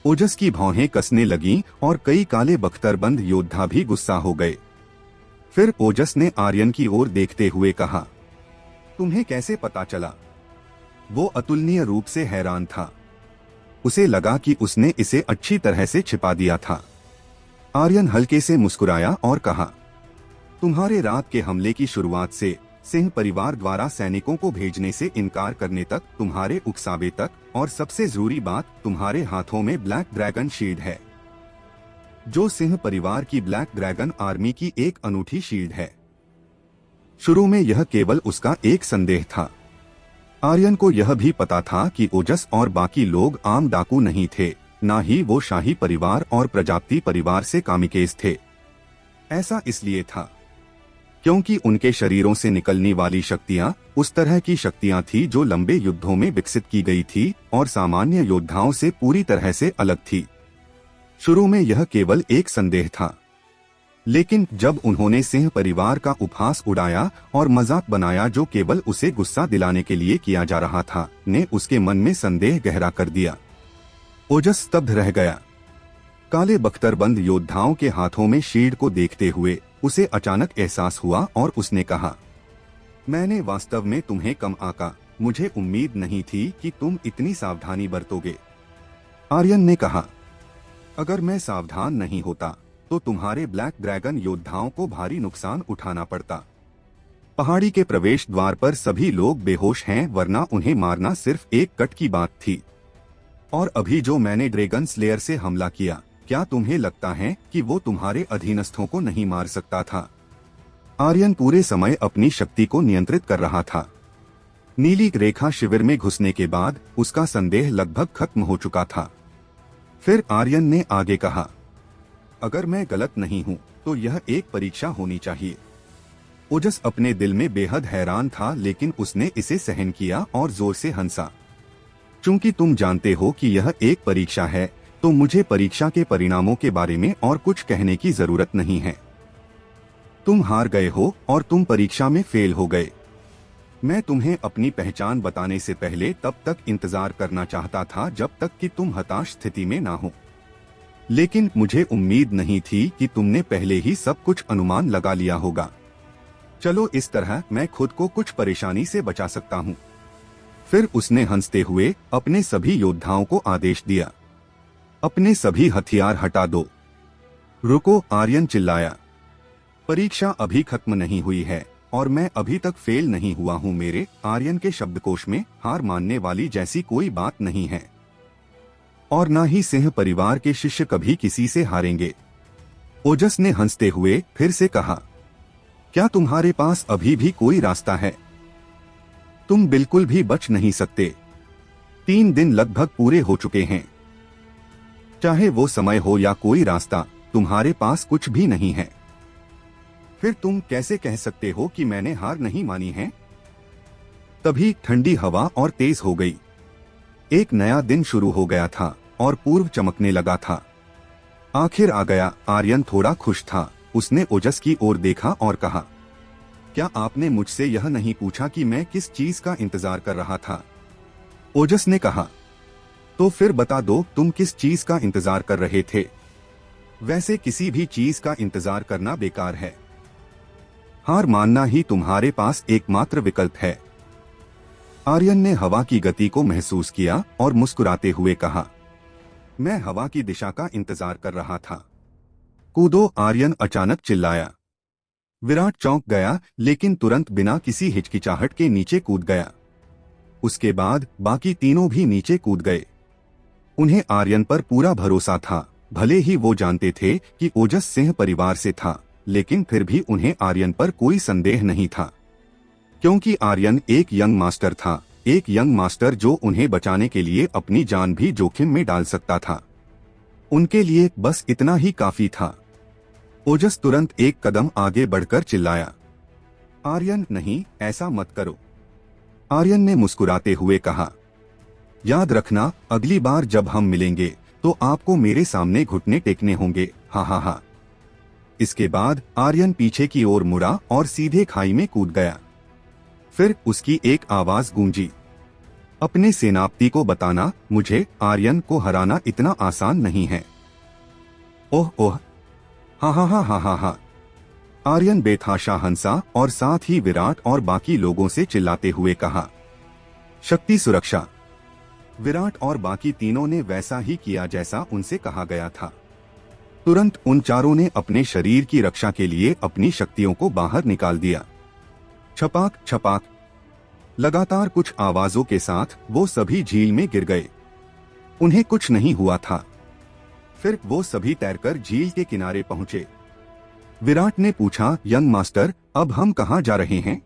ओजस की भौहें कसने लगीं और कई काले बख्तरबंद योद्धा भी गुस्सा हो गए। फिर ओजस ने आर्यन की ओर देखते हुए कहा, तुम्हें कैसे पता चला? वो अतुलनीय रूप से हैरान था। उसे लगा कि उसने इसे अच्छी तरह से छिपा दिया था। आर्यन हल्के से मुस्कुराया और कहा, तुम्हारे रात के हमले की शुरुआत से सिंह परिवार द्वारा सैनिकों को भेजने से इनकार करने तक, तुम्हारे उकसावे तक, और सबसे जरूरी बात, तुम्हारे हाथों में ब्लैक ड्रैगन शील्ड है, जो सिंह परिवार की ब्लैक ड्रैगन आर्मी की एक अनूठी शील्ड है। शुरू में यह केवल उसका एक संदेह था। आर्यन को यह भी पता था कि ओजस और बाकी लोग आम डाकू नहीं थे, ना ही वो शाही परिवार और प्रजापति परिवार से कामिकेज थे। ऐसा इसलिए था क्योंकि उनके शरीरों से निकलने वाली शक्तियां उस तरह की शक्तियां थी जो लंबे युद्धों में विकसित की गई थी और सामान्य योद्धाओं से पूरी तरह से अलग थी। शुरू में यह केवल एक संदेह था, लेकिन जब उन्होंने सिंह परिवार का उपहास उड़ाया और मजाक बनाया जो केवल उसे गुस्सा दिलाने के लिए किया जा रहा था, ने उसके मन में संदेह गहरा कर दिया। ओजस स्तब्ध रह गया। काले बख्तरबंद योद्धाओं के हाथों में शील्ड को देखते हुए उसे अचानक एहसास हुआ और उसने कहा, मैंने वास्तव में तुम्हें कम आंका, मुझे उम्मीद नहीं थी कि तुम इतनी सावधानी बरतोगे। आर्यन ने कहा, अगर मैं सावधान नहीं होता तो तुम्हारे ब्लैक ड्रैगन योद्धाओं को भारी नुकसान उठाना पड़ता। पहाड़ी के प्रवेश द्वार पर सभी लोग बेहोश हैं, वरना उन्हें मारना सिर्फ एक कट की बात थी। और अभी जो मैंने ड्रैगन स्लेयर से हमला किया, क्या तुम्हें लगता है कि वो तुम्हारे अधीनस्थों को नहीं मार सकता था? आर्यन पूरे समय अपनी शक्ति को नियंत्रित कर रहा था। नीली रेखा शिविर में घुसने के बाद उसका संदेह लगभग खत्म हो चुका था। फिर आर्यन ने आगे कहा, अगर मैं गलत नहीं हूँ तो यह एक परीक्षा होनी चाहिए। ओजस अपने दिल में बेहद हैरान था, लेकिन उसने इसे सहन किया और जोर से हंसा। चूंकि तुम जानते हो कि यह एक परीक्षा है, तो मुझे परीक्षा के परिणामों के बारे में और कुछ कहने की जरूरत नहीं है। तुम हार गए हो और तुम परीक्षा में फेल हो गए। मैं तुम्हें अपनी पहचान बताने से पहले तब तक इंतजार करना चाहता था जब तक कि तुम हताश स्थिति में ना हो, लेकिन मुझे उम्मीद नहीं थी कि तुमने पहले ही सब कुछ अनुमान लगा लिया होगा। चलो, इस तरह मैं खुद को कुछ परेशानी से बचा सकता हूँ। फिर उसने हंसते हुए अपने सभी योद्धाओं को आदेश दिया, अपने सभी हथियार हटा दो। रुको, आर्यन चिल्लाया, परीक्षा अभी खत्म नहीं हुई है और मैं अभी तक फेल नहीं हुआ हूँ। मेरे आर्यन के शब्दकोश में हार मानने वाली जैसी कोई बात नहीं है, और ना ही सिंह परिवार के शिष्य कभी किसी से हारेंगे। ओजस ने हंसते हुए फिर से कहा, क्या तुम्हारे पास अभी भी कोई रास्ता है? तुम बिल्कुल भी बच नहीं सकते। 3 दिन लगभग पूरे हो चुके हैं। चाहे वो समय हो या कोई रास्ता, तुम्हारे पास कुछ भी नहीं है। फिर तुम कैसे कह सकते हो कि मैंने हार नहीं मानी है? तभी ठंडी हवा और तेज हो गई। एक नया दिन शुरू हो गया था और पूर्व चमकने लगा था। आखिर आ गया। आर्यन थोड़ा खुश था। उसने ओजस की ओर देखा और कहा, क्या आपने मुझसे यह नहीं पूछा कि मैं किस चीज का इंतजार कर रहा था? ओजस ने कहा, तो फिर बता दो तुम किस चीज का इंतजार कर रहे थे। वैसे किसी भी चीज का इंतजार करना बेकार है। हार मानना ही तुम्हारे पास एकमात्र विकल्प है। आर्यन ने हवा की गति को महसूस किया और मुस्कुराते हुए कहा, मैं हवा की दिशा का इंतजार कर रहा था। कूदो! आर्यन अचानक चिल्लाया। विराट चौंक गया, लेकिन तुरंत बिना किसी हिचकिचाहट के नीचे कूद गया। उसके बाद बाकी तीनों भी नीचे कूद गए। उन्हें आर्यन पर पूरा भरोसा था। भले ही वो जानते थे कि ओजस सिंह परिवार से था, लेकिन फिर भी उन्हें आर्यन पर कोई संदेह नहीं था, क्योंकि आर्यन एक यंग मास्टर था। एक यंग मास्टर जो उन्हें बचाने के लिए अपनी जान भी जोखिम में डाल सकता था। उनके लिए बस इतना ही काफी था। ओजस तुरंत एक कदम आगे बढ़कर चिल्लाया, आर्यन नहीं, ऐसा मत करो। आर्यन ने मुस्कुराते हुए कहा, याद रखना, अगली बार जब हम मिलेंगे तो आपको मेरे सामने घुटने टेकने होंगे। हा हा हा। इसके बाद आर्यन पीछे की ओर मुड़ा और सीधे खाई में कूद गया। फिर उसकी एक आवाज गूंजी, अपने सेनापति को बताना, मुझे आर्यन को हराना इतना आसान नहीं है। ओह ओह, हा हा हा हा हा हा। आर्यन बेतहाशा हंसा और साथ ही विराट और बाकी लोगों से चिल्लाते हुए कहा, शक्ति सुरक्षा। विराट और बाकी तीनों ने वैसा ही किया जैसा उनसे कहा गया था। तुरंत उन चारों ने अपने शरीर की रक्षा के लिए अपनी शक्तियों को बाहर निकाल दिया। छपाक छपाक, लगातार कुछ आवाजों के साथ वो सभी झील में गिर गए। उन्हें कुछ नहीं हुआ था। फिर वो सभी तैरकर झील के किनारे पहुंचे। विराट ने पूछा, यंग मास्टर, अब हम कहां जा रहे हैं?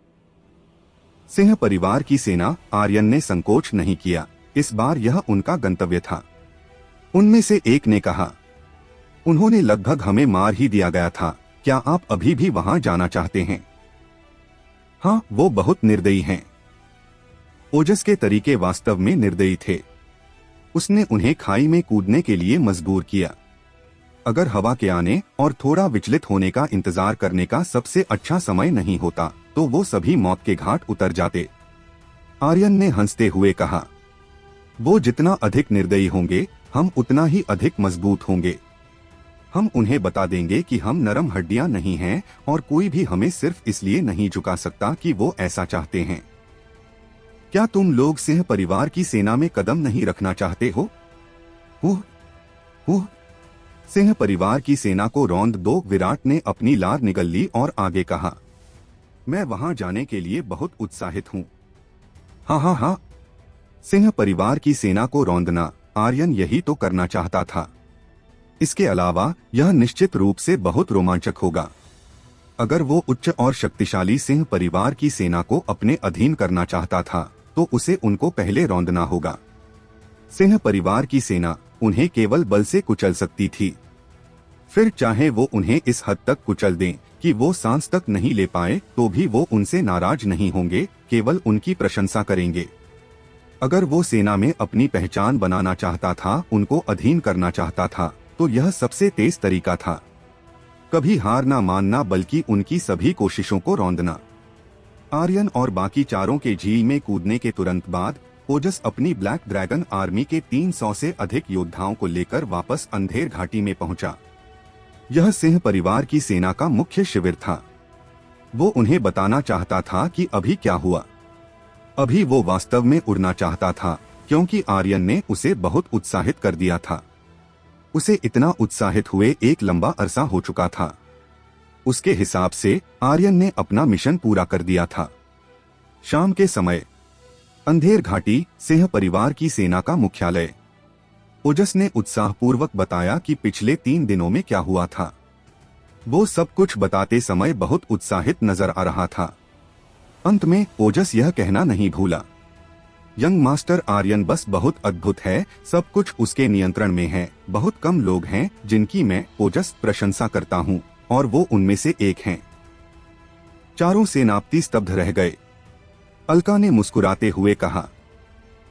सिंह परिवार की सेना। आर्यन ने संकोच नहीं किया। इस बार यह उनका गंतव्य था। उनमें से एक ने कहा, उन्होंने लगभग हमें मार ही दिया गया था। क्या आप अभी भी वहां जाना चाहते हैं? हाँ, वो बहुत निर्दयी हैं। ओजस के तरीके वास्तव में निर्दयी थे। उसने उन्हें खाई में कूदने के लिए मजबूर किया। अगर हवा के आने और थोड़ा विचलित होने का इंतजार करने का सबसे अच्छा समय नहीं होता, तो वो सभी मौत के घाट उतर जाते। आर्यन ने हंसते हुए कहा, वो जितना अधिक निर्दयी होंगे, हम उतना ही अधिक मजबूत होंगे। हम उन्हें बता देंगे कि हम नरम हड्डियां नहीं हैं और कोई भी हमें सिर्फ इसलिए नहीं झुका सकता कि वो ऐसा चाहते हैं। क्या तुम लोग सिंह परिवार की सेना में कदम नहीं रखना चाहते हो? सिंह परिवार की सेना को रौंद दो। विराट ने अपनी लार निगल ली और आगे कहा, मैं वहां जाने के लिए बहुत उत्साहित हूं। हाँ हाँ हाँ। सिंह परिवार की सेना को रौंदना, आर्यन यही तो करना चाहता था। इसके अलावा यह निश्चित रूप से बहुत रोमांचक होगा। अगर वो उच्च और शक्तिशाली सिंह परिवार की सेना को अपने अधीन करना चाहता था, तो उसे उनको पहले रौंदना होगा। सिंह परिवार की सेना उन्हें केवल बल से कुचल सकती थी। फिर चाहे वो उन्हें इस हद तक कुचल दें कि वो सांस तक नहीं ले पाए, तो भी वो उनसे नाराज नहीं होंगे, केवल उनकी प्रशंसा करेंगे। अगर वो सेना में अपनी पहचान बनाना चाहता था, उनको अधीन करना चाहता था, तो यह सबसे तेज तरीका था। कभी हार ना मानना, बल्कि उनकी सभी कोशिशों को रौंदना। आर्यन और बाकी चारों के झील में कूदने के तुरंत बाद ओजस अपनी ब्लैक ड्रैगन आर्मी के 300 से अधिक योद्धाओं को लेकर वापस अंधेर घाटी में पहुंचा। यह सिंह परिवार की सेना का मुख्य शिविर था। वो उन्हें बताना चाहता था कि अभी क्या हुआ। अभी वो वास्तव में उड़ना चाहता था, क्योंकि आर्यन ने उसे बहुत उत्साहित कर दिया था। उसे इतना उत्साहित हुए एक लंबा अरसा हो चुका था। उसके हिसाब से आर्यन ने अपना मिशन पूरा कर दिया था। शाम के समय अंधेर घाटी, सिंह परिवार की सेना का मुख्यालय। ओजस ने उत्साहपूर्वक बताया कि पिछले 3 दिनों में क्या हुआ था। वो सब कुछ बताते समय बहुत उत्साहित नजर आ रहा था। अंत में ओजस यह कहना नहीं भूला, यंग मास्टर आर्यन बस बहुत अद्भुत है, सब कुछ उसके नियंत्रण में है। बहुत कम लोग हैं जिनकी मैं ओजस प्रशंसा करता हूँ और वो उनमें से एक हैं। चारों सेनापति स्तब्ध रह गए। अलका ने मुस्कुराते हुए कहा,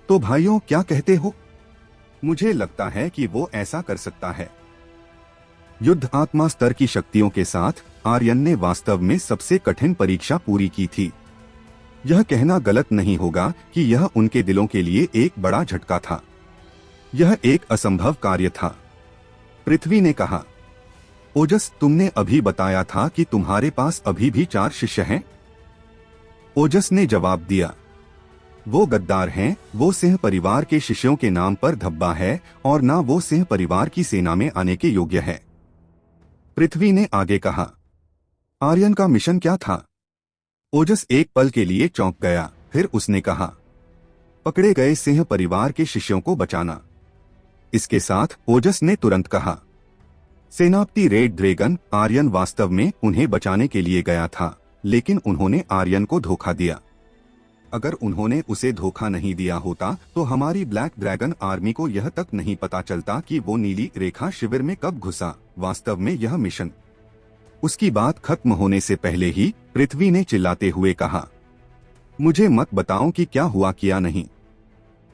तो भाइयों क्या कहते हो? मुझे लगता है कि वो ऐसा कर सकता है। युद्ध आत्मा स्तर की शक्तियों के साथ आर्यन ने वास्तव में सबसे कठिन परीक्षा पूरी की थी। यह कहना गलत नहीं होगा कि यह उनके दिलों के लिए एक बड़ा झटका था। यह एक असंभव कार्य था। पृथ्वी ने कहा, ओजस तुमने अभी बताया था कि तुम्हारे पास अभी भी 4 शिष्य हैं? ओजस ने जवाब दिया, वो गद्दार हैं, वो सिंह परिवार के शिष्यों के नाम पर धब्बा है और ना वो सिंह परिवार की सेना में आने के योग्य है। पृथ्वी ने आगे कहा, आर्यन का मिशन क्या था? ओजस एक पल के लिए चौंक गया, फिर उसने कहा, पकड़े गए सिंह परिवार के शिष्यों को बचाना। इसके साथ ओजस ने तुरंत कहा, सेनापति रेड ड्रैगन, आर्यन वास्तव में उन्हें बचाने के लिए गया था, लेकिन उन्होंने आर्यन को धोखा दिया। अगर उन्होंने उसे धोखा नहीं दिया होता तो हमारी ब्लैक ड्रैगन आर्मी को यह तक नहीं पता चलता कि वो नीली रेखा शिविर में कब घुसा। वास्तव में यह मिशन। उसकी बात खत्म होने से पहले ही पृथ्वी ने चिल्लाते हुए कहा, मुझे मत बताओ कि क्या हुआ क्या नहीं।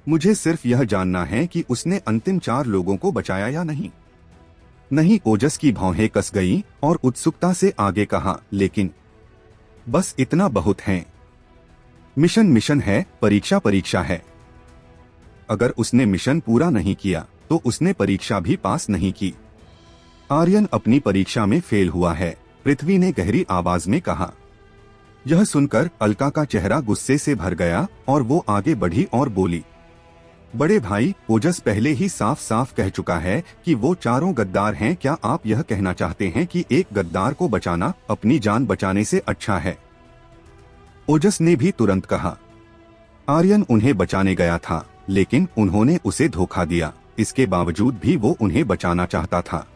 मुझे सिर्फ यह जानना है कि उसने अंतिम 4 लोगों को बचाया या नहीं। नहीं, ओजस की भौहें कस गईं और उत्सुकता से आगे कहा, लेकिन बस इतना बहुत है। मिशन मिशन है, परीक्षा परीक्षा है। अगर उसने मिशन पूरा नहीं किया तो उसने परीक्षा भी पास नहीं की। आर्यन अपनी परीक्षा में फेल हुआ है, पृथ्वी ने गहरी आवाज में कहा। यह सुनकर अलका का चेहरा गुस्से से भर गया और वो आगे बढ़ी और बोली, बड़े भाई, ओजस पहले ही साफ साफ कह चुका है कि वो 4 गद्दार हैं। क्या आप यह कहना चाहते हैं कि एक गद्दार को बचाना अपनी जान बचाने से अच्छा है? ओजस ने भी तुरंत कहा, आर्यन उन्हें बचाने गया था, लेकिन उन्होंने उसे धोखा दिया। इसके बावजूद भी वो उन्हें बचाना चाहता था।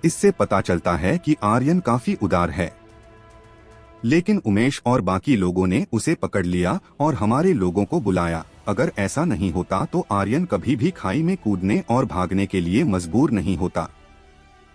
इससे पता चलता है कि आर्यन काफी उदार है। लेकिन उमेश और बाकी लोगों ने उसे पकड़ लिया और हमारे लोगों को बुलाया। अगर ऐसा नहीं होता तो आर्यन कभी भी खाई में कूदने और भागने के लिए मजबूर नहीं होता।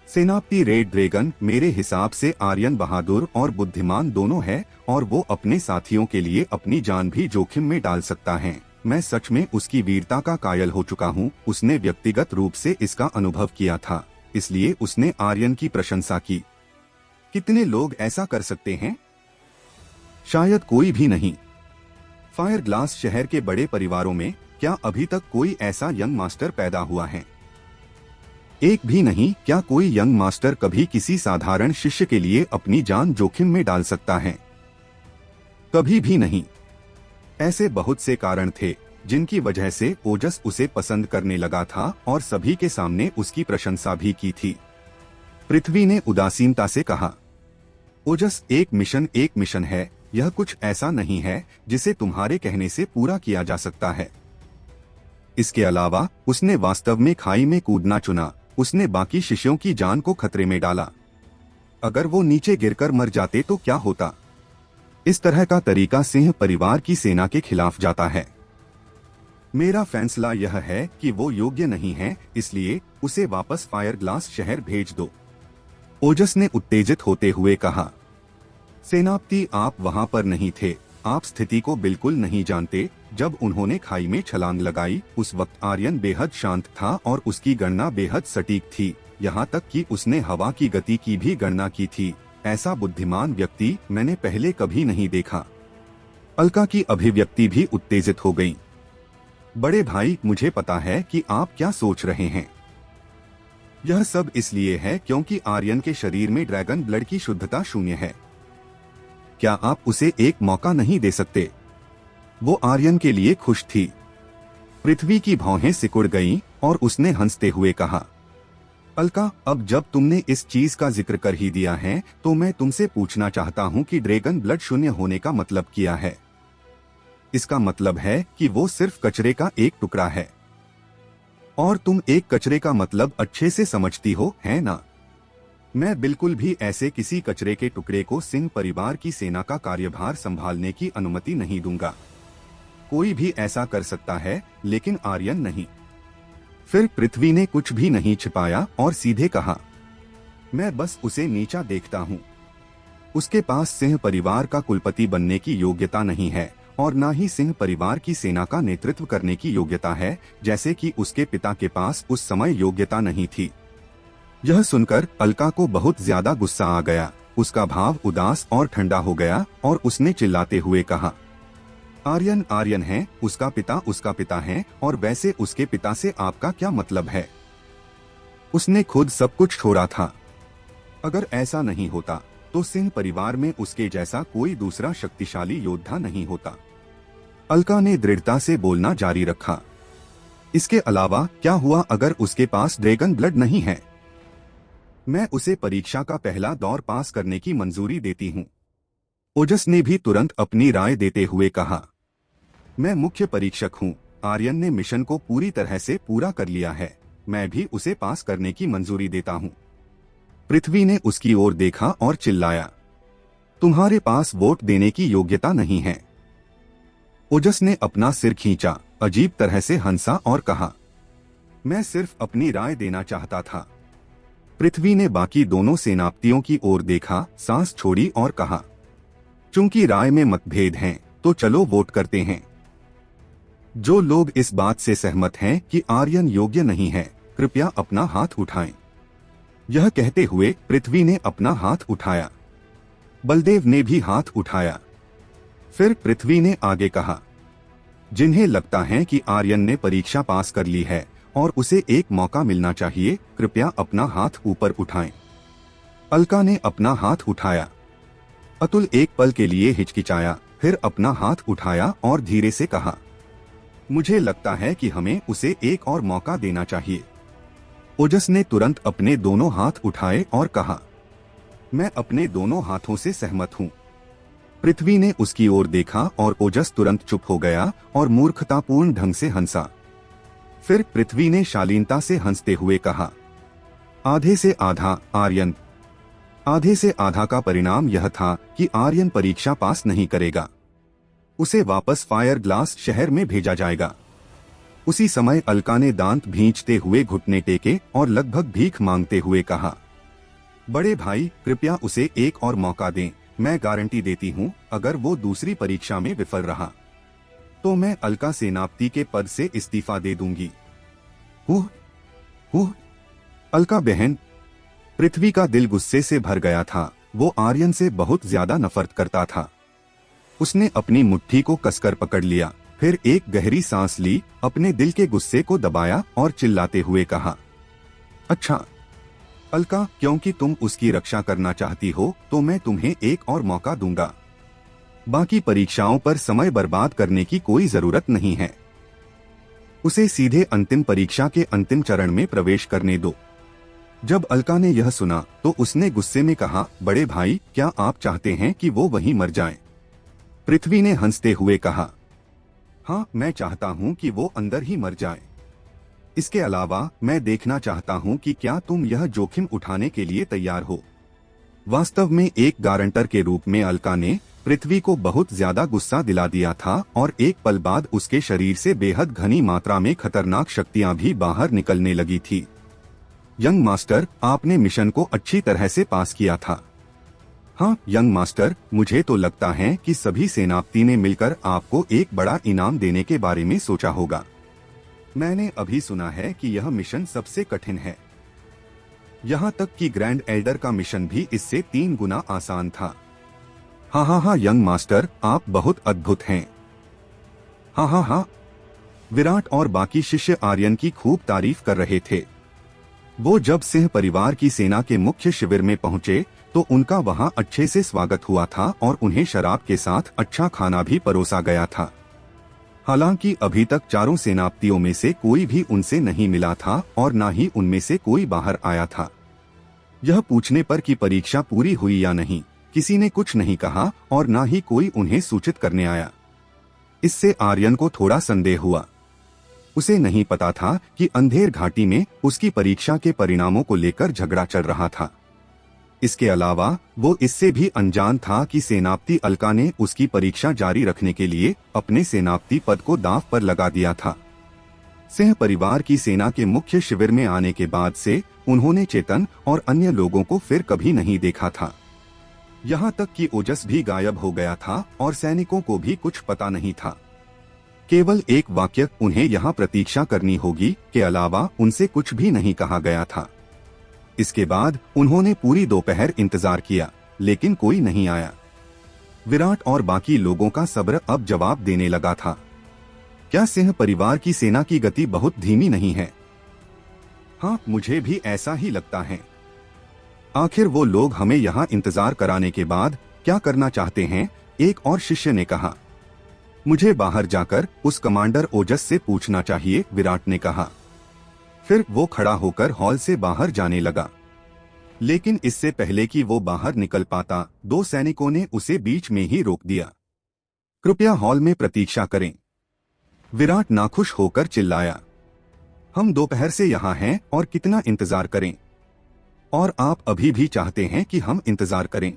सेनापति रेड ड्रैगन, मेरे हिसाब से आर्यन बहादुर और बुद्धिमान दोनों है और वो अपने साथियों के लिए अपनी जान भी जोखिम में डाल सकता है। मैं सच में उसकी वीरता का कायल हो चुका हूँ। उसने व्यक्तिगत रूप से इसका अनुभव किया था, इसलिए उसने आर्यन की प्रशंसा की। कितने लोग ऐसा कर सकते हैं? शायद कोई भी नहीं। फायर ग्लास शहर के बड़े परिवारों में क्या अभी तक कोई ऐसा यंग मास्टर पैदा हुआ है? एक भी नहीं। क्या कोई यंग मास्टर कभी किसी साधारण शिष्य के लिए अपनी जान जोखिम में डाल सकता है? कभी भी नहीं। ऐसे बहुत से कारण थे जिनकी वजह से ओजस उसे पसंद करने लगा था और सभी के सामने उसकी प्रशंसा भी की थी। पृथ्वी ने उदासीनता से कहा, ओजस, एक मिशन है। यह कुछ ऐसा नहीं है जिसे तुम्हारे कहने से पूरा किया जा सकता है। इसके अलावा उसने वास्तव में खाई में कूदना चुना। उसने बाकी शिष्यों की जान को खतरे में डाला। अगर वो नीचे गिरकर मर जाते तो क्या होता? इस तरह का तरीका सिंह परिवार की सेना के खिलाफ जाता है। मेरा फैसला यह है कि वो योग्य नहीं है, इसलिए उसे वापस फायर ग्लास शहर भेज दो। ओजस ने उत्तेजित होते हुए कहा, सेनापति, आप वहां पर नहीं थे। आप स्थिति को बिल्कुल नहीं जानते। जब उन्होंने खाई में छलांग लगाई उस वक्त आर्यन बेहद शांत था और उसकी गणना बेहद सटीक थी। यहाँ तक कि उसने हवा की गति की भी गणना की थी। ऐसा बुद्धिमान व्यक्ति मैंने पहले कभी नहीं देखा। अलका की अभिव्यक्ति भी उत्तेजित हो गई। बड़े भाई, मुझे पता है कि आप क्या सोच रहे हैं। यह सब इसलिए है क्योंकि आर्यन के शरीर में ड्रैगन ब्लड की शुद्धता शून्य है। क्या आप उसे एक मौका नहीं दे सकते? वो आर्यन के लिए खुश थी। पृथ्वी की भौहें सिकुड़ गईं और उसने हंसते हुए कहा, अलका, अब जब तुमने इस चीज का जिक्र कर ही दिया है तो मैं तुमसे पूछना चाहता हूँ कि ड्रैगन ब्लड शून्य होने का मतलब क्या है? इसका मतलब है कि वो सिर्फ कचरे का एक टुकड़ा है। और तुम एक कचरे का मतलब अच्छे से समझती हो, है ना? मैं बिल्कुल भी ऐसे किसी कचरे के टुकड़े को सिंह परिवार की सेना का कार्यभार संभालने की अनुमति नहीं दूंगा। कोई भी ऐसा कर सकता है, लेकिन आर्यन नहीं। फिर पृथ्वी ने कुछ भी नहीं छिपाया और सीधे कहा, मैं बस उसे नीचा देखता हूँ। उसके पास सिंह परिवार का कुलपति बनने की योग्यता नहीं है और न ही सिंह परिवार की सेना का नेतृत्व करने की योग्यता है, जैसे कि उसके पिता के पास उस समय योग्यता नहीं थी। यह सुनकर अलका को बहुत ज्यादा गुस्सा आ गया। उसका भाव उदास और ठंडा हो गया और उसने चिल्लाते हुए कहा, आर्यन आर्यन है, उसका पिता है, और वैसे उसके पिता से आपका क्या मतलब है? उसने खुद सब कुछ छोड़ा था। अगर ऐसा नहीं होता तो सिंह परिवार में उसके जैसा कोई दूसरा शक्तिशाली योद्धा नहीं होता। अलका ने दृढ़ता से बोलना जारी रखा, इसके अलावा क्या हुआ अगर उसके पास ड्रैगन ब्लड नहीं है? मैं उसे परीक्षा का पहला दौर पास करने की मंजूरी देती हूँ। ओजस ने भी तुरंत अपनी राय देते हुए कहा, मैं मुख्य परीक्षक हूँ। आर्यन ने मिशन को पूरी तरह से पूरा कर लिया है, मैं भी उसे पास करने की मंजूरी देता हूँ। पृथ्वी ने उसकी ओर देखा और चिल्लाया, तुम्हारे पास वोट देने की योग्यता नहीं है। ओजस ने अपना सिर खींचा, अजीब तरह से हंसा और कहा, मैं सिर्फ अपनी राय देना चाहता था। पृथ्वी ने बाकी दोनों सेनापतियों की ओर देखा, सांस छोड़ी और कहा, चूंकि राय में मतभेद हैं, तो चलो वोट करते हैं। जो लोग इस बात से सहमत हैं कि आर्यन योग्य नहीं है, कृपया अपना हाथ उठाएं। यह कहते हुए पृथ्वी ने अपना हाथ उठाया। बलदेव ने भी हाथ उठाया। फिर पृथ्वी ने आगे कहा, जिन्हें लगता है कि आर्यन ने परीक्षा पास कर ली है और उसे एक मौका मिलना चाहिए, कृपया अपना हाथ ऊपर उठाएं। अलका ने अपना हाथ उठाया। अतुल एक पल के लिए हिचकिचाया, फिर अपना हाथ उठाया और धीरे से कहा, मुझे लगता है कि हमें उसे एक और मौका देना चाहिए। ओजस ने तुरंत अपने दोनों हाथ उठाए और कहा, मैं अपने दोनों हाथों से सहमत हूँ। पृथ्वी ने उसकी ओर देखा और ओजस तुरंत चुप हो गया और मूर्खतापूर्ण ढंग से हंसा। फिर पृथ्वी ने शालीनता से हंसते हुए कहा, आधे से आधा आर्यन। आधे से आधा का परिणाम यह था कि आर्यन परीक्षा पास नहीं करेगा। उसे वापस फायर ग्लास शहर में भेजा जाएगा। उसी समय अलका ने दांत भींचते हुए घुटने टेके और लगभग भीख मांगते हुए कहा, बड़े भाई कृपया उसे एक और मौका दें। मैं गारंटी देती हूँ, अगर वो दूसरी परीक्षा में विफल रहा तो मैं अलका सेनापति के पद से इस्तीफा दे दूंगी। हुँ, अलका बहन। पृथ्वी का दिल गुस्से से भर गया था। वो आर्यन से बहुत ज्यादा नफरत करता था। उसने अपनी मुट्ठी को कसकर पकड़ लिया, फिर एक गहरी सांस ली, अपने दिल के गुस्से को दबाया और चिल्लाते हुए कहा, अच्छा अलका, क्योंकि तुम उसकी रक्षा करना चाहती हो तो मैं तुम्हें एक और मौका दूंगा। बाकी परीक्षाओं पर समय बर्बाद करने की कोई जरूरत नहीं है। उसे सीधे अंतिम परीक्षा के अंतिम चरण में प्रवेश करने दो। जब अलका ने यह सुना तो उसने गुस्से में कहा, बड़े भाई क्या आप चाहते हैं कि वो वहीं मर जाए? पृथ्वी ने हंसते हुए कहा, हाँ मैं चाहता हूँ कि वो अंदर ही मर जाए। इसके अलावा मैं देखना चाहता हूँ कि क्या तुम यह जोखिम उठाने के लिए तैयार हो। वास्तव में एक गारंटर के रूप में अलका ने पृथ्वी को बहुत ज्यादा गुस्सा दिला दिया था और एक पल बाद उसके शरीर से बेहद घनी मात्रा में खतरनाक शक्तियां भी बाहर निकलने लगी थी। यंग मास्टर, आपने मिशन को अच्छी तरह से पास किया था। हाँ यंग मास्टर, मुझे तो लगता है कि सभी सेनापति ने मिलकर आपको एक बड़ा इनाम देने के बारे में सोचा होगा। मैंने अभी सुना है कि यह मिशन सबसे कठिन है। यहाँ तक कि ग्रैंड एल्डर का मिशन भी इससे 3 गुना आसान था। हाँ यंग मास्टर, आप बहुत अद्भुत हैं। हाँ। विराट और बाकी शिष्य आर्यन की खूब तारीफ कर रहे थे। वो जब सिंह परिवार की सेना के मुख्य शिविर में पहुंचे तो उनका वहां अच्छे से स्वागत हुआ था और उन्हें शराब के साथ अच्छा खाना भी परोसा गया था। हालांकि अभी तक चारों सेनापतियों में से कोई भी उनसे नहीं मिला था और न ही उनमें से कोई बाहर आया था। यह पूछने पर कि परीक्षा पूरी हुई या नहीं, किसी ने कुछ नहीं कहा और न ही कोई उन्हें सूचित करने आया। इससे आर्यन को थोड़ा संदेह हुआ। उसे नहीं पता था कि अंधेर घाटी में उसकी परीक्षा के परिणामों को लेकर झगड़ा चल रहा था। इसके अलावा वो इससे भी अनजान था कि सेनापति अलका ने उसकी परीक्षा जारी रखने के लिए अपने सेनापति पद को दांव पर लगा दिया था। सिंह परिवार की सेना के मुख्य शिविर में आने के बाद से उन्होंने चेतन और अन्य लोगों को फिर कभी नहीं देखा था। यहाँ तक कि ओजस भी गायब हो गया था और सैनिकों को भी कुछ पता नहीं था। केवल एक वाक्य, उन्हें यहाँ प्रतीक्षा करनी होगी, के अलावा उनसे कुछ भी नहीं कहा गया था। इसके बाद उन्होंने पूरी दोपहर इंतजार किया, लेकिन कोई नहीं आया। विराट और बाकी लोगों का सब्र अब जवाब देने लगा था। क्या सिंह परिवार की सेना की गति बहुत धीमी नहीं है? हाँ, मुझे भी ऐसा ही लगता है। आखिर वो लोग हमें यहाँ इंतजार कराने के बाद क्या करना चाहते हैं? एक और शिष्य ने कहा। मुझे बाहर जाकर उस कमांडर ओजस से पूछना चाहिए, विराट ने कहा। फिर वो खड़ा होकर हॉल से बाहर जाने लगा, लेकिन इससे पहले कि वो बाहर निकल पाता, दो सैनिकों ने उसे बीच में ही रोक दिया। कृपया हॉल में प्रतीक्षा करें, विराट नाखुश होकर चिल्लाया। हम दोपहर से यहाँ हैं और कितना इंतजार करें? और आप अभी भी चाहते हैं कि हम इंतजार करें?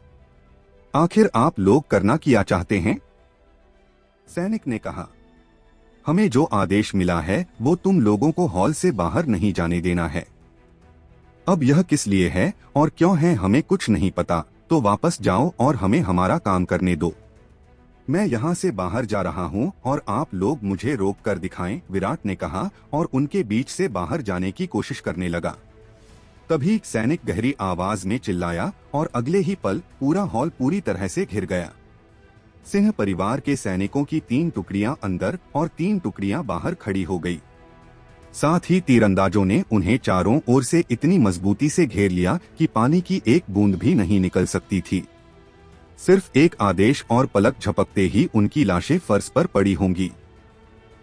आखिर आप लोग करना क्या चाहते हैं? सैनिक ने कहा। हमें जो आदेश मिला है वो तुम लोगों को हॉल से बाहर नहीं जाने देना है। अब यह किस लिए है और क्यों है हमें कुछ नहीं पता, तो वापस जाओ और हमें हमारा काम करने दो। मैं यहाँ से बाहर जा रहा हूँ और आप लोग मुझे रोक कर दिखाएं, विराट ने कहा और उनके बीच से बाहर जाने की कोशिश करने लगा। तभी सैनिक गहरी आवाज में चिल्लाया और अगले ही पल पूरा हॉल पूरी तरह से घिर गया। सिंह परिवार के सैनिकों की 3 टुकड़ियां अंदर और 3 टुकड़ियां बाहर खड़ी हो गई। साथ ही तीरंदाजों ने उन्हें चारों ओर से इतनी मजबूती से घेर लिया कि पानी की एक बूंद भी नहीं निकल सकती थी। सिर्फ एक आदेश और पलक झपकते ही उनकी लाशें फर्श पर पड़ी होंगी।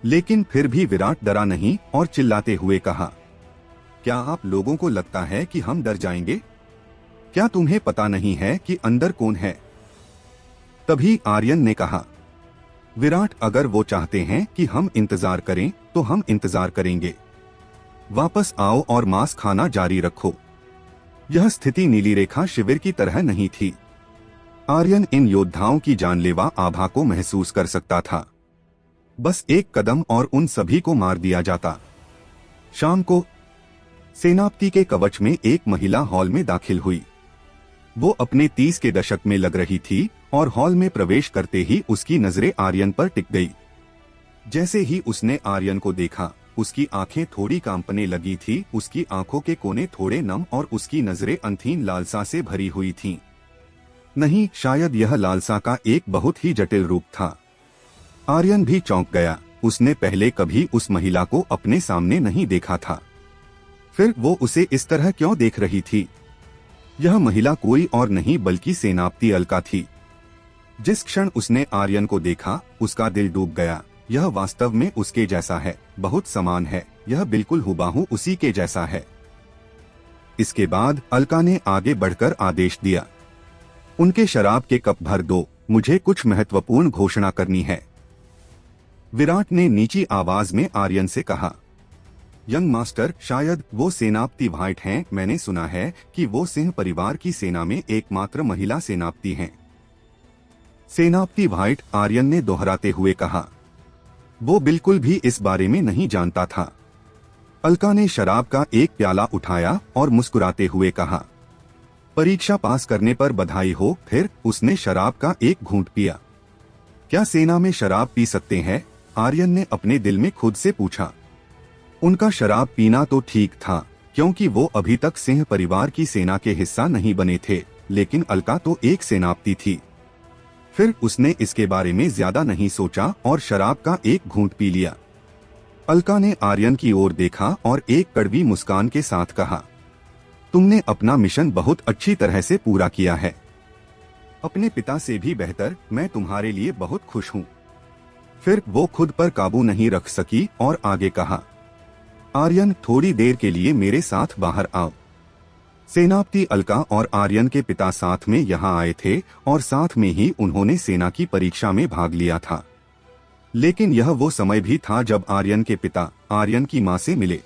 लेकिन फिर भी विराट डरा नहीं और चिल्लाते हुए कहा, क्या आप लोगों को लगता है कि हम डर जाएंगे? क्या तुम्हें पता नहीं है कि अंदर कौन है? तभी आर्यन ने कहा, विराट, अगर वो चाहते हैं कि हम इंतजार करें तो हम इंतजार करेंगे। वापस आओ और मांस खाना जारी रखो। यह स्थिति नीली रेखा शिविर की तरह नहीं थी। आर्यन इन योद्धाओं की जानलेवा आभा को महसूस कर सकता था। बस एक कदम और उन सभी को मार दिया जाता। शाम को सेनापति के कवच में एक महिला हॉल में दाखिल हुई। वो अपने 30 के दशक में लग रही थी और हॉल में प्रवेश करते ही उसकी नजरें आर्यन पर टिक गई। जैसे ही उसने आर्यन को देखा, उसकी आंखें थोड़ी कांपने लगी थी, उसकी आंखों के कोने थोड़े नम और उसकी नजरें अंधीन लालसा से भरी हुई थीं। नहीं, शायद यह लालसा का एक बहुत ही जटिल रूप था। आर्यन भी चौंक गया। उसने पहले कभी उस महिला को अपने सामने नहीं देखा था। फिर वो उसे इस तरह क्यों देख रही थी? यह महिला कोई और नहीं बल्कि सेनापति अलका थी। जिस क्षण उसने आर्यन को देखा, उसका दिल डूब गया। यह वास्तव में उसके जैसा है, बहुत समान है, यह बिल्कुल हुबहू उसी के जैसा है। इसके बाद अलका ने आगे बढ़कर आदेश दिया, उनके शराब के कप भर दो, मुझे कुछ महत्वपूर्ण घोषणा करनी है। विराट ने नीची आवाज में आर्यन से कहा, यंग मास्टर, शायद वो सेनापति वाइट हैं। मैंने सुना है कि वो सिंह परिवार की सेना में एकमात्र महिला सेनापति हैं। सेनापति वाइट, आर्यन ने दोहराते हुए कहा। वो बिल्कुल भी इस बारे में नहीं जानता था। अलका ने शराब का एक प्याला उठाया और मुस्कुराते हुए कहा, परीक्षा पास करने पर बधाई हो। फिर उसने शराब का एक घूंट पिया। क्या सेना में शराब पी सकते हैं? आर्यन ने अपने दिल में खुद से पूछा। उनका शराब पीना तो ठीक था, क्योंकि वो अभी तक सिंह परिवार की सेना के हिस्सा नहीं बने थे, लेकिन अलका तो एक सेनापति थी। फिर उसने इसके बारे में ज्यादा नहीं सोचा और शराब का एक घूंट पी लिया। अलका ने आर्यन की ओर देखा और एक कड़वी मुस्कान के साथ कहा, तुमने अपना मिशन बहुत अच्छी तरह से पूरा किया है। अपने पिता से भी बेहतर। मैं तुम्हारे लिए बहुत खुश हूँ। फिर वो खुद पर काबू नहीं रख सकी और आगे कहा, आर्यन, थोड़ी देर के लिए मेरे साथ बाहर आओ। सेनापति अलका और आर्यन के पिता साथ में यहाँ आए थे और साथ में ही उन्होंने सेना की परीक्षा में भाग लिया था। लेकिन यह वो समय भी था जब आर्यन के पिता आर्यन की मां से मिले।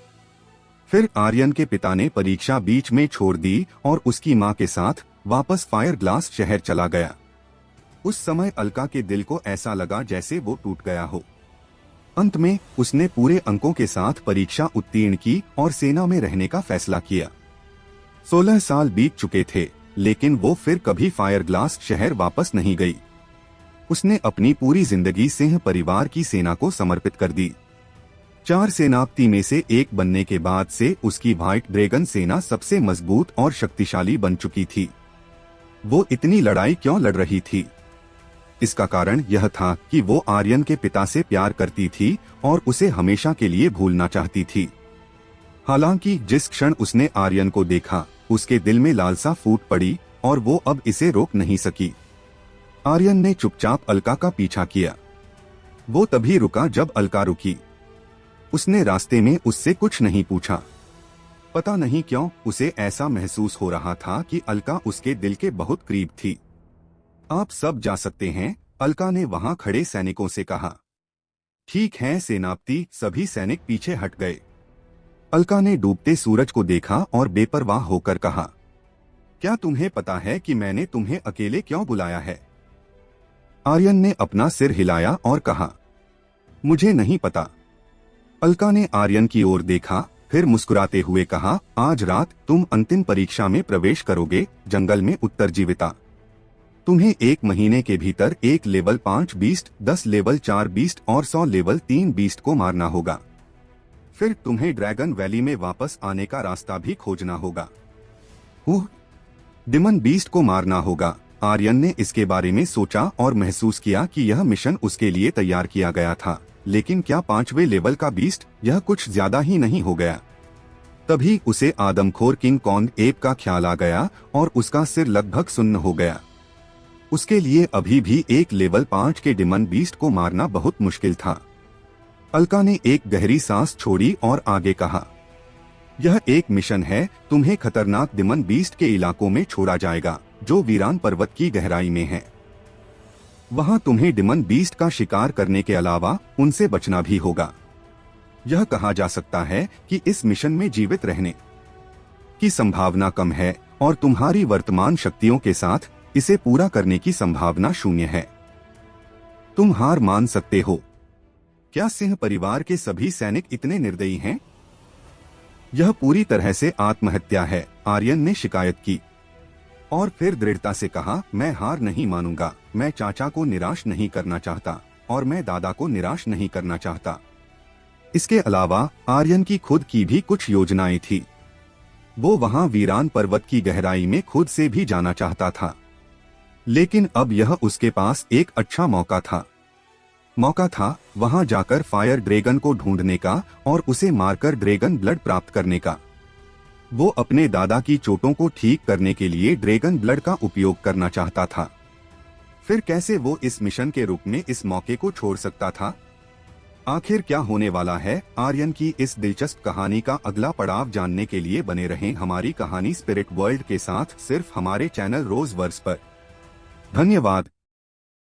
फिर आर्यन के पिता ने परीक्षा बीच में छोड़ दी और उसकी मां के साथ वापस फायर ग्लास शहर चला गया। उस समय अलका के दिल को ऐसा लगा जैसे वो टूट गया हो। अंत में उसने पूरे अंकों के साथ परीक्षा उत्तीर्ण की और सेना में रहने का फैसला किया। 16 साल बीत चुके थे, लेकिन वो फिर कभी फायर ग्लास शहर वापस नहीं गई। उसने अपनी पूरी जिंदगी सिंह परिवार की सेना को समर्पित कर दी। 4 सेनापति में से एक बनने के बाद से उसकी व्हाइट ड्रैगन सेना सबसे मजबूत और शक्तिशाली बन चुकी थी। वो इतनी लड़ाई क्यों लड़ रही थी? इसका कारण यह था कि वो आर्यन के पिता से प्यार करती थी और उसे हमेशा के लिए भूलना चाहती थी। हालांकि जिस क्षण उसने आर्यन को देखा, उसके दिल में लालसा फूट पड़ी और वो अब इसे रोक नहीं सकी। आर्यन ने चुपचाप अलका का पीछा किया। वो तभी रुका जब अलका रुकी। उसने रास्ते में उससे कुछ नहीं पूछा। पता नहीं क्यों उसे ऐसा महसूस हो रहा था कि अलका उसके दिल के बहुत करीब थी। आप सब जा सकते हैं, अलका ने वहां खड़े सैनिकों से कहा। ठीक है सेनापति, सभी सैनिक पीछे हट गए। अलका ने डूबते सूरज को देखा और बेपरवाह होकर कहा, क्या तुम्हें पता है कि मैंने तुम्हें अकेले क्यों बुलाया है? आर्यन ने अपना सिर हिलाया और कहा, मुझे नहीं पता। अलका ने आर्यन की ओर देखा, फिर मुस्कुराते हुए कहा, आज रात तुम अंतिम परीक्षा में प्रवेश करोगे, जंगल में उत्तरजीविता। तुम्हें 1 महीने के भीतर एक लेवल 5 बीस्ट, 10 लेवल 4 बीस्ट और 100 लेवल 3 बीस्ट को मारना होगा। फिर तुम्हें ड्रैगन वैली में वापस आने का रास्ता भी खोजना होगा। डिमन बीस्ट को मारना होगा। आर्यन ने इसके बारे में सोचा और महसूस किया कि यह मिशन उसके लिए तैयार किया गया था, लेकिन क्या 5वें लेवल का बीस्ट? यह कुछ ज्यादा ही नहीं हो गया? तभी उसे आदमखोर किंग कॉन्ग एप का ख्याल आ गया और उसका सिर लगभग सुन्न हो गया। उसके लिए अभी भी एक लेवल 5 के डिमन बीस्ट को मारना बहुत मुश्किल था। अलका ने एक गहरी सांस छोड़ी और आगे कहा, यह एक मिशन है, तुम्हें खतरनाक डिमन बीस्ट के इलाकों में छोड़ा जाएगा जो वीरान पर्वत की गहराई में है। वहां तुम्हें डिमन बीस्ट का शिकार करने के अलावा उनसे बचना भी होगा। यह कहा जा सकता है कि इस मिशन में जीवित रहने की संभावना कम है और तुम्हारी वर्तमान शक्तियों के साथ इसे पूरा करने की संभावना शून्य है। तुम हार मान सकते हो। क्या सिंह परिवार के सभी सैनिक इतने निर्दयी हैं? यह पूरी तरह से आत्महत्या है, आर्यन ने शिकायत की और फिर दृढ़ता से कहा, मैं हार नहीं मानूंगा। मैं चाचा को निराश नहीं करना चाहता और मैं दादा को निराश नहीं करना चाहता। इसके अलावा आर्यन की खुद की भी कुछ योजनाएं थी। वो वहां वीरान पर्वत की गहराई में खुद से भी जाना चाहता था, लेकिन अब यह उसके पास एक अच्छा मौका था वहां जाकर फायर ड्रैगन को ढूंढने का और उसे मारकर ड्रैगन ब्लड प्राप्त करने का। वो अपने दादा की चोटों को ठीक करने के लिए ड्रैगन ब्लड का उपयोग करना चाहता था। फिर कैसे वो इस मिशन के रूप में इस मौके को छोड़ सकता था? आखिर क्या होने वाला है? आर्यन की इस दिलचस्प कहानी का अगला पड़ाव जानने के लिए बने रहें हमारी कहानी स्पिरिट वर्ल्ड के साथ, सिर्फ हमारे चैनल रोज वर्स पर। धन्यवाद।